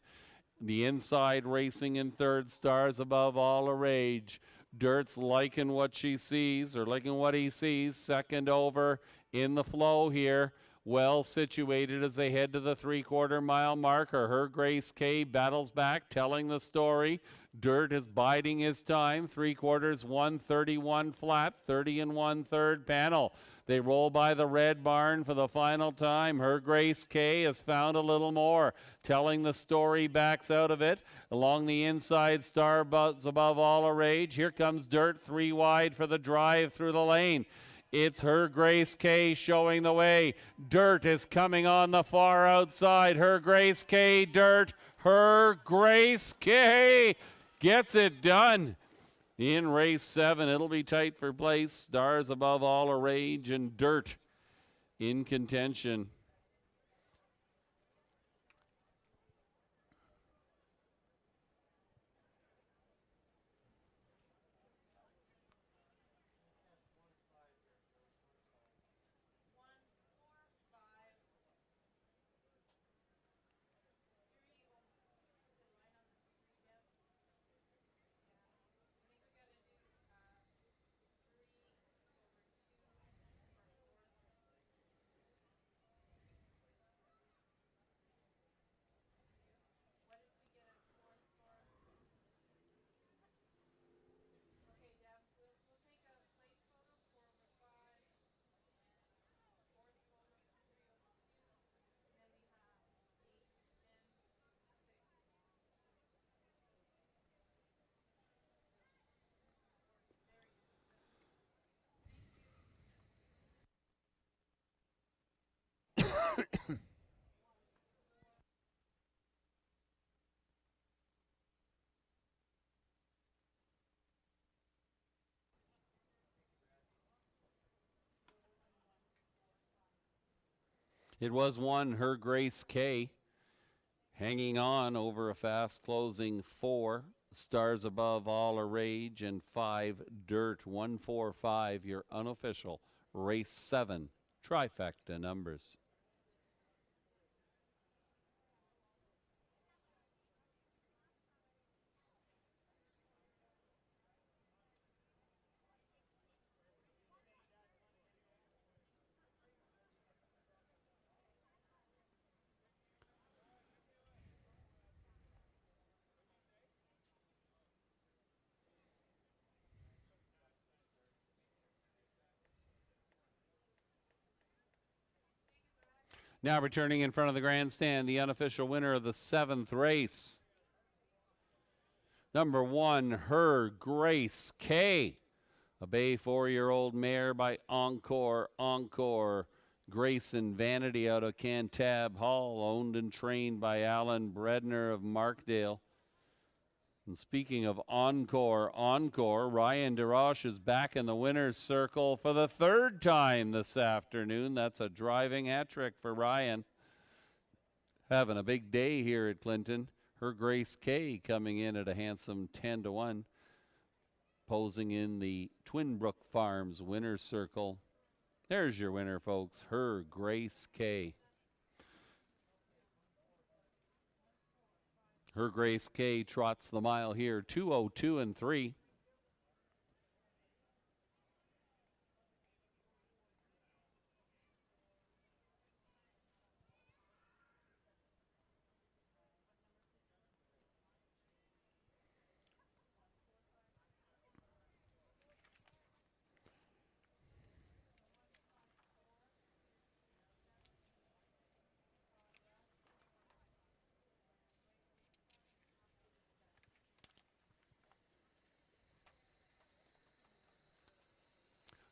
The inside racing in 3rd, Stars Above All a Rage. Dirt's liking what she sees, or liking what he sees. 2nd over in the flow here. well situated as they head to the 3/4 mile marker. Her Grace K battles back, telling the story. Dirt is biding his time. 3/4, 131 flat, 30 1/3 panel. They roll by the red barn for the final time. Her Grace K has found a little more. Telling the story, backs out of it. Along the inside, Star Buzz above all a rage. Here comes Dirt, 3 wide for the drive through the lane. It's Her Grace K showing the way. Dirt is coming on the far outside. Her Grace K, Dirt. Her Grace K gets it done. In race 7, it'll be tight for place. Stars above all a rage and Dirt in contention. It was one, Her Grace K, hanging on over a fast closing 4. Stars above all a rage and 5 Dirt. 145, your unofficial race 7 trifecta numbers. Now returning in front of the grandstand, the unofficial winner of the 7th race. Number 1, Her Grace K. A bay 4-year-old mare by Encore. Grace and Vanity out of Cantab Hall, owned and trained by Alan Bredner of Markdale. And speaking of Encore, Ryan DeRoche is back in the winner's circle for the 3rd time this afternoon. That's a driving hat trick for Ryan. Having a big day here at Clinton. Her Grace K coming in at a handsome 10-1. Posing in the Twinbrook Farms winner's circle. There's your winner, folks. Her Grace K. Her Grace K trots the mile here, 2:02 3.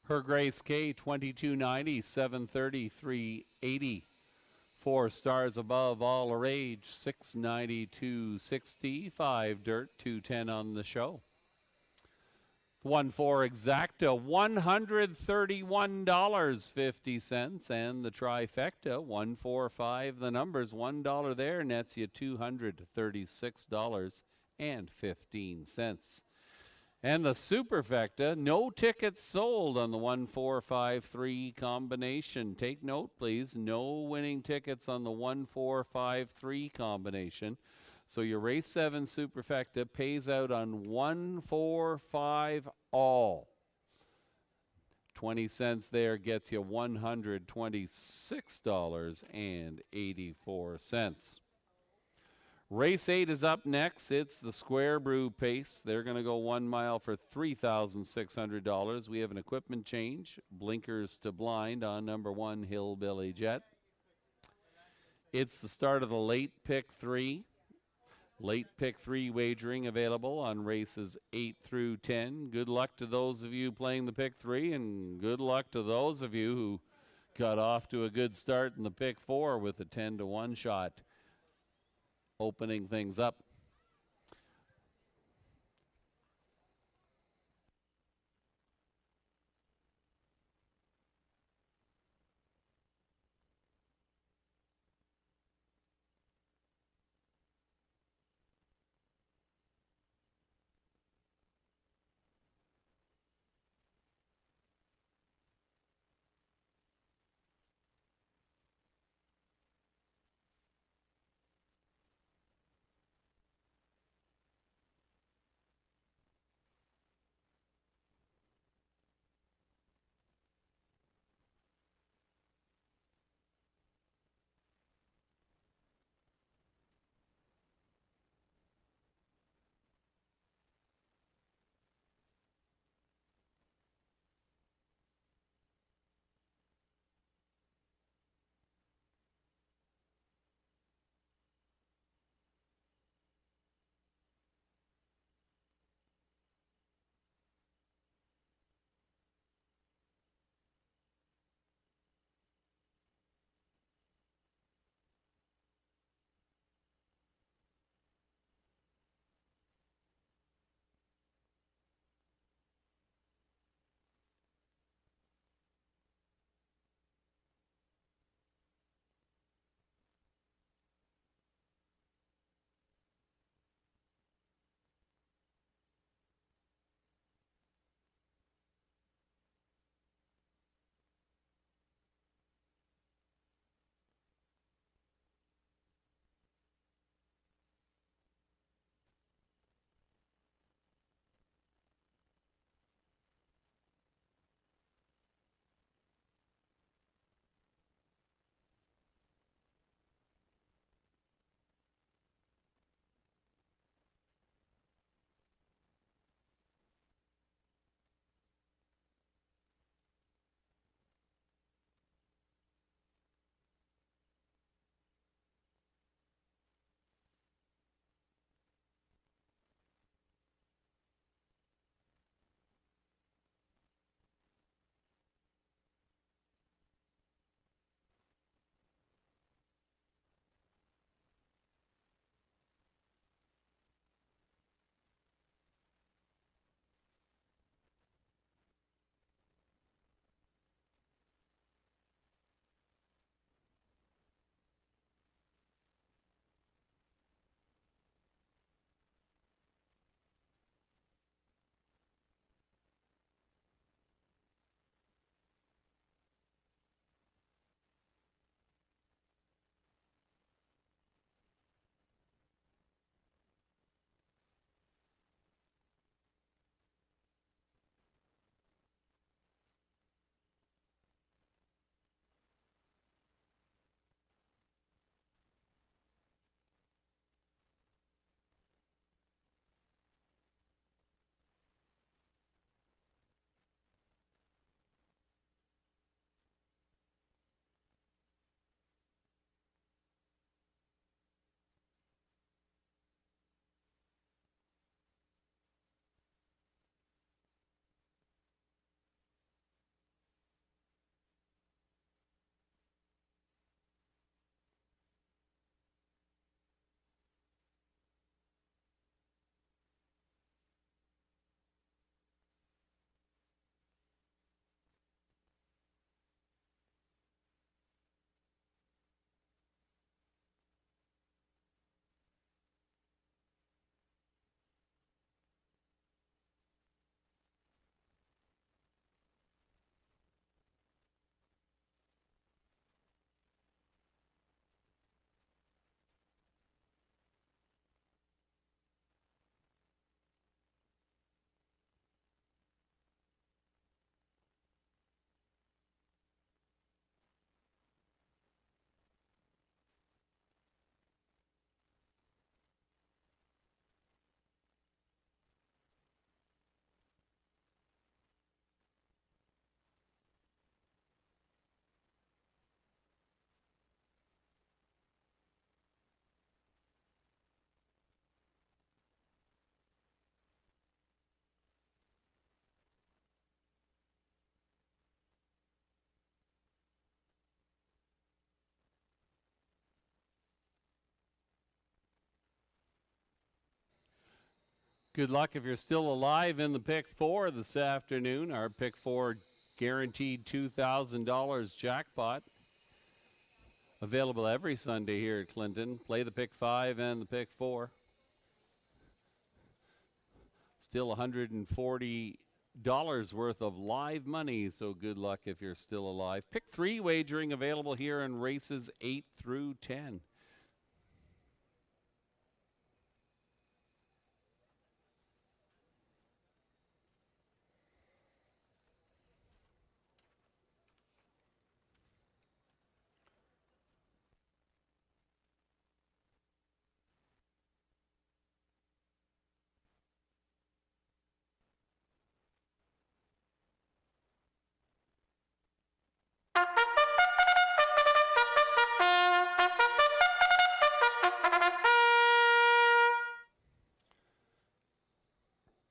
Her Grace K, 2290, 730, 380. 4 stars above all a rage, 690, 260, 5 Dirt, 210 on the show. 1-4 exacta, $131.50, and the trifecta, 145. The numbers, $1 there nets you $236.15. And the superfecta, no tickets sold on the 1-4-5-3 combination. Take note, please, no winning tickets on the 1-4-5-3 combination. So your race 7 superfecta pays out on 1-4-5 all. 20 cents there gets you $126.84. Race 8 is up next. It's the Square Brew Pace. They're going to go 1 mile for $3,600. We have an equipment change. Blinkers to blind on number 1, Hillbilly Jet. It's the start of the late pick 3. Late pick 3 wagering available on races 8 through 10. Good luck to those of you playing the pick 3, and good luck to those of you who got off to a good start in the pick 4 with a 10-to-1 shot opening things up. Good luck if you're still alive in the pick 4 this afternoon. Our pick 4 guaranteed $2,000 jackpot. Available every Sunday here at Clinton. Play the pick 5 and the pick 4. Still $140 worth of live money, so good luck if you're still alive. Pick 3 wagering available here in races 8 through 10.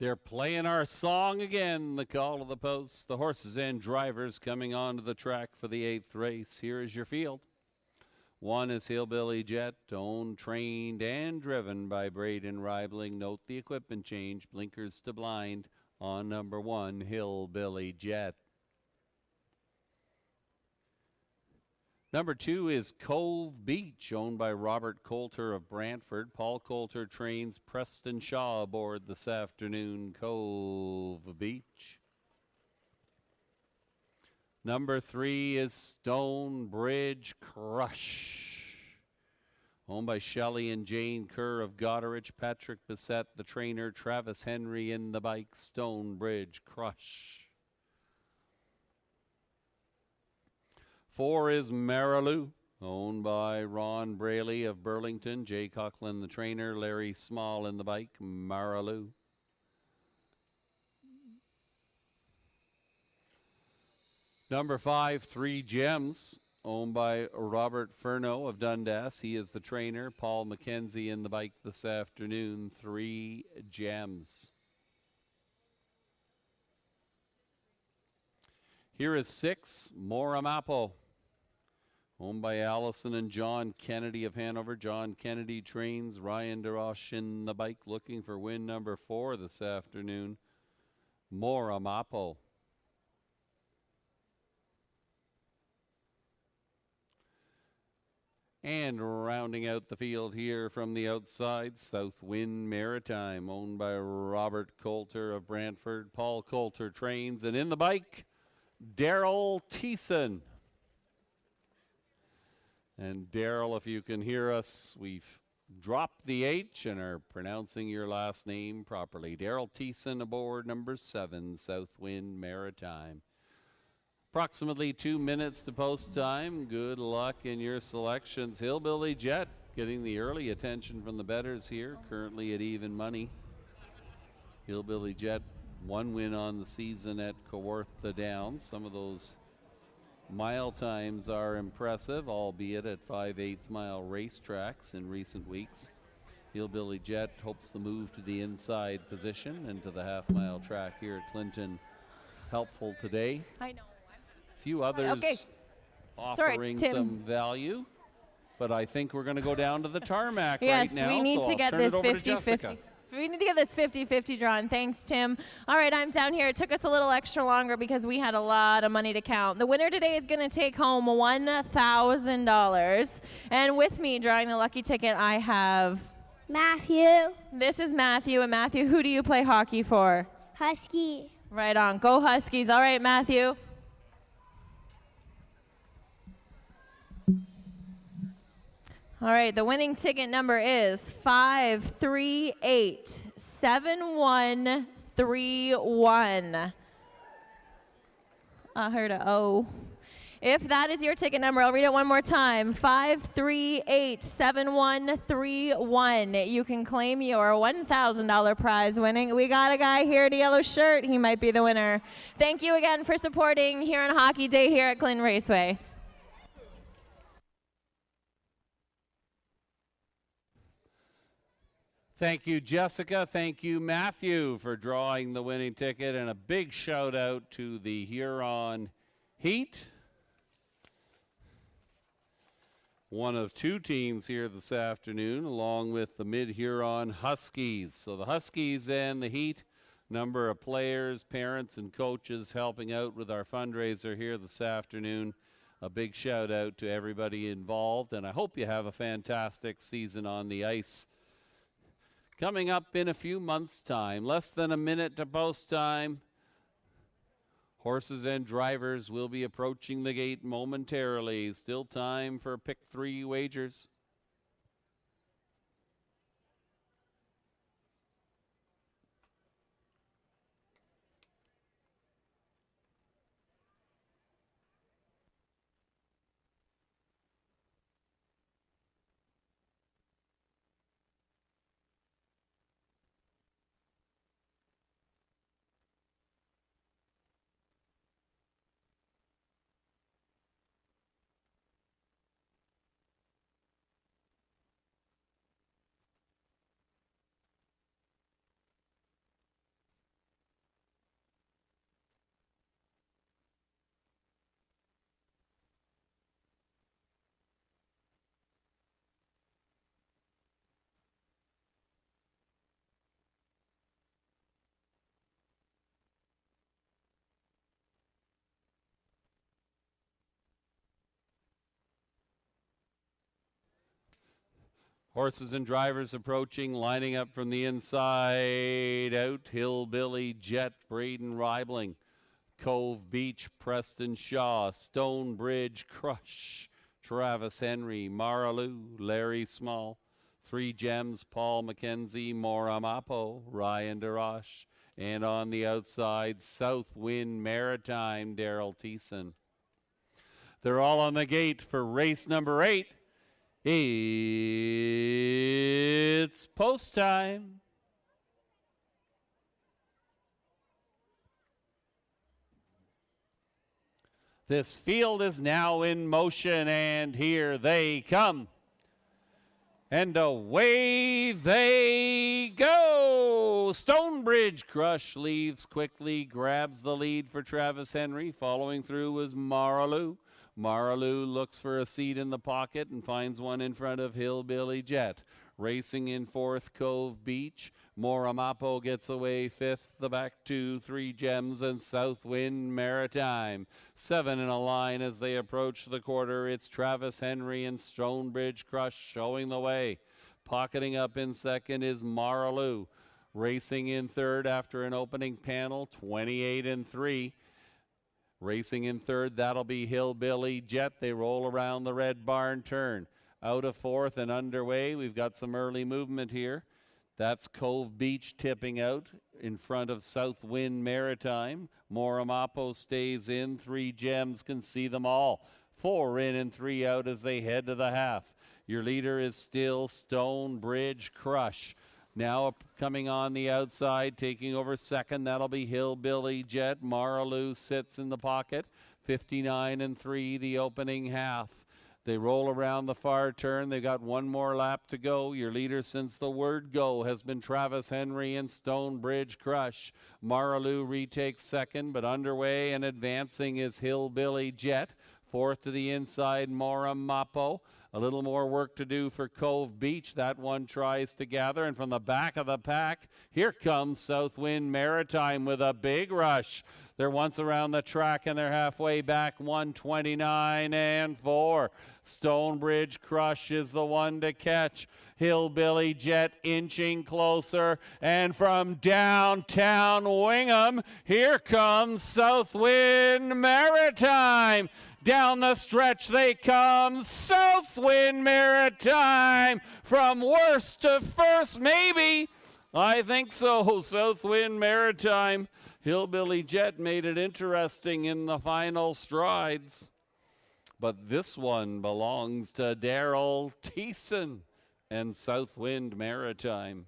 They're playing our song again, the call of the post. The horses and drivers coming onto the track for the 8th race. Here is your field. 1 is Hillbilly Jet, owned, trained, and driven by Braden Reibling. Note the equipment change, blinkers to blind on number 1, Hillbilly Jet. Number 2 is Cove Beach, owned by Robert Coulter of Brantford. Paul Coulter trains Preston Shaw aboard this afternoon. Cove Beach. Number 3 is Stonebridge Crush, owned by Shelley and Jane Kerr of Goderich. Patrick Bissett, the trainer. Travis Henry in the bike. Stonebridge Crush. 4 is Marilou, owned by Ron Braley of Burlington. Jay Coughlin, the trainer. Larry Small in the bike. Marilou. Number 5, 3 Gems, owned by Robert Furno of Dundas. He is the trainer. Paul McKenzie in the bike this afternoon. 3 Gems. Here is 6, Moramapo, owned by Allison and John Kennedy of Hanover. John Kennedy trains. Ryan DeRoche in the bike, looking for win number 4 this afternoon. Moramapo. And rounding out the field here from the outside, Southwind Maritime, owned by Robert Coulter of Brantford. Paul Coulter trains, and in the bike, Daryl Thiessen. And Daryl, if you can hear us, we've dropped the H and are pronouncing your last name properly. Daryl Thiessen aboard number 7, Southwind Maritime. Approximately 2 minutes to post time. Good luck in your selections. Hillbilly Jet getting the early attention from the bettors here, currently at even money. Hillbilly Jet, 1 win on the season at Kawartha Downs. Some of those mile times are impressive, albeit at 5/8 mile racetracks in recent weeks. Hillbilly Jet hopes the move to the inside position and to the half-mile track here at Clinton helpful today. I know. Few others Okay. offering Sorry, Tim. some value, but I think we're going to go down to the tarmac Yes, right now. we need so to I'll get turn this it over to 50-50. Jessica. We need to get this 50-50 drawn. Thanks, Tim. All right, I'm down here. It took us a little extra longer because we had a lot of money to count. The winner today is going to take home $1,000. And with me drawing the lucky ticket, I have Matthew. This is Matthew. And Matthew, who do you play hockey for? Husky. Right on. Go Huskies. All right, Matthew. All right, the winning ticket number is 5387131. I heard a O. If that is your ticket number, I'll read it one more time. 5387131. You can claim your $1,000 prize winning. We got a guy here in a yellow shirt. He might be the winner. Thank you again for supporting here on Hockey Day here at Clinton Raceway. Thank you, Jessica. Thank you, Matthew, for drawing the winning ticket. And a big shout out to the Huron Heat. one of two teams here this afternoon, along with the Mid-Huron Huskies. So the Huskies and the Heat, number of players, parents, and coaches helping out with our fundraiser here this afternoon. A big shout out to everybody involved, and I hope you have a fantastic season on the ice. Coming up in a few months' time, less than a minute to post time. Horses and drivers will be approaching the gate momentarily. Still time for pick 3 wagers. Horses and drivers approaching, lining up from the inside out. Hillbilly Jet, Braden Reibling. Cove Beach, Preston Shaw. Stonebridge Crush, Travis Henry. Maraloo, Larry Small. 3 Gems, Paul McKenzie. Moramapo, Ryan DeRoche. And on the outside, Southwind Maritime, Daryl Thiessen. They're all on the gate for race number 8. It's post time. This field is now in motion, and here they come. And away they go. Stonebridge Crush leaves quickly, grabs the lead for Travis Henry. Following through was Maraloo. Maraloo looks for a seat in the pocket and finds one in front of Hillbilly Jet. Racing in 4th, Cove Beach. Moramapo gets away 5th. The back 2, 3 Gems, and Southwind Maritime. 7 in a line as they approach the quarter. It's Travis Henry and Stonebridge Crush showing the way. Pocketing up in 2nd is Maraloo. Racing in 3rd after an opening panel, 28 and 3. Racing in 3rd, that'll be Hillbilly Jet. They roll around the Red Barn turn. Out of 4th and underway. We've got some early movement here. That's Cove Beach tipping out in front of Southwind Maritime. Moramapo stays in. 3 Gems can see them all. 4 in and 3 out as they head to the half. Your leader is still Stonebridge Crush. Now coming on the outside, taking over 2nd, that'll be Hillbilly Jet. Maraloo sits in the pocket. 59 and 3, the opening half. They roll around the far turn. They've got one more lap to go. Your leader since the word go has been Travis Henry and Stonebridge Crush. Maraloo retakes 2nd, but underway and advancing is Hillbilly Jet. 4th to the inside, Moramapo. A little more work to do for Cove Beach. That one tries to gather. And from the back of the pack, here comes Southwind Maritime with a big rush. They're once around the track and they're halfway back, 129 and 4. Stonebridge Crush is the one to catch. Hillbilly Jet inching closer. And from downtown Wingham, here comes Southwind Maritime. Down the stretch they come, Southwind Maritime. From worst to first, maybe. I think so, Southwind Maritime. Hillbilly Jet made it interesting in the final strides. But this one belongs to Daryl Thiessen and Southwind Maritime.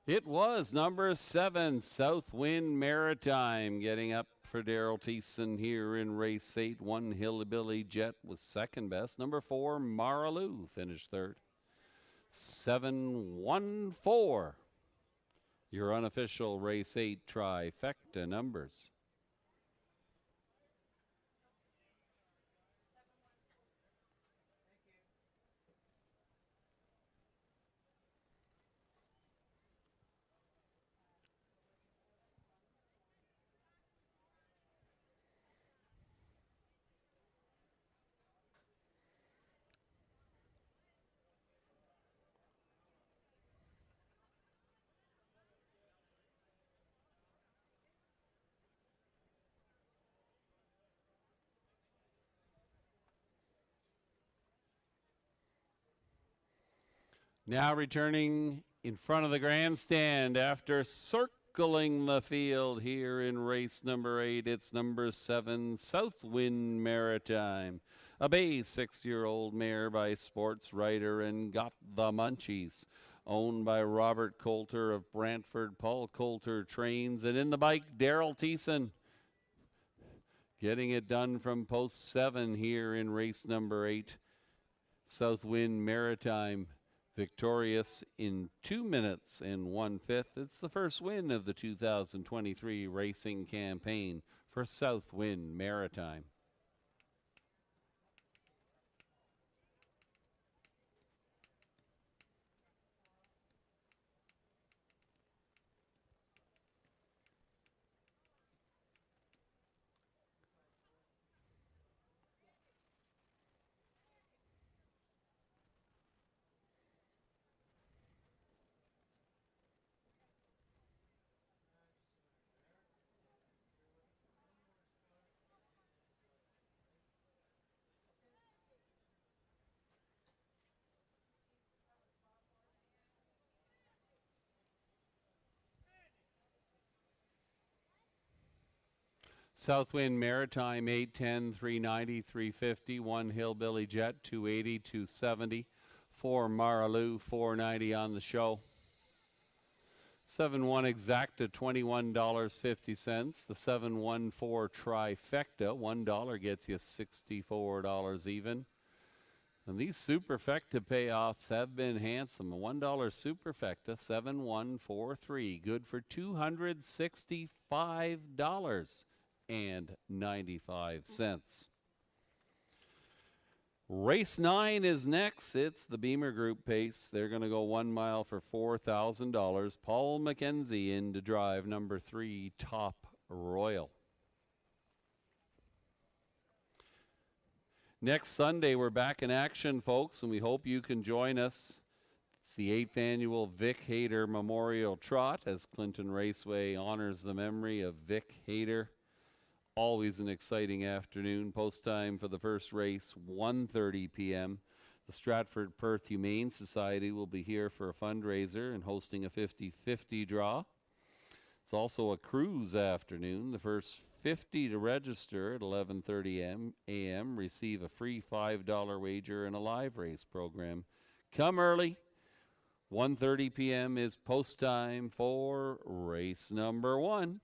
It was number 7, Southwind Maritime, getting up for Daryl Thiessen here in race 8. 1 Hillbilly Jet was second best. Number 4, Maraloo finished third. 714, your unofficial race 8 trifecta numbers. Now returning in front of the grandstand after circling the field here in race number 8. It's number 7, Southwind Maritime. A bay 6-year-old mare by sports writer and got the munchies. Owned by Robert Coulter of Brantford. Paul Coulter trains, and in the bike, Daryl Thiessen. Getting it done from post 7 here in race number 8. Southwind Maritime victorious in 2 minutes and 1/5. It's the first win of the 2023 racing campaign for Southwind Maritime. Southwind Maritime 810, 390, 350. 1 Hillbilly Jet 280, 270. 4 Maraloo 490 on the show. 7-1 Exacta $21.50. The 714 Trifecta $1 gets you $64 even. And these superfecta payoffs have been handsome. A $1 superfecta 7143, good for $265.95. Race 9 is next. It's the Beamer Group pace. They're going to go 1 mile for $4,000. Paul McKenzie in to drive number 3, Top Royal. Next Sunday, we're back in action, folks, and we hope you can join us. It's the 8th annual Vic Hayter Memorial Trot as Clinton Raceway honors the memory of Vic Hayter. Always an exciting afternoon. Post time for the first race, 1:30 p.m. The Stratford Perth Humane Society will be here for a fundraiser and hosting a 50-50 draw. It's also a cruise afternoon. The first 50 to register at 11:30 a.m. receive a free $5 wager and a live race program. Come early. 1:30 p.m. is post time for race number 1.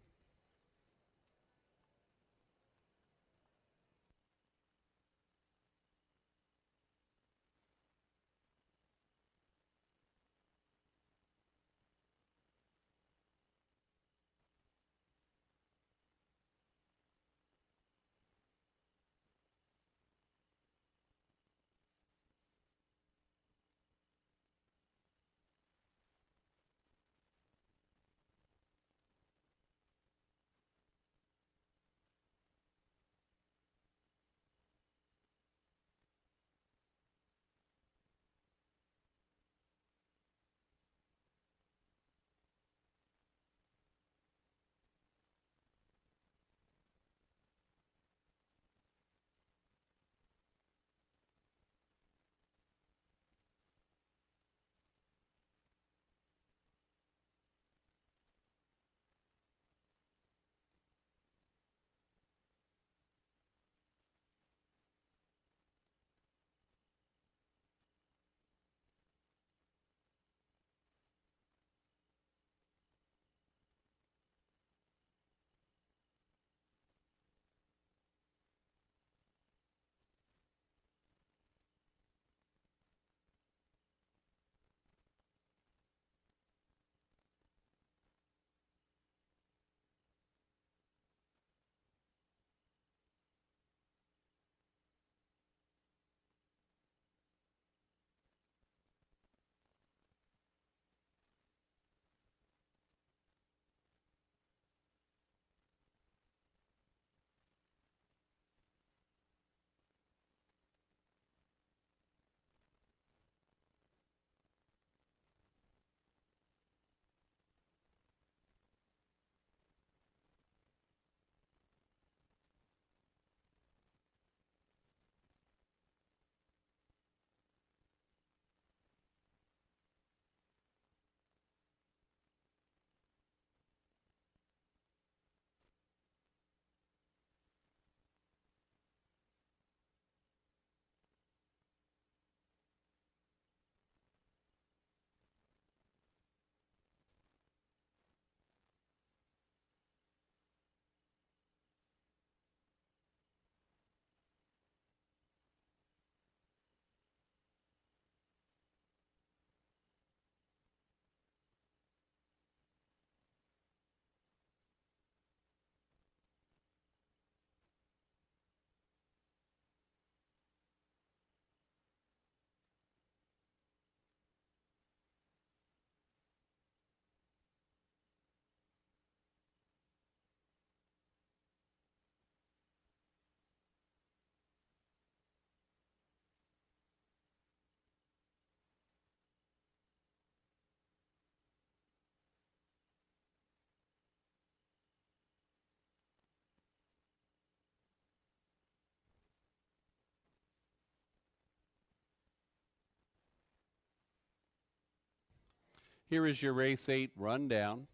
Here is your race 8 rundown.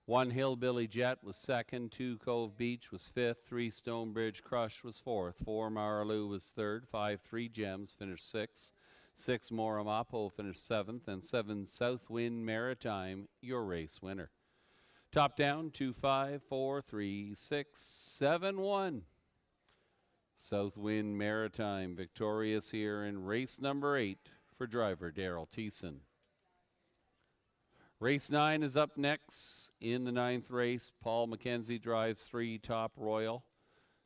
1 Hillbilly Jet was second, 2 Cove Beach was fifth, 3 Stonebridge Crush was fourth, 4 Marlou was third, 5 3 Gems finished sixth, 6 Moramapo finished seventh, and 7 Southwind Maritime, your race winner. Top down, 2 5 4 3 6 7 1. Southwind Maritime victorious here in race number 8 for driver Daryl Thiessen. Race 9 is up next. In the 9th race, Paul McKenzie drives 3 Top Royal.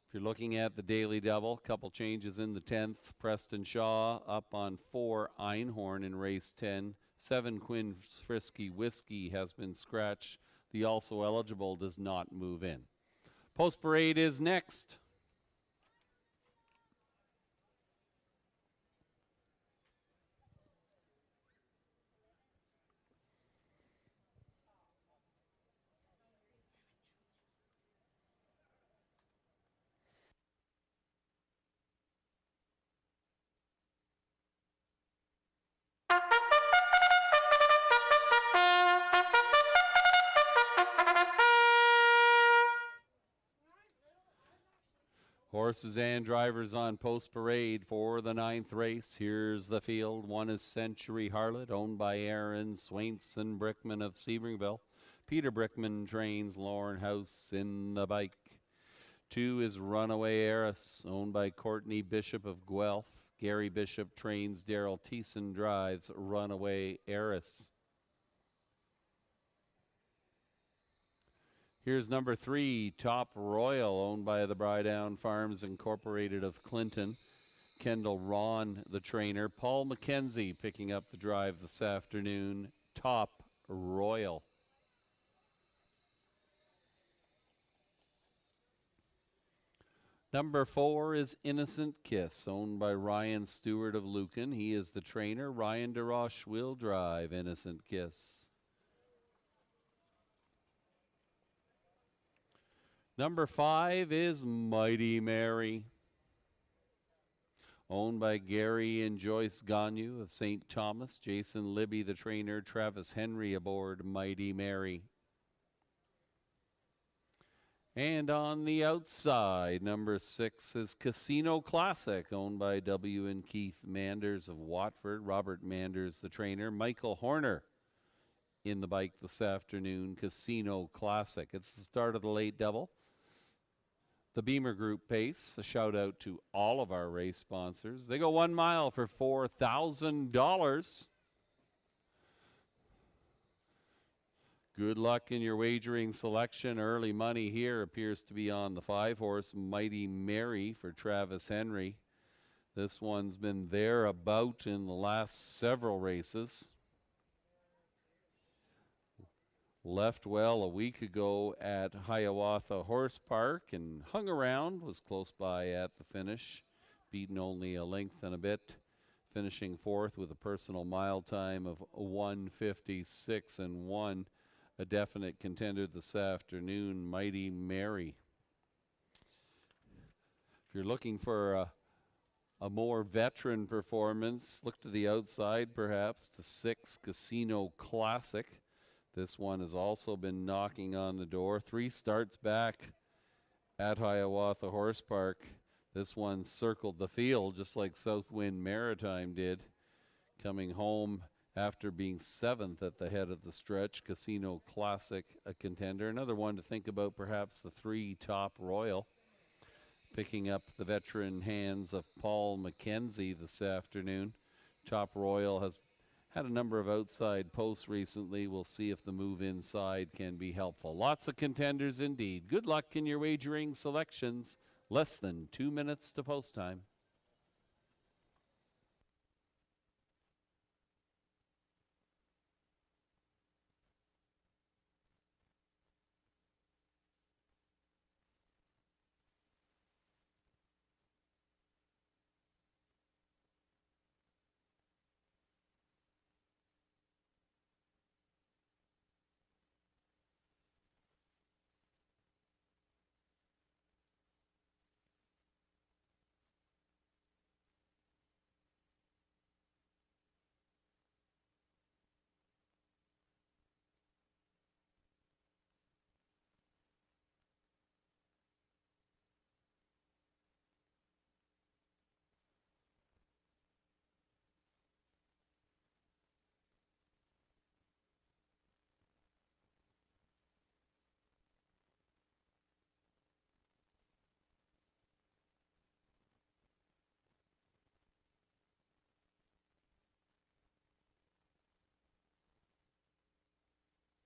If you're looking at the daily double, couple changes in the 10th. Preston Shaw up on 4 Einhorn in race 10. 7 Quinn Frisky Whiskey has been scratched. The also eligible does not move in. Post Parade is next. Horses and drivers on Post Parade for the 9th race. Here's the field. 1 is Century Harlot, owned by Aaron Swainson Brickman of Sebringville. Peter Brickman trains Lauren House in the bike. 2 is Runaway Heiress, owned by Courtney Bishop of Guelph. Gary Bishop trains Daryl Thiessen drives Runaway Heiress. Here's number 3, Top Royal, owned by the Brydown Farms Incorporated of Clinton. Kendall Ron, the trainer. Paul McKenzie picking up the drive this afternoon. Top Royal. Number 4 is Innocent Kiss, owned by Ryan Stewart of Lucan. He is the trainer. Ryan DeRoche will drive Innocent Kiss. Number 5 is Mighty Mary, owned by Gary and Joyce Gagnon of St. Thomas. Jason Libby, the trainer. Travis Henry aboard Mighty Mary. And on the outside, number 6 is Casino Classic, owned by W. and Keith Manders of Watford. Robert Manders, the trainer. Michael Horner in the bike this afternoon. Casino Classic. It's the start of the late double. The Beamer Group pace. A shout out to all of our race sponsors. They go 1 mile for $4,000. Good luck in your wagering selection. Early money here appears to be on the 5-horse Mighty Mary for Travis Henry. This one's been thereabout in the last several races. Left well a week ago at Hiawatha Horse Park and hung around, was close by at the finish, beaten only a length and a bit, finishing 4th with a personal mile time of 1:56 and 1. A definite contender this afternoon, Mighty Mary. If you're looking for a more veteran performance, look to the outside perhaps to 6 Casino Classic. This one has also been knocking on the door. 3 starts back at Hiawatha Horse Park. This one circled the field just like Southwind Maritime did, coming home after being 7th at the head of the stretch. Casino Classic, a contender. Another one to think about, perhaps the 3 Top Royal, picking up the veteran hands of Paul McKenzie this afternoon. Top Royal has had a number of outside posts recently. We'll see if the move inside can be helpful. Lots of contenders indeed. Good luck in your wagering selections. Less than 2 minutes to post time.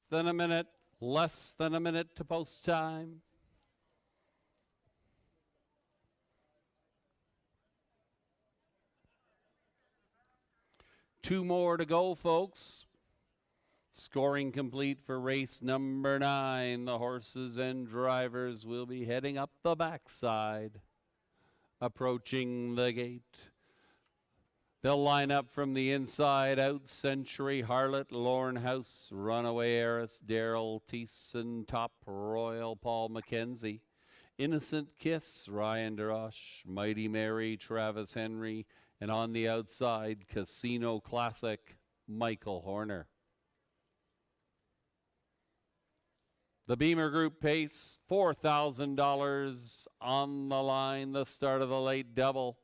than a minute. Less than a minute to post time. Two more to go, folks. Scoring complete for race number 9. The horses and drivers will be heading up the backside, approaching the gate. They'll line up from the inside out. Century Harlot, Lorne House, Runaway Heiress, Daryl Thiessen, Top Royal, Paul McKenzie. Innocent Kiss, Ryan DeRoche, Mighty Mary, Travis Henry, and on the outside, Casino Classic, Michael Horner. The Beamer Group pace, $4,000 on the line, the start of the late double.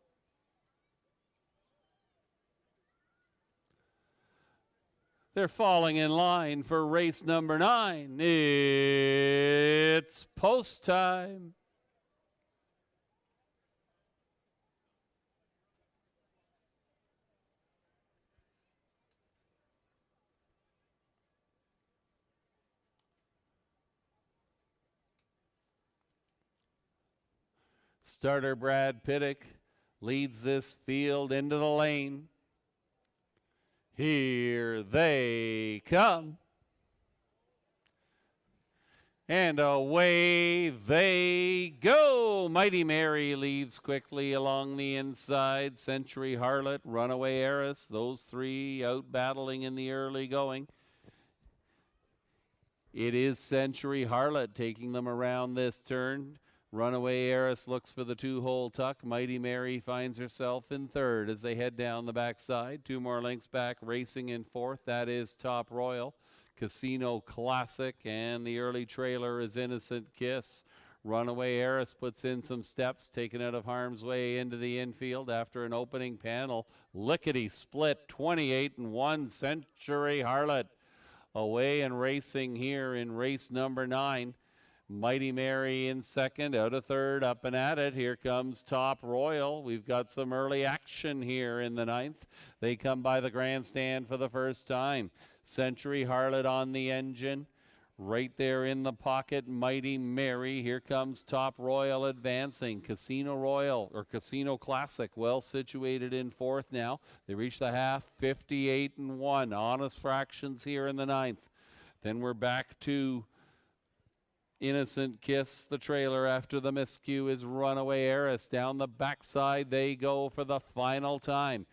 They're falling in line for race number 9. It's post time. Starter Brad Pittick leads this field into the lane. Here they come. And away they go. Mighty Mary leads quickly along the inside. Century Harlot, Runaway Heiress, those three out battling in the early going. It is Century Harlot taking them around this turn. Runaway Heiress looks for the 2-hole tuck. Mighty Mary finds herself in third as they head down the backside. 2 more lengths back, racing in fourth. That is Top Royal, Casino Classic, and the early trailer is Innocent Kiss. Runaway Heiress puts in some steps, taken out of harm's way into the infield after an opening panel. Lickety split, 28-1, Century Harlot away and racing here in race number 9. Mighty Mary in second, out of third, up and at it. Here comes Top Royal. We've got some early action here in the 9th. They come by the grandstand for the first time. Century Harlot on the engine. Right there in the pocket, Mighty Mary. Here comes Top Royal advancing. Casino Royal, or Casino Classic, well situated in fourth now. They reach the half, 58-1. Honest fractions here in the 9th. Then we're back to Innocent Kiss, the trailer after the miscue is Runaway Heiress. Down the backside they go for the final time.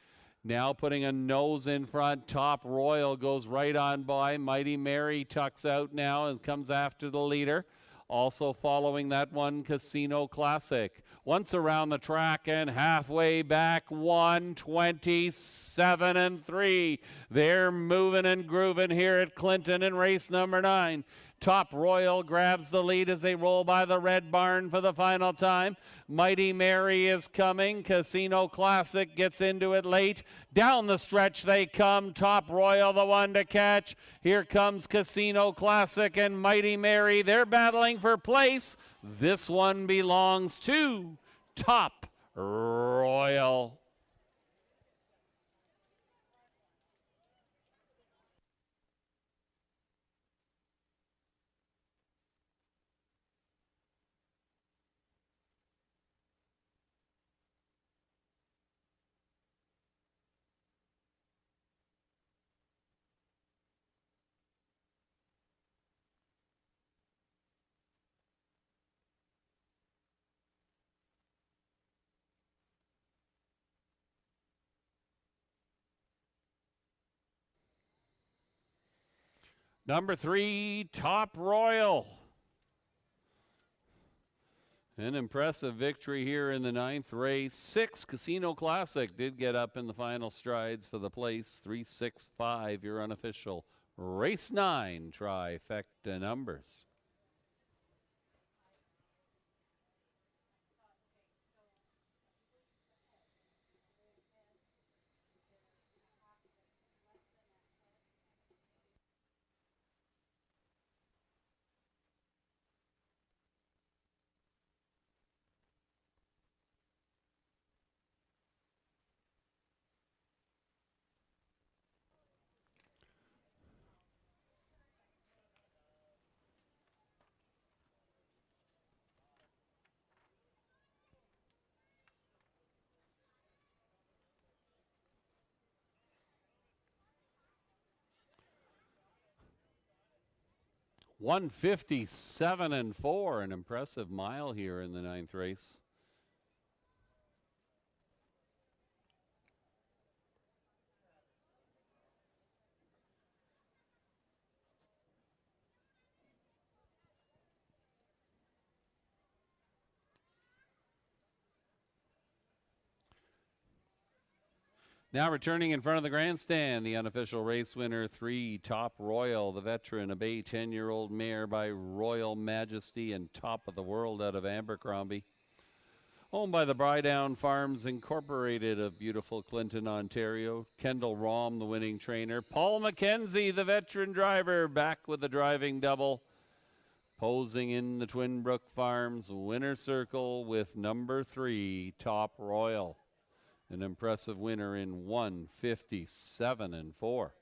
Now putting a nose in front, Top Royal goes right on by. Mighty Mary tucks out now and comes after the leader. Also following that one, Casino Classic. Once around the track and halfway back, 127-3. They're moving and grooving here at Clinton in race number 9. Top Royal grabs the lead as they roll by the Red Barn for the final time. Mighty Mary is coming. Casino Classic gets into it late. Down the stretch they come. Top Royal the one to catch. Here comes Casino Classic and Mighty Mary. They're battling for place. This one belongs to Top Royal. Number 3, Top Royal. An impressive victory here in the 9th race. 6, Casino Classic did get up in the final strides for the place. 3-6-5, your unofficial race 9 trifecta numbers. 157 and 4, an impressive mile here in the 9th race. Now returning in front of the grandstand, the unofficial race winner, 3 Top Royal, the veteran, a bay 10-year-old mare by Royal Majesty and Top of the World out of Abercrombie. Owned by the Brydown Farms Incorporated of beautiful Clinton, Ontario. Kendall Rom, the winning trainer. Paul McKenzie, the veteran driver, back with the driving double. Posing in the Twin Brook Farms winner circle with number 3, Top Royal. An impressive winner in 157 and 4.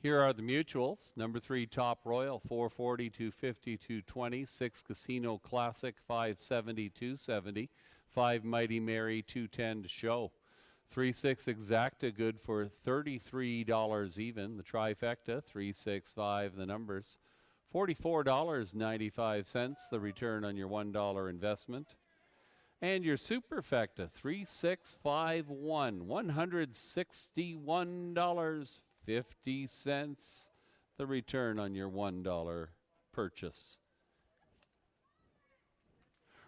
Here are the mutuals. Number 3, Top Royal, 440, 250, 220. 6, Casino Classic, 570, 270. 5, Mighty Mary, 210 to show. 3-6 Exacta, good for $33 even. The trifecta, 365, the numbers. $44.95, the return on your $1 investment. And your superfecta, 3651, $161.50, the return on your $1 purchase.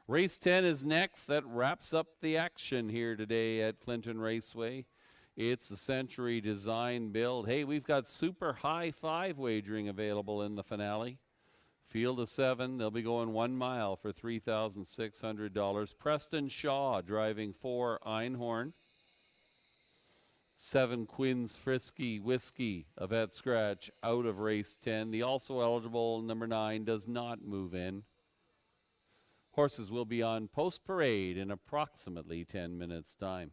Race 10 is next. That wraps up the action here today at Clinton Raceway. It's a Century Design build. Hey, we've got super high 5 wagering available in the finale. Field of 7, they'll be going 1 mile for $3,600. Preston Shaw driving 4 Einhorn. 7 Quinn's Frisky Whiskey, a vet scratch out of race 10. The also eligible number 9 does not move in. Horses will be on post parade in approximately 10 minutes' time.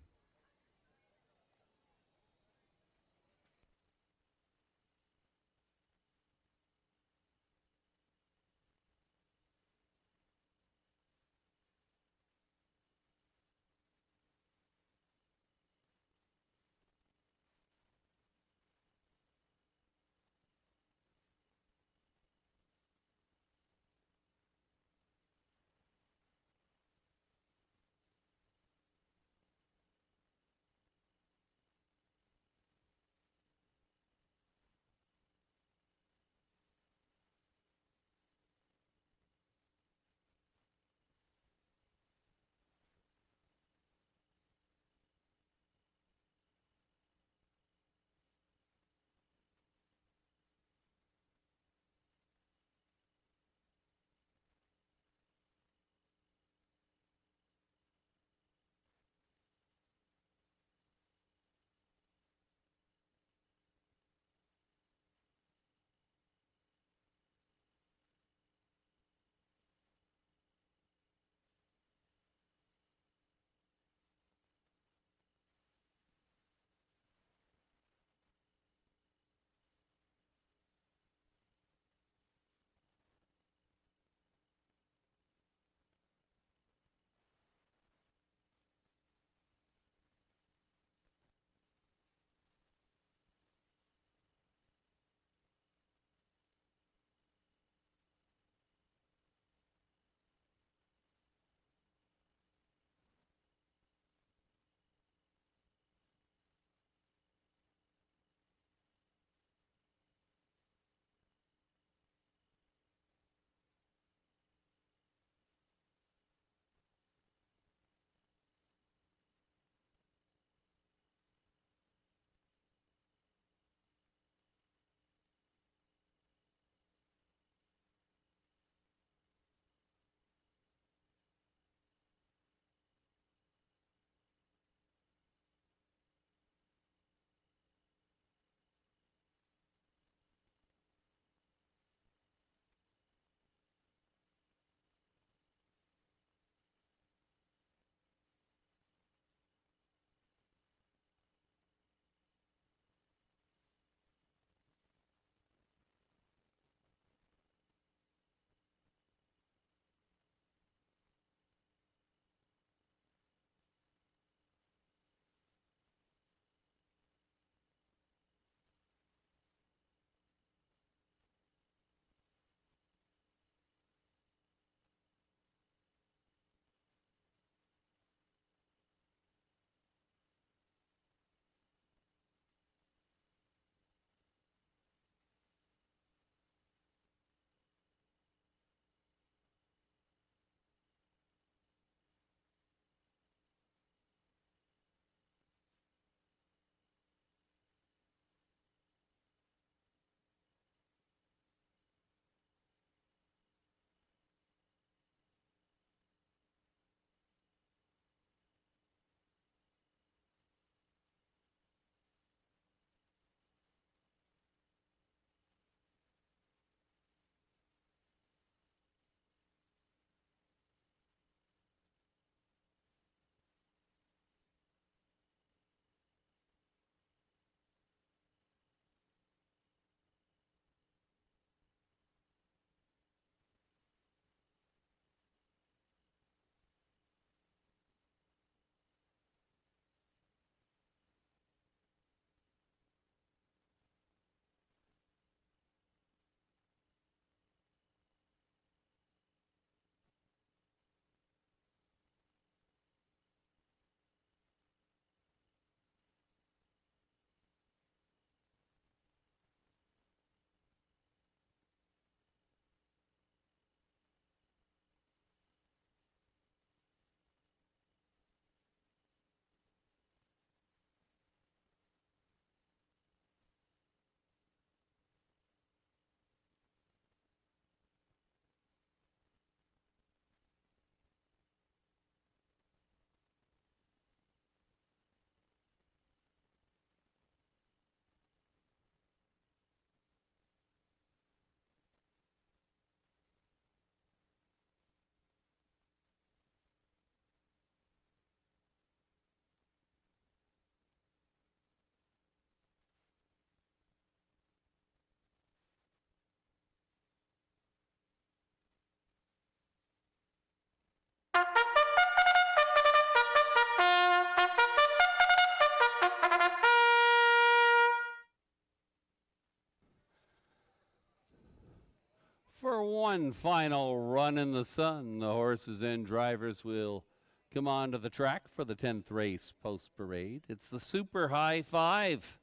For one final run in the sun, the horses and drivers will come onto the track for the 10th race post parade. It's the Super High Five.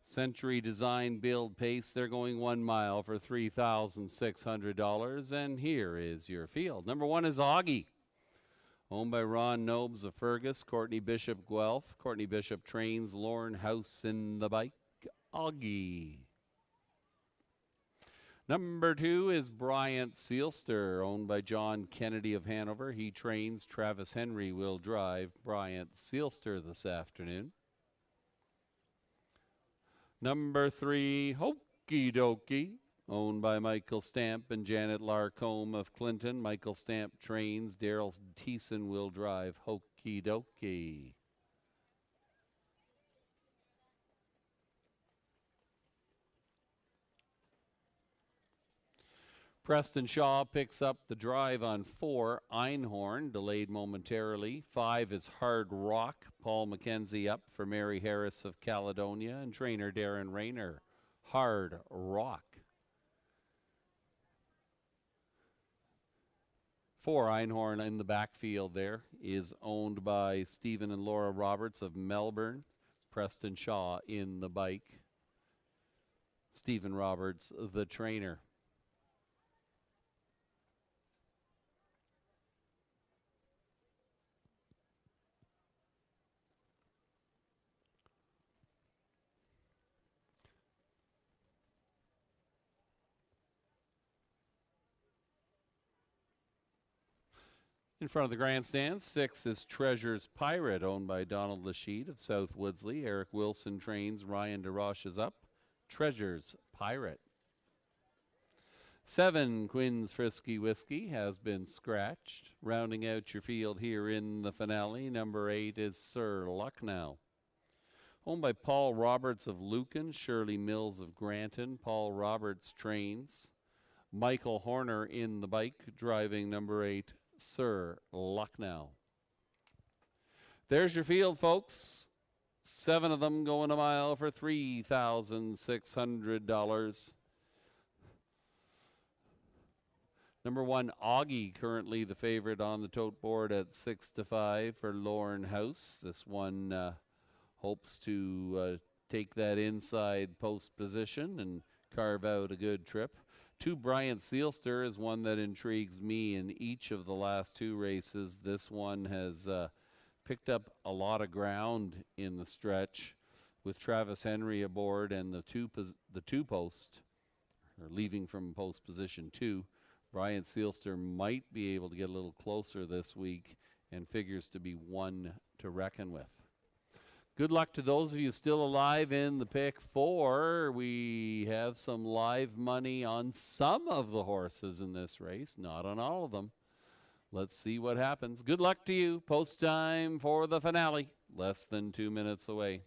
Century Design Build Pace. They're going 1 mile for $3,600. And here is your field. Number 1 is Augie, owned by Ron Nobes of Fergus, Courtney Bishop Guelph. Courtney Bishop trains Lorne House in the bike. Augie. Number 2 is Bryant Sealster, owned by John Kennedy of Hanover. He trains. Travis Henry will drive Bryant Sealster this afternoon. Number 3, Hokey Dokey, owned by Michael Stamp and Janet Larcombe of Clinton. Michael Stamp trains. Daryl Thiessen will drive Hokey Dokey. Preston Shaw picks up the drive on 4, Einhorn, delayed momentarily. 5 is Hard Rock. Paul McKenzie up for Mary Harris of Caledonia and trainer Darren Rayner. Hard Rock. 4, Einhorn in the backfield there, is owned by Stephen and Laura Roberts of Melbourne. Preston Shaw in the bike. Stephen Roberts, the trainer. In front of the grandstand, 6 is Treasure's Pirate, owned by Donald Lachute of South Woodsley. Eric Wilson trains. Ryan DeRoche is up. Treasure's Pirate. 7, Quinn's Frisky Whiskey, has been scratched. Rounding out your field here in the finale, number 8 is Sir Lucknow, owned by Paul Roberts of Lucan, Shirley Mills of Granton. Paul Roberts trains. Michael Horner in the bike, driving number 8, Sir Lucknow. There's your field, folks. 7 of them going a mile for $3,600. Number 1, Augie, currently the favorite on the tote board at 6-5 for Lorne House. This one hopes to take that inside post position and carve out a good trip. 2, Bryant Sealster is one that intrigues me in each of the last 2 races. This one has picked up a lot of ground in the stretch with Travis Henry aboard and the two post, or leaving from post position 2. Bryant Sealster might be able to get a little closer this week and figures to be one to reckon with. Good luck to those of you still alive in the pick 4. We have some live money on some of the horses in this race, not on all of them. Let's see what happens. Good luck to you. Post time for the finale. Less than 2 minutes away.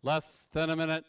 Less than a minute.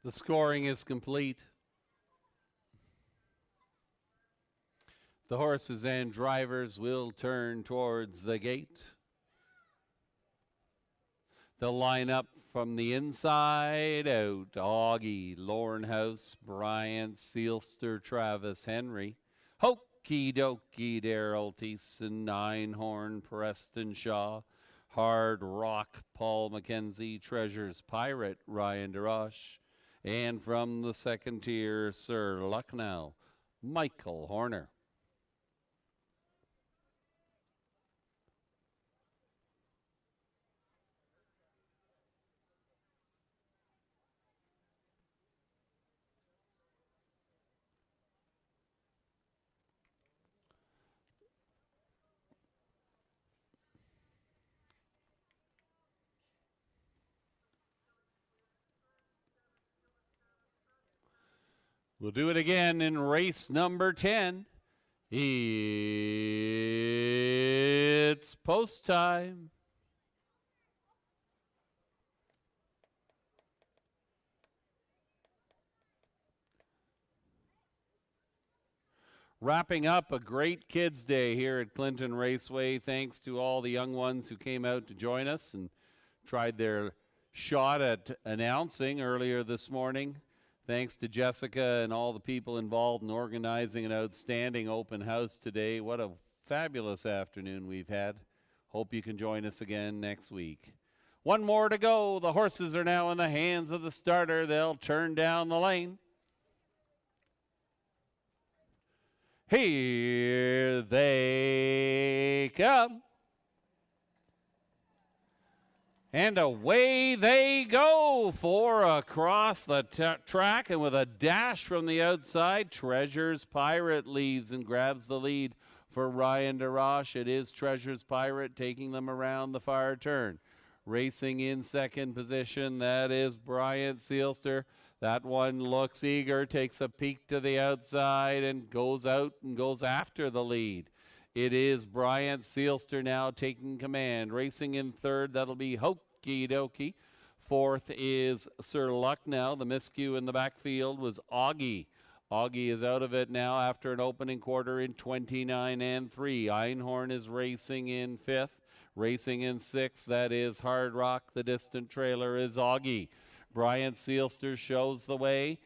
The scoring is complete. The horses and drivers will turn towards the gate. They'll line up from the inside out. Augie, Lornhouse, Bryant, Sealster, Travis, Henry. Hokey Dokey, Daryl Thiessen, Einhorn, Preston Shaw. Hard Rock, Paul McKenzie. Treasures Pirate, Ryan DeRoche. And from the second tier, Sir Lucknow, Michael Horner. We'll do it again in race number 10. It's post time. Wrapping up a great Kids Day here at Clinton Raceway. Thanks to all the young ones who came out to join us and tried their shot at announcing earlier this morning. Thanks to Jessica and all the people involved in organizing an outstanding open house today. What a fabulous afternoon we've had. Hope you can join us again next week. One more to go. The horses are now in the hands of the starter. They'll turn down the lane. Here they come. And away they go. 4 across the track, and with a dash from the outside, Treasures Pirate leads and grabs the lead for Ryan DeRoche. It is Treasures Pirate taking them around the far turn. Racing in second position, that is Bryant Sealster. That one looks eager, takes a peek to the outside and goes out and goes after the lead. It is Bryant Sealster now taking command. Racing in third, that'll be Hokey Dokey. Fourth is Sir Lucknow. The miscue in the backfield was Augie. Augie is out of it now after an opening quarter in 29 and 3. Einhorn is racing in fifth. Racing in sixth, that is Hard Rock. The distant trailer is Augie. Bryant Sealster shows the way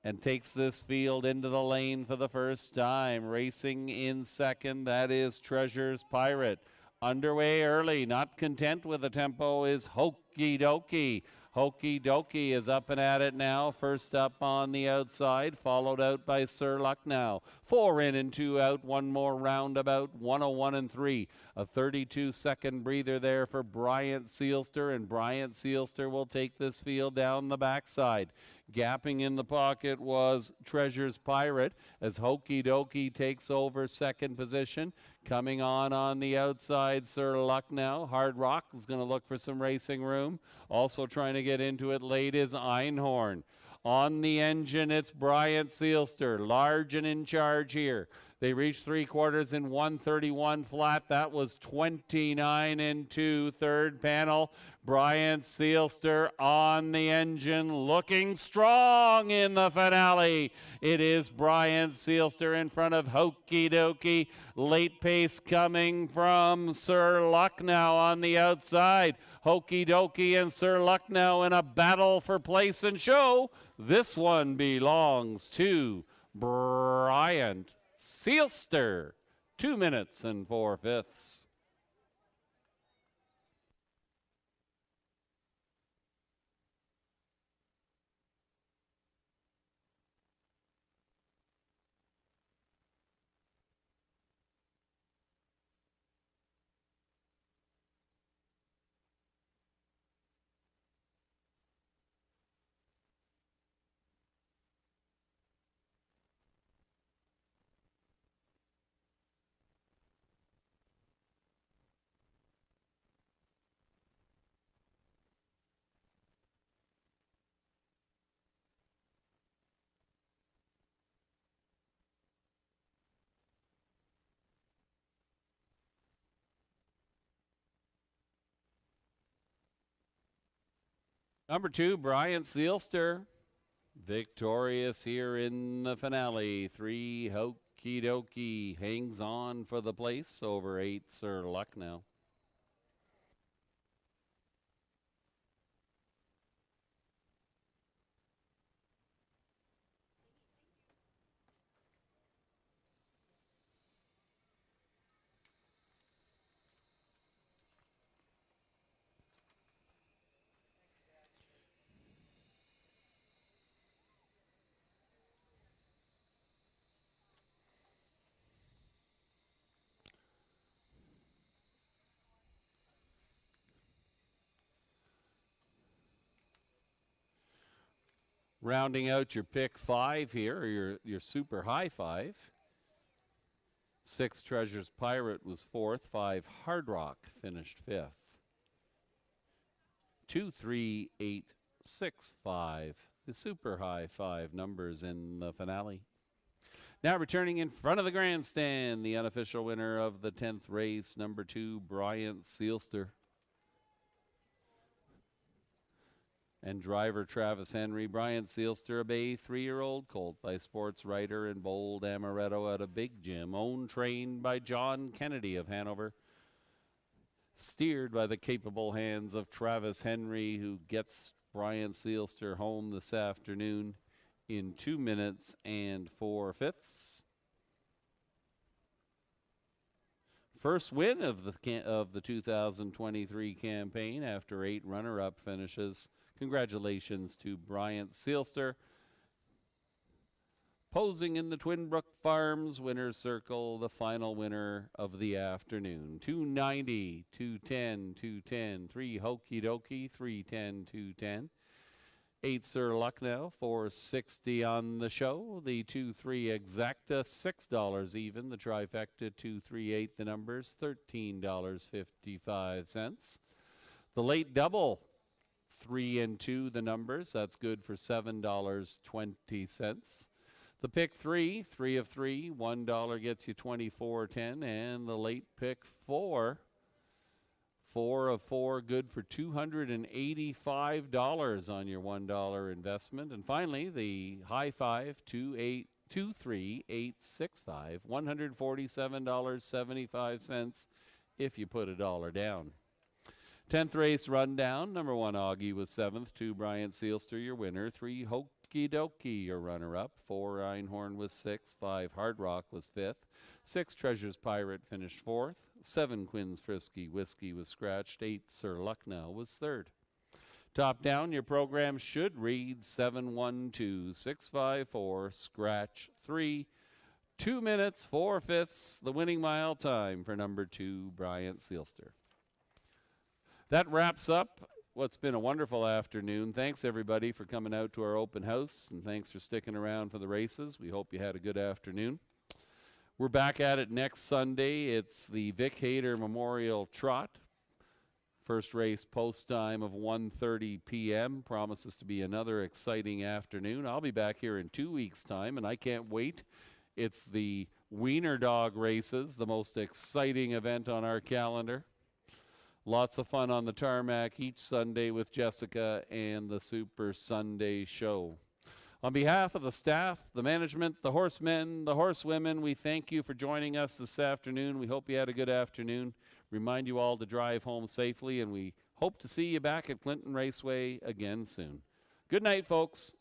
and takes this field into the lane for the first time. Racing in second, that is Treasures Pirate. Underway early, not content with the tempo, is Hokey Dokey. Hokey Dokey is up and at it now. First up on the outside, followed out by Sir Lucknow. 4 in and 2 out, one more roundabout, 101 and 3. A 32-second breather there for Bryant Sealster, and Bryant Sealster will take this field down the backside. Gapping in the pocket was Treasures Pirate as Hokey Dokey takes over second position. Coming on the outside, Sir Lucknow. Hard Rock is going to look for some racing room. Also trying to get into it late is Einhorn. On the engine, it's Bryant Sealster, large and in charge here. They reached 3/4 in 131 flat. That was 29 and 2. Third panel, Bryant Sealster on the engine, looking strong in the finale. It is Bryant Sealster in front of Hokey Dokey. Late pace coming from Sir Lucknow on the outside. Hokey Dokey and Sir Lucknow in a battle for place and show. This one belongs to Bryant Sealster. 2 minutes and 4/5. Number 2, Brian Seelster. Victorious here in the finale. 3, Hokey Dokey hangs on for the place over 8, Sir Lucknow. Rounding out your pick 5 here, or your super high 5. 6, Treasures Pirate was 4th. 5, Hard Rock finished 5th. 2, 3, 8, 6, 5. The super high 5 numbers in the finale. Now returning in front of the grandstand, the unofficial winner of the 10th race, number 2, Brian Seelster. And driver Travis Henry. Brian Seelster, a Bay 3-year-old colt by sports writer and Bold Amaretto out of Big Jim. Owned, trained by John Kennedy of Hanover. Steered by the capable hands of Travis Henry, who gets Brian Seelster home this afternoon in 2 minutes and 4/5. First win of the 2023 campaign after 8 runner-up finishes. Congratulations to Brian Seelster. Posing in the Twin Brook Farms winner's circle, the final winner of the afternoon. 290, 210, 210, 3 Hokey Dokey, 310, 210. 8 Sir Lucknow, 460 on the show. The 2-3 Exacta, $6 even. The trifecta, 238, the numbers, $13.55. The late double, 3 and 2, the numbers. That's good for $7.20. The pick 3, 3 of 3, $1 gets you $24.10, and the late pick 4, 4 of 4, good for $285 on your $1 investment. And finally, the high 5, 23865, $147.75 if you put $1 down. 10th race rundown. Number 1, Augie was 7th. 2, Brian Seelster, your winner. 3, Hokey Dokey, your runner-up. 4, Einhorn was 6th. 5, Hard Rock was 5th. 6, Treasures Pirate finished 4th. 7, Quinn's Frisky Whiskey was scratched. 8, Sir Lucknow was 3rd. Top down, your program should read 712654, scratch 3. 2 minutes, 4/5, the winning mile time for number 2, Brian Seelster. That wraps up what's been a wonderful afternoon. Thanks, everybody, for coming out to our open house, and thanks for sticking around for the races. We hope you had a good afternoon. We're back at it next Sunday. It's the Vic Hayter Memorial Trot. First race post time of 1:30 p.m. Promises to be another exciting afternoon. I'll be back here in 2 weeks' time, and I can't wait. It's the Wiener Dog races, the most exciting event on our calendar. Lots of fun on the tarmac each Sunday with Jessica and the Super Sunday Show. On behalf of the staff, the management, the horsemen, the horsewomen, we thank you for joining us this afternoon. We hope you had a good afternoon. Remind you all to drive home safely, and we hope to see you back at Clinton Raceway again soon. Good night, folks.